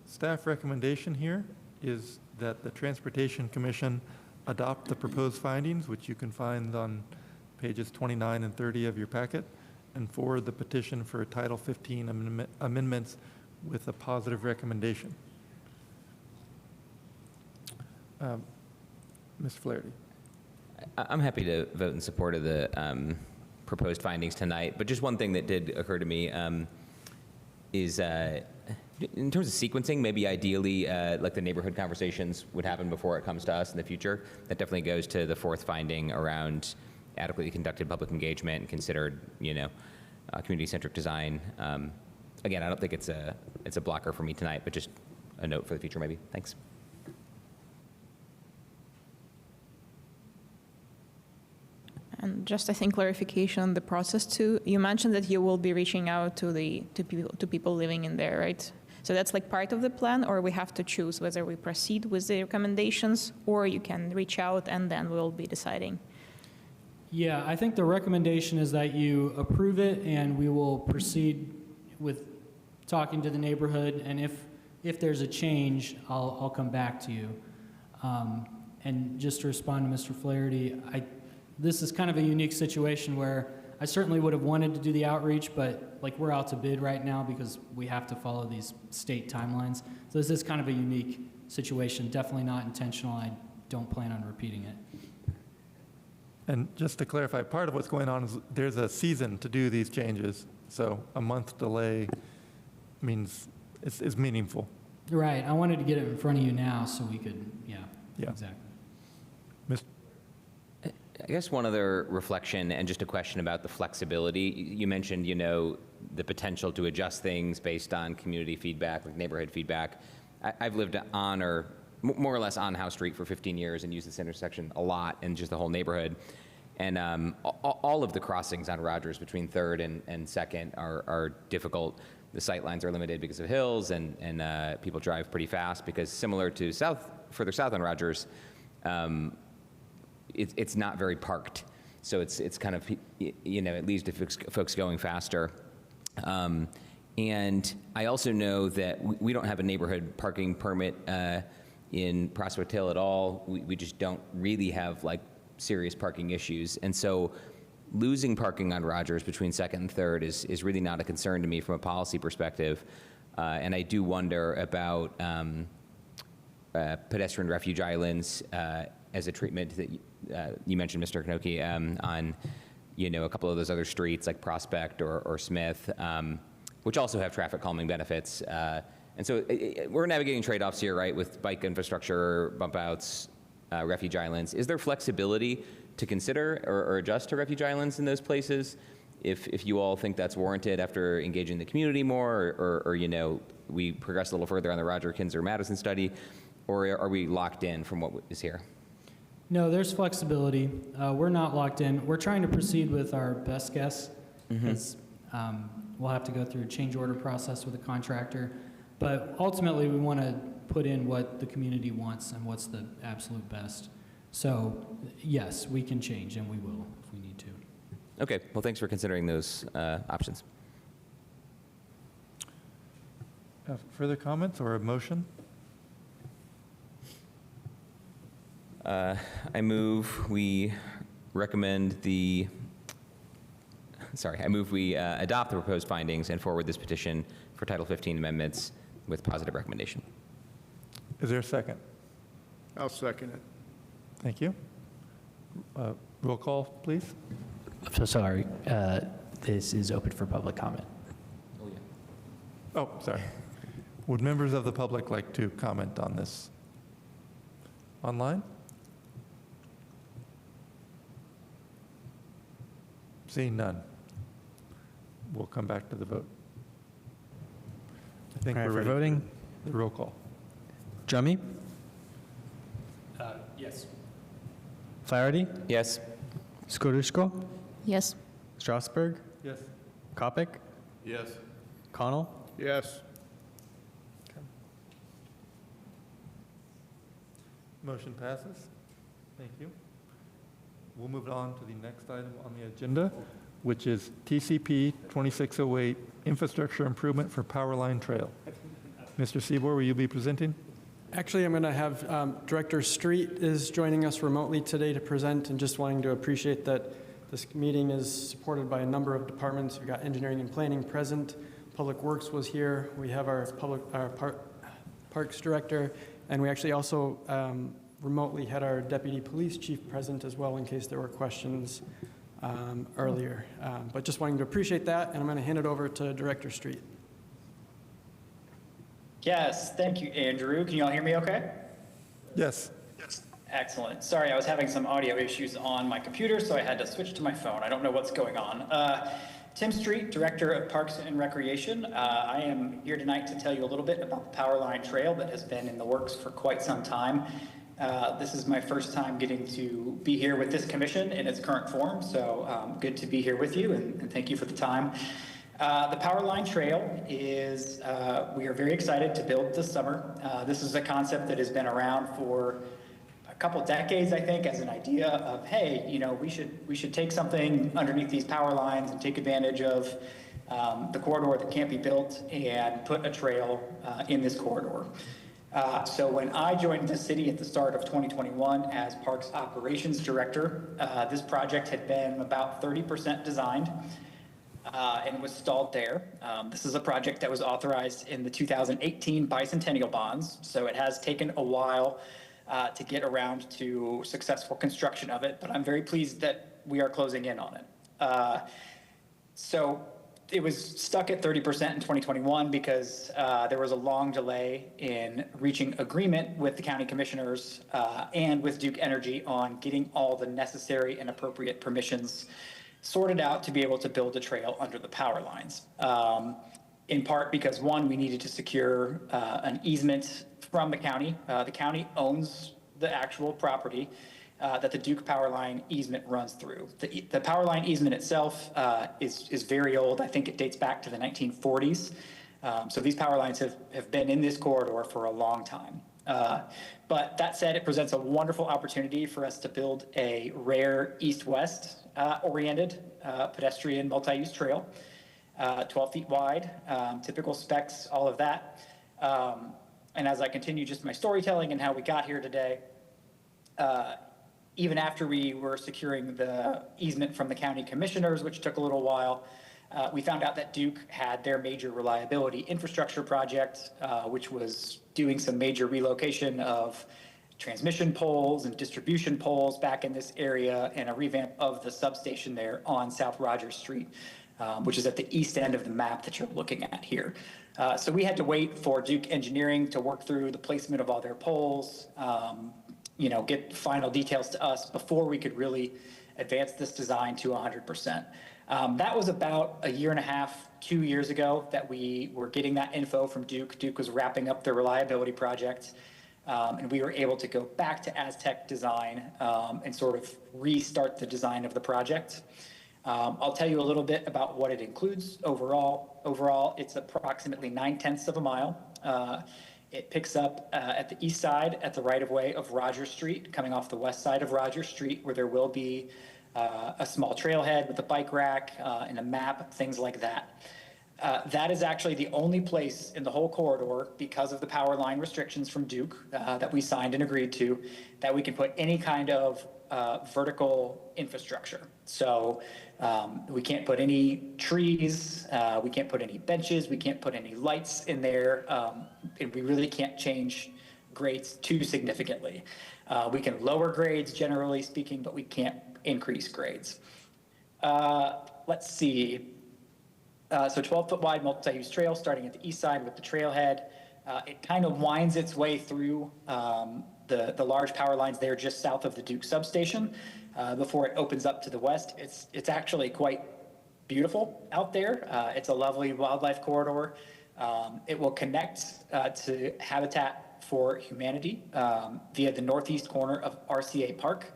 staff recommendation here is that the Transportation Commission adopt the proposed findings, which you can find on pages 29 and 30 of your packet, and forward the petition for Title 15 amendments with a positive recommendation. Ms. Flaherty. I'm happy to vote in support of the proposed findings tonight, but just one thing that did occur to me is in terms of sequencing, maybe ideally like the neighborhood conversations would happen before it comes to us in the future. That definitely goes to the 4th finding around adequately conducted public engagement and considered, community-centric design. Again, I don't think it's a blocker for me tonight, but just a note for the future maybe. Thanks. And just, I think, clarification on the process too. You mentioned that you will be reaching out to people living in there, right? So that's like part of the plan, or we have to choose whether we proceed with the recommendations, or you can reach out and then we'll be deciding. Yeah, I think the recommendation is that you approve it and we will proceed with talking to the neighborhood, and if there's a change, I'll come back to you. And just to respond to Mr. Flaherty, this is kind of a unique situation where I certainly would have wanted to do the outreach, but like we're out to bid right now because we have to follow these state timelines. So this is kind of a unique situation, definitely not intentional. I don't plan on repeating it. And just to clarify, part of what's going on is there's a season to do these changes. So a month delay means it's meaningful. Right. I wanted to get it in front of you now so we could, yeah. Exactly. I guess one other reflection and just a question about the flexibility. You mentioned, the potential to adjust things based on community feedback, like neighborhood feedback. I've lived on or more or less on House Street for 15 years and used this intersection a lot and just the whole neighborhood. And all of the crossings on Rogers between 3rd and 2nd are difficult. the sight lines are limited because of hills, and people drive pretty fast because similar to further south on Rogers, it's not very parked. So it's kind of, it leads to folks going faster. And I also know that we don't have a neighborhood parking permit in Prospect Hill at all. We just don't really have like serious parking issues. And so losing parking on Rogers between 2nd and 3rd is really not a concern to me from a policy perspective. And I do wonder about pedestrian refuge islands as a treatment that you mentioned, Mr. Knoke, on a couple of those other streets like Prospect or Smith, which also have traffic calming benefits. And so we're navigating trade-offs here, right, with bike infrastructure, bump outs, refuge islands. Is there flexibility to consider or adjust to refuge islands in those places if you all think that's warranted after engaging the community more, or we progress a little further on the Roger Kinzer Madison study, or are we locked in from what is here? No, there's flexibility. We're not locked in. We're trying to proceed with our best guess, because we'll have to go through a change order process with a contractor. But ultimately, we want to put in what the community wants and what's the absolute best. So yes, we can change, and we will if we need to. Okay, well, thanks for considering those options. Further comments or a motion? I move we adopt the proposed findings and forward this petition for Title 15 amendments with positive recommendation. Is there a second? I'll second it. Thank you. Roll call, please. I'm so sorry. This is open for public comment. Oh, sorry. Would members of the public like to comment on this? Online? Seeing none. We'll come back to the vote. I think All right, we're for ready voting. for the roll call. Jummy? Yes. Flaherty? Yes. Skorushko? Yes. Strasburg? Yes. Kopic? Yes. Connell? Yes. Motion passes. Thank you. We'll move on to the next item on the agenda, which is TCP 2608, Infrastructure Improvement for Powerline Trail. Mr. Seabour, will you be presenting? Actually, I'm going to have Director Street is joining us remotely today to present, and just wanting to appreciate that this meeting is supported by a number of departments. We've got engineering and planning present. Public Works was here. We have our Parks Director, and we actually also remotely had our Deputy Police Chief present as well in case there were questions earlier. But just wanting to appreciate that, and I'm going to hand it over to Director Street. Yes, thank you, Andrew. Can you all hear me okay? Yes. Excellent. Sorry, I was having some audio issues on my computer, so I had to switch to my phone. I don't know what's going on. Tim Street, Director of Parks and Recreation. I am here tonight to tell you a little bit about the Powerline Trail that has been in the works for quite some time. This is my first time getting to be here with this commission in its current form, so good to be here with you, and thank you for the time. The Powerline Trail is, we are very excited to build this summer. This is a concept that has been around for a couple decades, I think, as an idea of, hey, we should take something underneath these power lines and take advantage of the corridor that can't be built and put a trail in this corridor. So when I joined the city at the start of 2021 as Parks Operations Director, this project had been about 30% designed. And was stalled there. This is a project that was authorized in the 2018 bicentennial bonds, so it has taken a while to get around to successful construction of it, but I'm very pleased that we are closing in on it. So it was stuck at 30% in 2021 because there was a long delay in reaching agreement with the county commissioners and with Duke Energy on getting all the necessary and appropriate permissions sorted out to be able to build a trail under the power lines. In part because, one, we needed to secure an easement from the county. The county owns the actual property that the Duke power line easement runs through. The power line easement itself is very old. I think it dates back to the 1940s. So these power lines have been in this corridor for a long time. But that said, it presents a wonderful opportunity for us to build a rare east-west oriented pedestrian multi-use trail, 12 feet wide, typical specs, all of that. And as I continue just my storytelling and how we got here today, even after we were securing the easement from the county commissioners, which took a little while, we found out that Duke had their major reliability infrastructure project, which was doing some major relocation of transmission poles and distribution poles back in this area and a revamp of the substation there on South Rogers Street, which is at the east end of the map that you're looking at here. So we had to wait for Duke Engineering to work through the placement of all their poles, get final details to us before we could really advance this design to 100%. That was about a year and a half, 2 years ago that we were getting that info from Duke. Duke was wrapping up their reliability project, and we were able to go back to Aztec Design and sort of restart the design of the project. I'll tell you a little bit about what it includes overall. Overall, it's approximately 9/10 of a mile. It picks up at the east side at the right-of-way of Rogers Street, coming off the west side of Rogers Street, where there will be a small trailhead with a bike rack and a map, things like that. That is actually the only place in the whole corridor, because of the power line restrictions from Duke that we signed and agreed to, that we can put any kind of vertical infrastructure. So we can't put any trees, we can't put any benches, we can't put any lights in there, and we really can't change grades too significantly. We can lower grades, generally speaking, but we can't increase grades. Let's see. So 12-foot wide multi-use trail starting at the east side with the trailhead. It kind of winds its way through the large power lines there just south of the Duke substation before it opens up to the west. It's actually quite beautiful out there. It's a lovely wildlife corridor. It will connect to Habitat for Humanity via the northeast corner of RCA Park.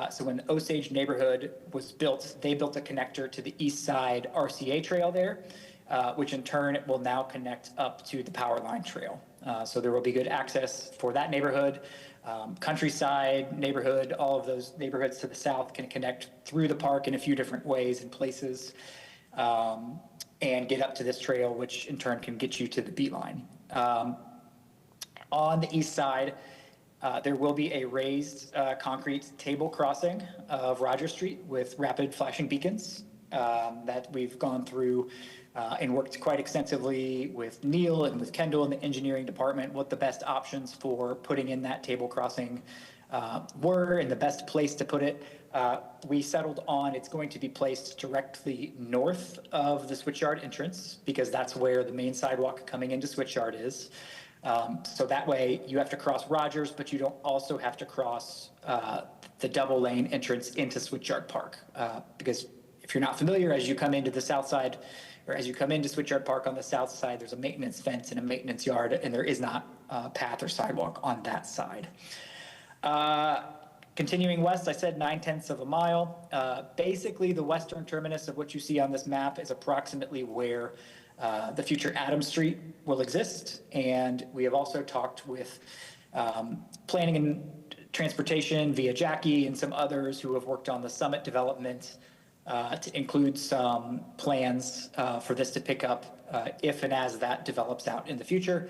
So when the Osage neighborhood was built, they built a connector to the east side RCA trail there, which in turn it will now connect up to the power line trail. So there will be good access for that neighborhood. Countryside neighborhood, all of those neighborhoods to the south can connect through the park in a few different ways and places and get up to this trail, which in turn can get you to the Beeline. On the east side, there will be a raised concrete table crossing of Rogers Street with rapid flashing beacons that we've gone through and worked quite extensively with Neil and with Kendall in the engineering department, what the best options for putting in that table crossing were and the best place to put it. We settled on it's going to be placed directly north of the Switchyard entrance because that's where the main sidewalk coming into Switchyard is. So that way you have to cross Rogers, but you don't also have to cross the double lane entrance into Switchyard Park. Because if you're not familiar, as you come into the south side, or as you come into Switchyard Park on the south side, there's a maintenance fence and a maintenance yard, and there is not a path or sidewalk on that side. Continuing west, I said 9/10 of a mile. Basically, the western terminus of what you see on this map is approximately where the future Adams Street will exist. And we have also talked with planning and transportation via Jackie and some others who have worked on the Summit development to include some plans for this to pick up if and as that develops out in the future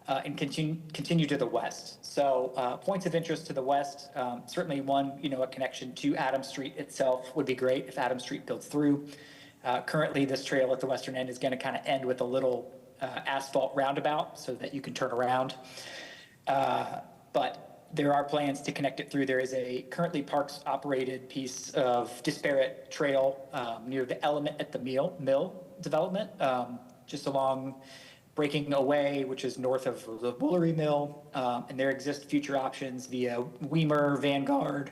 and continue to the west. So points of interest to the west, certainly one, a connection to Adams Street itself would be great if Adams Street builds through. Currently, this trail at the western end is going to kind of end with a little asphalt roundabout so that you can turn around. But there are plans to connect it through. There is a currently Parks operated piece of disparate trail near the Element at the Mill development, just along Breaking Away, which is north of the Woolery Mill. And there exist future options via Weimer, Vanguard,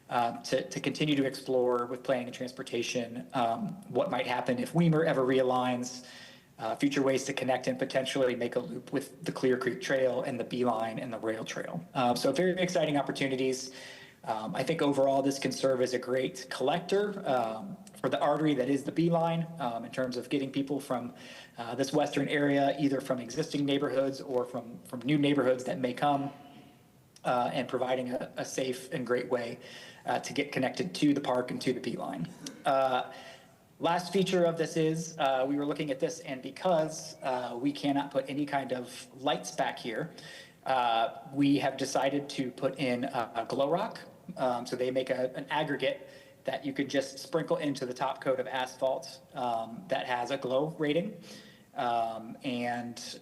to continue to explore with planning and transportation what might happen if Weimer ever realigns, future ways to connect and potentially make a loop with the Clear Creek Trail and the Beeline and the rail trail. So very exciting opportunities. I think overall this can serve as a great collector for the artery that is the Beeline in terms of getting people from this western area, either from existing neighborhoods or from new neighborhoods that may come, and providing a safe and great way to get connected to the park and to the Beeline. Last feature of this is we were looking at this, and because we cannot put any kind of lights back here, we have decided to put in a glow rock. So they make an aggregate that you could just sprinkle into the top coat of asphalt that has a glow rating and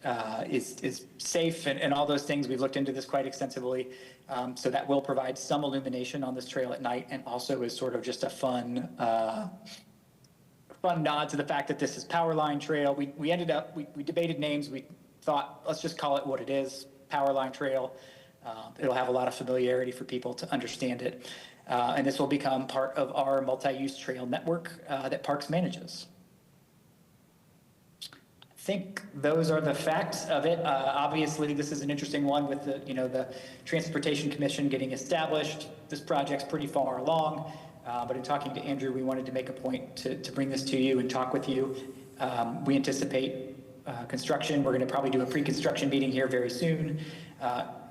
is safe and all those things. We've looked into this quite extensively. So that will provide some illumination on this trail at night, and also is sort of just a fun nod to the fact that this is Powerline Trail. We ended up, we debated names. We thought, let's just call it what it is, Powerline Trail. It'll have a lot of familiarity for people to understand it. And this will become part of our multi-use trail network that Parks manages. I think those are the facts of it. Obviously, this is an interesting one with the Transportation Commission getting established. This project's pretty far along. But in talking to Andrew, we wanted to make a point to bring this to you and talk with you. We anticipate construction. We're going to probably do a pre-construction meeting here very soon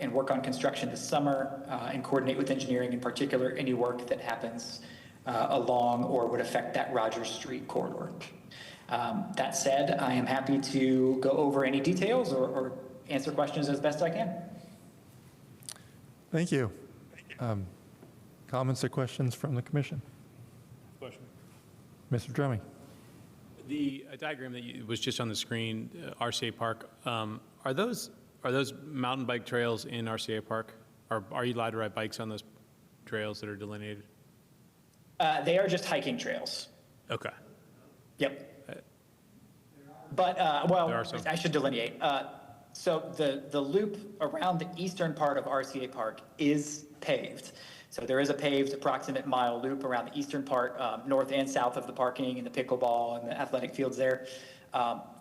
and work on construction this summer and coordinate with engineering, in particular, any work that happens along or would affect that Rogers Street corridor. That said, I am happy to go over any details or answer questions as best I can. Thank you. Comments or questions from the commission? Question. Mr. Drumming. The diagram that was just on the screen, RCA Park, are those mountain bike trails in RCA Park? Or are you allowed to ride bikes on those trails that are delineated? They are just hiking trails. Okay. Yep. But, well, I should delineate. So the loop around the eastern part of RCA Park is paved. So there is a paved approximate mile loop around the eastern part, north and south of the parking and the pickleball and the athletic fields there.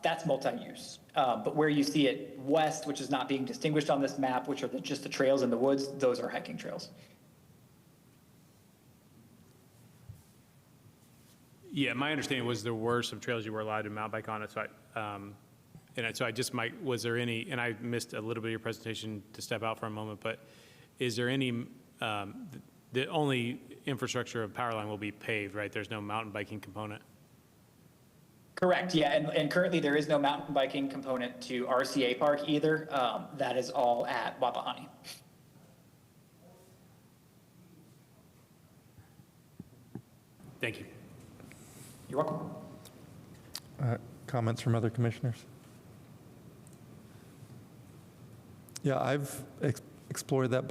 That's multi-use. But where you see it west, which is not being distinguished on this map, which are just the trails in the woods, those are hiking trails. Yeah, my understanding was there were some trails you were allowed to mountain bike on it. So I just might, was there any, and I missed a little bit of your presentation to step out for a moment, but is there any, the only infrastructure of Powerline will be paved, right? There's no mountain biking component? Correct, yeah, and currently there is no mountain biking component to RCA Park either. That is all at Wapahani. Thank you. You're welcome. Comments from other commissioners? Yeah, I've explored that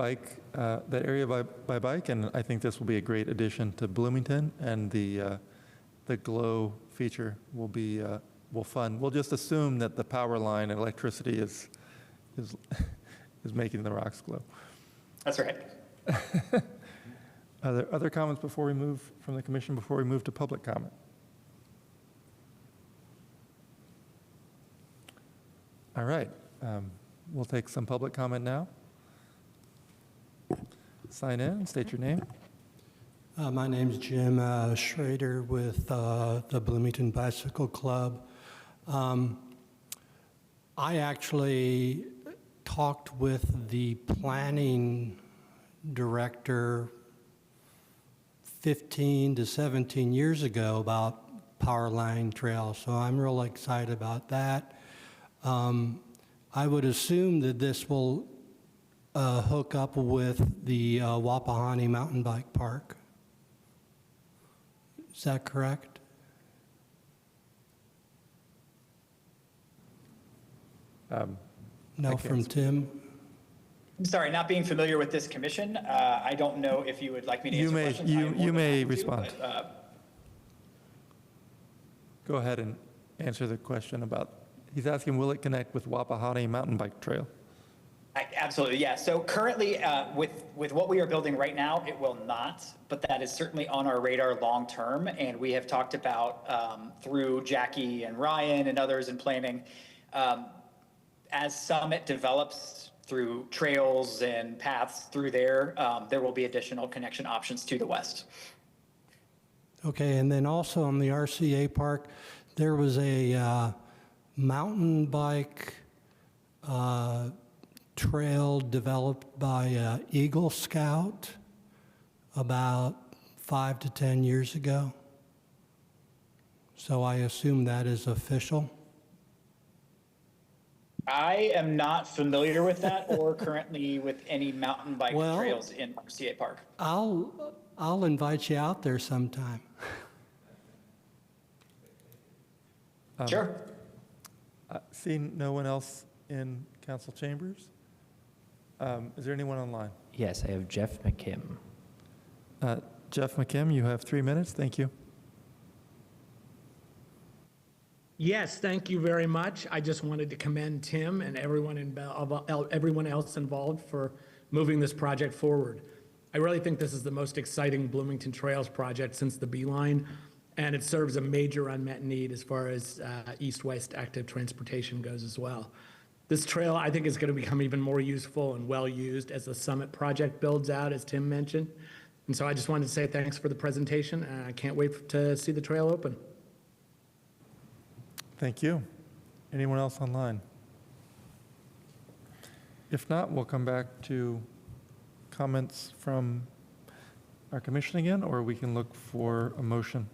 area by bike, and I think this will be a great addition to Bloomington, and the glow feature will be fun. We'll just assume that the power line and electricity is making the rocks glow. That's right. Are there other comments before we move from the commission, before we move to public comment? All right, we'll take some public comment now. Sign in, state your name. My name's Jim Schrader with the Bloomington Bicycle Club. I actually talked with the planning director 15 to 17 years ago about Powerline Trail, so I'm real excited about that. I would assume that this will hook up with the Wapahani Mountain Bike Park. Is that correct? No, from Tim? I'm sorry, not being familiar with this commission, I don't know if you would like me to answer questions. You may respond. But, Go ahead and answer the question about, he's asking, will it connect with Wapahani Mountain Bike Trail? Absolutely, yeah. So currently, with what we are building right now, it will not, but that is certainly on our radar long term. And we have talked about through Jackie and Ryan and others in planning, as Summit develops through trails and paths through there, there will be additional connection options to the west. Okay, and then also on the RCA park, there was a mountain bike trail developed by Eagle Scout about 5 to 10 years ago. So I assume that is official. I am not familiar with that or currently with any mountain bike Well, trails in RCA Park. I'll invite you out there sometime. Sure. Seeing no one else in council chambers, is there anyone online? Yes, I have Jeff McKim. Jeff McKim, you have 3 minutes. Thank you. Yes, thank you very much. I just wanted to commend Tim and everyone else involved for moving this project forward. I really think this is the most exciting Bloomington Trails project since the Beeline, and it serves a major unmet need as far as east-west active transportation goes as well. This trail, I think, is going to become even more useful and well-used as the Summit project builds out, as Tim mentioned. And so I just wanted to say thanks for the presentation, and I can't wait to see the trail open. Thank you. Anyone else online? If not, we'll come back to comments from our commission again, or we can look for a motion.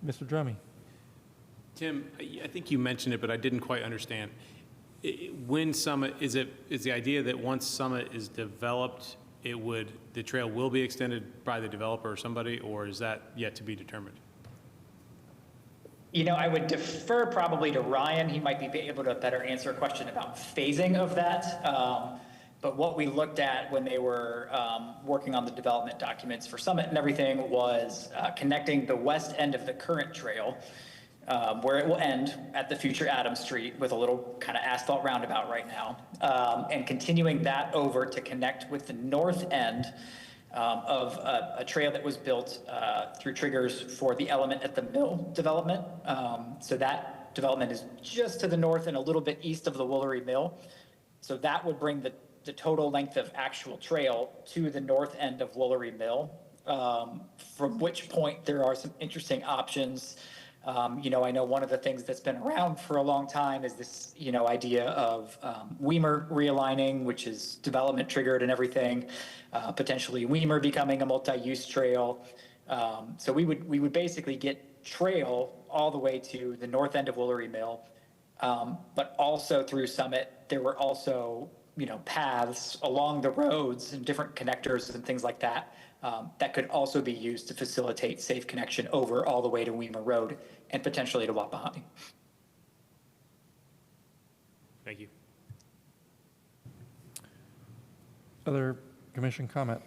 Mr. Drummy. Tim, I think you mentioned it, but I didn't quite understand. When Summit, is the idea that once Summit is developed, the trail will be extended by the developer or somebody, or is that yet to be determined? You know, I would defer probably to Ryan. He might be able to better answer a question about phasing of that. But what we looked at when they were working on the development documents for Summit and everything was connecting the west end of the current trail, where it will end at the future Adams Street with a little kind of asphalt roundabout right now, and continuing that over to connect with the north end of a trail that was built through triggers for the Element at the Mill development. So that development is just to the north and a little bit east of the Woolery Mill. So that would bring the total length of actual trail to the north end of Woolery Mill, from which point there are some interesting options. You know, I know one of the things that's been around for a long time is this, you know, idea of Weimer realigning, which is development triggered and everything, potentially Weimer becoming a multi-use trail. So we would basically get trail all the way to the north end of Woolery Mill, but also through Summit, there were also, you know, paths along the roads and different connectors and things like that, that could also be used to facilitate safe connection over all the way to Weimer Road and potentially to Wapahani. Thank you. Other commission comment?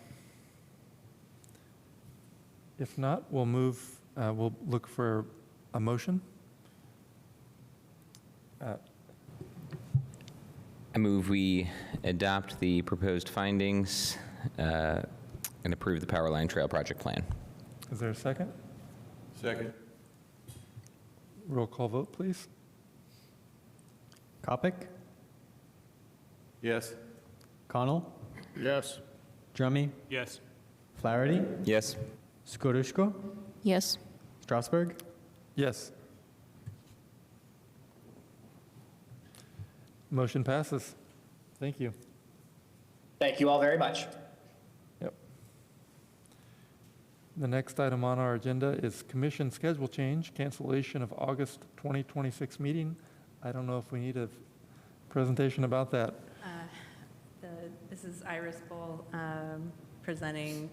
If not, we'll look for a motion. I move we adopt the proposed findings and approve the Powerline Trail project plan. Is there a second? Second. Roll call vote, please. Kopic, Yes. Connell, Yes. Drummy, Yes. Flaherty, Yes. Skorushko, Yes. Strasburg. Yes. Motion passes. Thank you. Thank you all very much. Yep. The next item on our agenda is commission schedule change, cancellation of August 2026 meeting. I don't know if we need a presentation about that. This is Iris Bull presenting.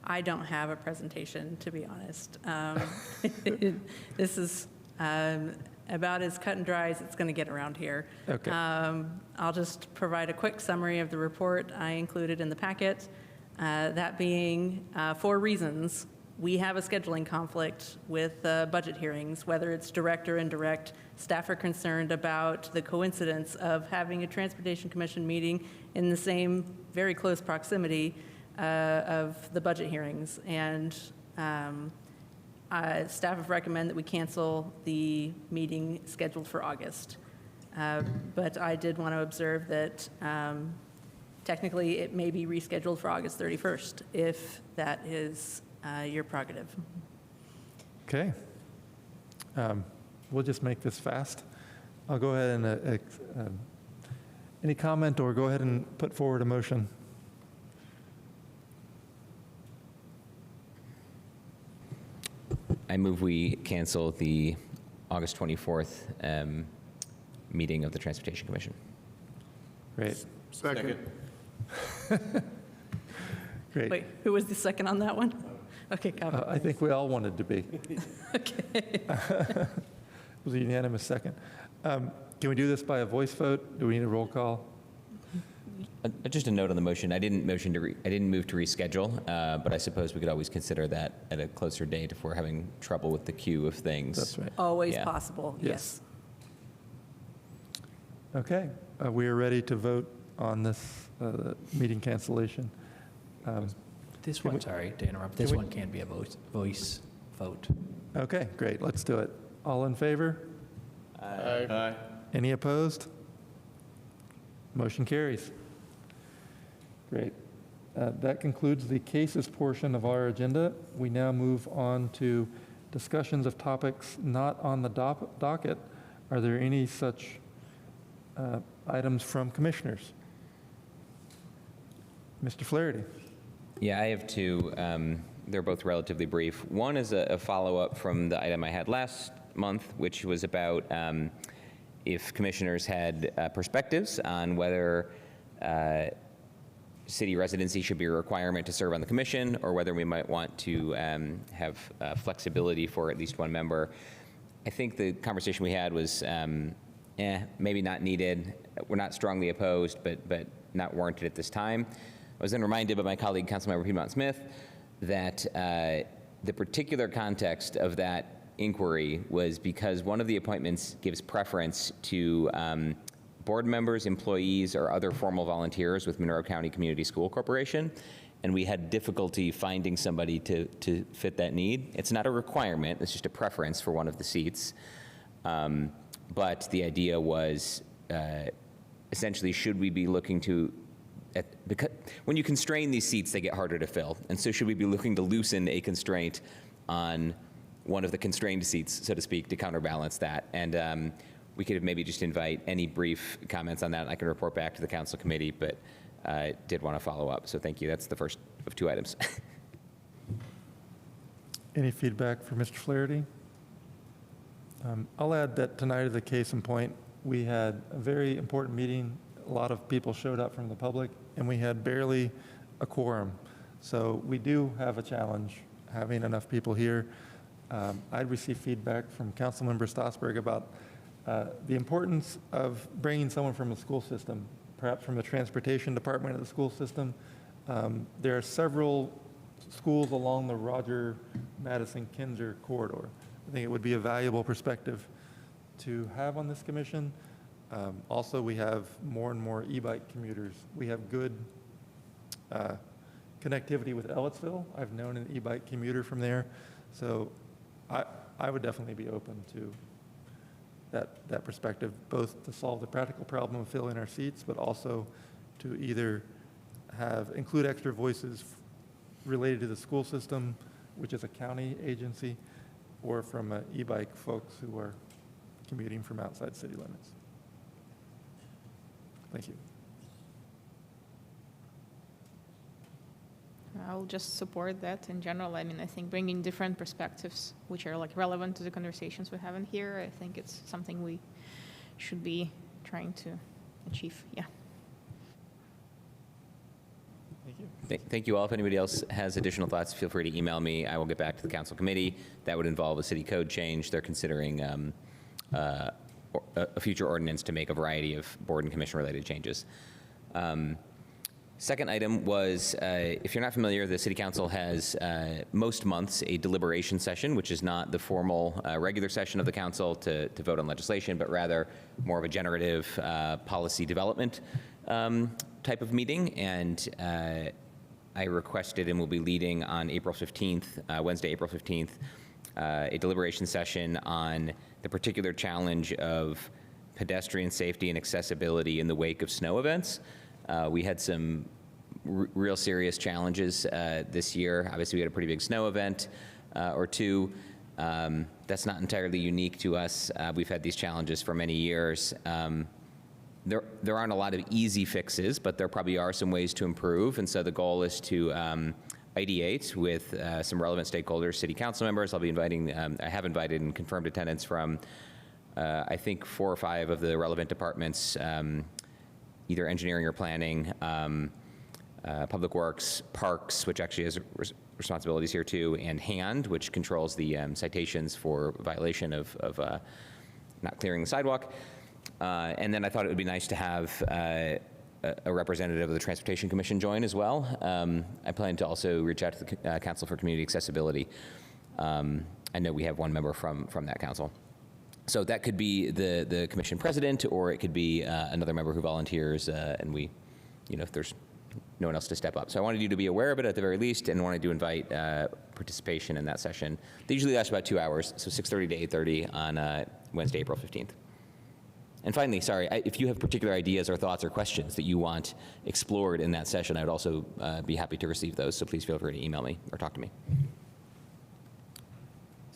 I don't have a presentation, to be honest. This is about as cut and dry as it's going to get around here. Okay. I'll just provide a quick summary of the report I included in the packet. That being 4 reasons. We have a scheduling conflict with budget hearings, whether it's direct or indirect. Staff are concerned about the coincidence of having a Transportation Commission meeting in the same very close proximity of the budget hearings. And staff have recommended that we cancel the meeting scheduled for August. But I did want to observe that technically it may be rescheduled for August 31st, if that is your prerogative. Okay. We'll just make this fast. I'll go ahead and, any comment, or go ahead and put forward a motion? I move we cancel the August 24th meeting of the Transportation Commission. Great. Second. Great. Wait, who was the second on that one? Okay, Calvin. I think we all wanted to be. Okay. It was a unanimous second. Can we do this by a voice vote? Do we need a roll call? Just a note on the motion. I didn't move to reschedule, but I suppose we could always consider that at a closer date if we're having trouble with the queue of things. That's right. Always Yeah. possible, yes. Okay. We are ready to vote on this meeting cancellation. This Can one, we- sorry to interrupt, this can we- one can be a voice vote. Okay, great. Let's do it. All in favor? Aye. Any opposed? Motion carries. Great. That concludes the cases portion of our agenda. We now move on to discussions of topics not on the docket. Are there any such items from commissioners? Mr. Flaherty. Yeah, I have two. They're both relatively brief. One is a follow-up from the item I had last month, which was about if commissioners had perspectives on whether city residency should be a requirement to serve on the commission, or whether we might want to have flexibility for at least one member. I think the conversation we had was, maybe not needed. We're not strongly opposed, but not warranted at this time. I was then reminded by my colleague, Councilmember Piedmont Smith, that the particular context of that inquiry was because one of the appointments gives preference to board members, employees, or other formal volunteers with Monroe County Community School Corporation, and we had difficulty finding somebody to fit that need. It's not a requirement, it's just a preference for one of the seats. But the idea was essentially, should we be looking to, because when you constrain these seats, they get harder to fill. And so should we be looking to loosen a constraint on one of the constrained seats, so to speak, to counterbalance that? And we could maybe just invite any brief comments on that, and I can report back to the council committee, but did want to follow up. So thank you. That's the first of two items. Any feedback for Mr. Flaherty? I'll add that tonight is a case in point. We had a very important meeting. A lot of people showed up from the public, and we had barely a quorum. So we do have a challenge having enough people here. I received feedback from Councilmember Stossberg about the importance of bringing someone from the school system, perhaps from the transportation department of the school system. There are several schools along the Roger Madison Kinzer corridor. I think it would be a valuable perspective to have on this commission. Also, we have more and more e-bike commuters. We have good connectivity with Ellettsville. I've known an e-bike commuter from there. So I would definitely be open to that perspective, both to solve the practical problem of filling our seats, but also to either include extra voices related to the school system, which is a county agency, or from e-bike folks who are commuting from outside city limits. Thank you. I'll just support that in general. I mean, I think bringing different perspectives, which are like relevant to the conversations we have in here, I think it's something we should be trying to achieve. Yeah. Thank you. Thank you all. If anybody else has additional thoughts, feel free to email me. I will get back to the council committee. That would involve a city code change. They're considering a future ordinance to make a variety of board and commission related changes. Second item was, if you're not familiar, the City Council has most months a deliberation session, which is not the formal regular session of the council to vote on legislation, but rather more of a generative policy development type of meeting. And I requested and will be leading on April 15th, Wednesday, April 15th, a deliberation session on the particular challenge of pedestrian safety and accessibility in the wake of snow events. We had some real serious challenges this year. Obviously, we had a pretty big snow event or two. That's not entirely unique to us. We've had these challenges for many years. There aren't a lot of easy fixes, but there probably are some ways to improve. And so the goal is to ideate with some relevant stakeholders, city council members. I'll be inviting, I have invited and confirmed attendance from, I think, 4 or 5 of the relevant departments, either engineering or planning, Public Works, Parks, which actually has responsibilities here too, and HAND, which controls the citations for violation of not clearing the sidewalk. And then I thought it would be nice to have a representative of the Transportation Commission join as well. I plan to also reach out to the Council for Community Accessibility. I know we have one member from that council. So that could be the commission president, or it could be another member who volunteers, and we, if there's no one else to step up. So I wanted you to be aware of it at the very least, and wanted to invite participation in that session. They usually last about 2 hours, so 6:30 to 8:30 on Wednesday, April 15th. And finally, sorry, if you have particular ideas or thoughts or questions that you want explored in that session, I would also be happy to receive those, so please feel free to email me or talk to me.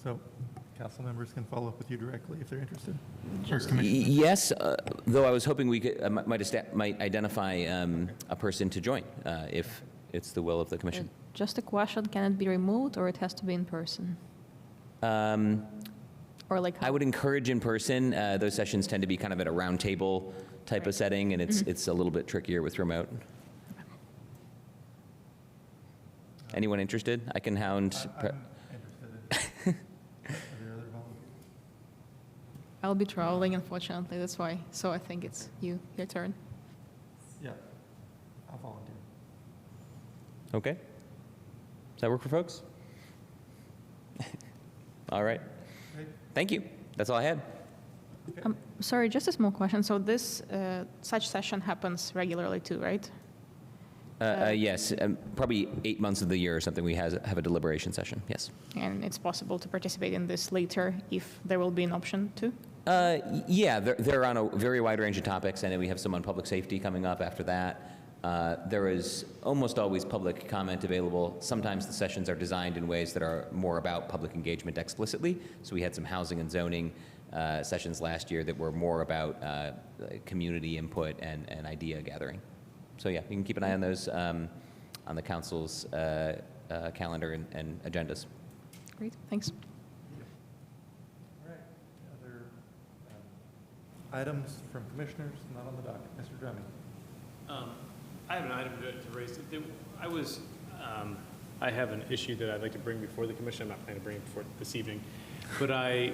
So council members can follow up with you directly if they're interested. Yes, though I was hoping we could, might identify a person to join if it's the will of the commission. Just a question, can it be remote or it has to be in person? Or like I would encourage in person. Those sessions tend to be kind of at a round table type of setting, and it's a little bit trickier with remote. Anyone interested? I can hound. I'll be traveling, unfortunately, that's why. So I think it's your turn. Yeah, I'll volunteer. Okay. Does that work for folks? All right. Thank you. That's all I had. Sorry, just a small question. So this, such session happens regularly too, right? Yes, probably 8 months of the year or something we have a deliberation session, yes. And it's possible to participate in this later if there will be an option to? Yeah, they're on a very wide range of topics, and then we have some on public safety coming up after that. There is almost always public comment available. Sometimes the sessions are designed in ways that are more about public engagement explicitly. So we had some housing and zoning sessions last year that were more about community input and idea gathering. So yeah, you can keep an eye on those on the council's calendar and agendas. Great, thanks. All right, other items from commissioners not on the docket. Mr. Drummond. I have an item to raise. I have an issue that I'd like to bring before the commission. I'm not planning to bring it before this evening, but I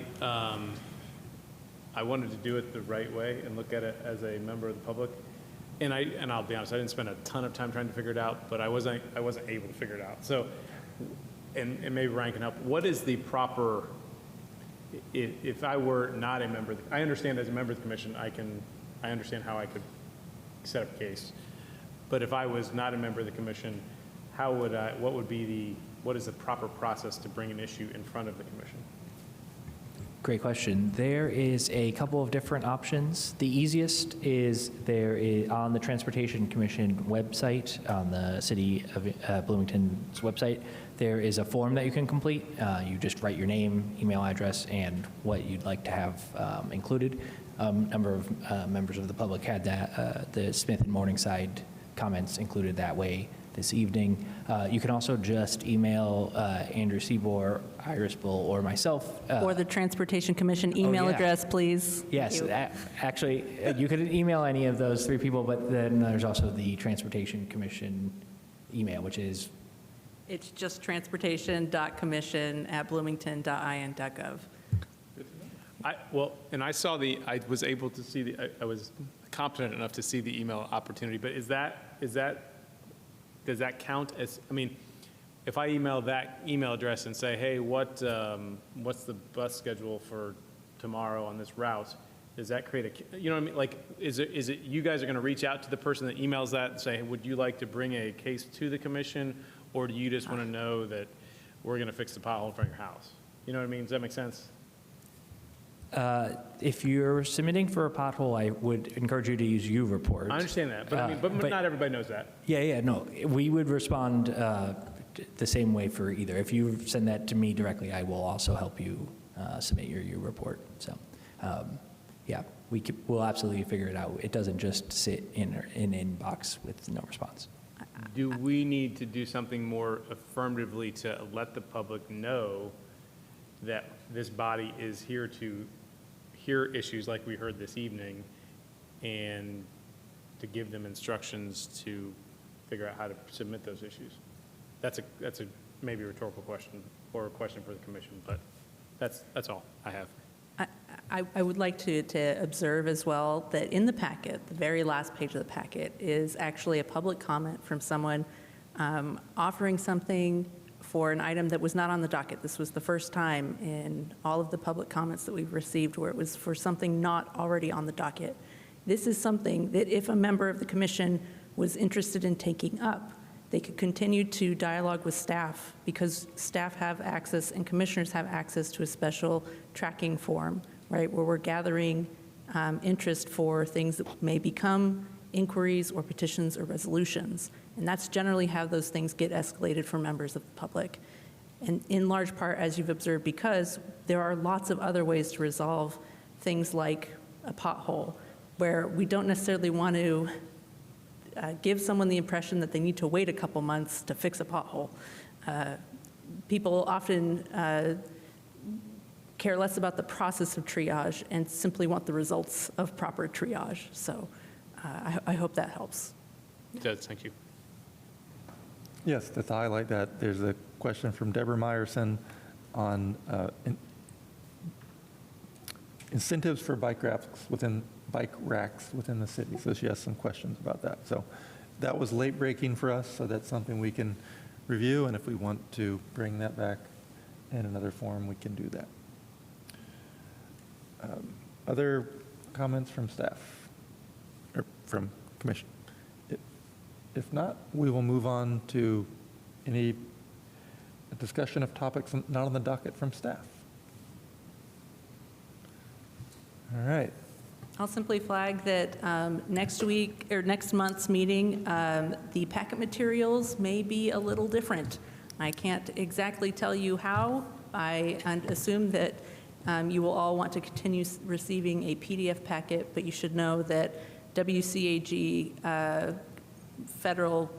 wanted to do it the right way and look at it as a member of the public. And I'll be honest, I didn't spend a ton of time trying to figure it out, but I wasn't able to figure it out. So, and maybe Ryan can help. What is the proper? If I were not a member, I understand as a member of the commission, I understand how I could set up a case. But if I was not a member of the commission, what is the proper process to bring an issue in front of the commission? Great question. There is a couple of different options. The easiest is on the Transportation Commission website, on the City of Bloomington's website, there is a form that you can complete. You just write your name, email address, and what you'd like to have included. A number of members of the public had that. The Smith and Morningside comments included that way this evening. You can also just email Andrew Seabour, Iris Bull, or myself. Or the Transportation Commission email address, please. Yes, actually, you could email any of those 3 people, but then there's also the Transportation Commission email, which is? It's just transportation.commission@bloomington.in.gov. I was able to see I was competent enough to see the email opportunity, but does that count as, if I email that email address and say, hey, what's the bus schedule for tomorrow on this route? Does that create you know what I mean? Like, is it you guys are going to reach out to the person that emails that and say, hey, would you like to bring a case to the commission? Or do you just want to know that we're going to fix the pothole in front of your house? You know what I mean? Does that make sense? If you're submitting for a pothole, I would encourage you to use U-Report. I understand that, but I mean, but not everybody knows that. Yeah, no, we would respond the same way for either. If you send that to me directly, I will also help you submit your U-Report. So, yeah, we'll absolutely figure it out. It doesn't just sit in an inbox with no response. Do we need to do something more affirmatively to let the public know that this body is here to hear issues like we heard this evening and to give them instructions to figure out how to submit those issues? That's a maybe a rhetorical question or a question for the commission, but that's all I have. I would like to observe as well that in the packet, the very last page of the packet, is actually a public comment from someone offering something for an item that was not on the docket. This was the first time in all of the public comments that we've received where it was for something not already on the docket. This is something that if a member of the commission was interested in taking up, they could continue to dialogue with staff because staff have access and commissioners have access to a special tracking form, right, where we're gathering interest for things that may become inquiries or petitions or resolutions. And that's generally how those things get escalated for members of the public. And in large part, as you've observed, because there are lots of other ways to resolve things like a pothole, where we don't necessarily want to give someone the impression that they need to wait a couple months to fix a pothole. People often care less about the process of triage and simply want the results of proper triage. So I hope that helps. It does, thank you. Yes, to highlight that, there's a question from Deborah Meyerson on incentives for bike racks within the city. So she has some questions about that. So that was late breaking for us, so that's something we can review, and if we want to bring that back in another form, we can do that. Other comments from staff or from commission? If not, we will move on to any discussion of topics not on the docket from staff. All right. I'll simply flag that next week or next month's meeting, the packet materials may be a little different. I can't exactly tell you how. I assume that you will all want to continue receiving a PDF packet, but you should know that WCAG federal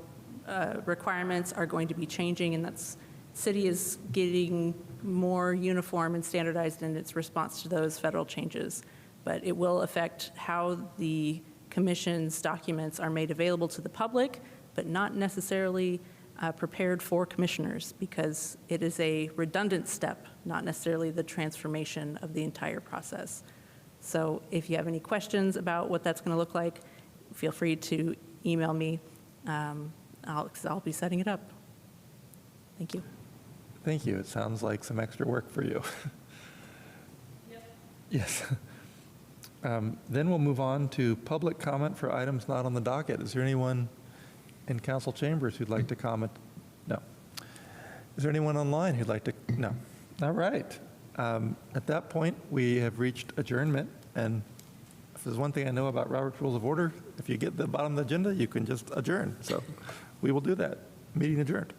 requirements are going to be changing, and that's city is getting more uniform and standardized in its response to those federal changes. But it will affect how the commission's documents are made available to the public, but not necessarily prepared for commissioners, because it is a redundant step, not necessarily the transformation of the entire process. So if you have any questions about what that's going to look like, feel free to email me. I'll be setting it up. Thank you. Thank you. It sounds like some extra work for you. Yep. Yes. Then we'll move on to public comment for items not on the docket. Is there anyone in council chambers who'd like to comment? No. Is there anyone online who'd like to? No. All right. At that point, we have reached adjournment. And if there's one thing I know about Robert's Rules of Order, if you get to the bottom of the agenda, you can just adjourn. So we will do that. Meeting adjourned.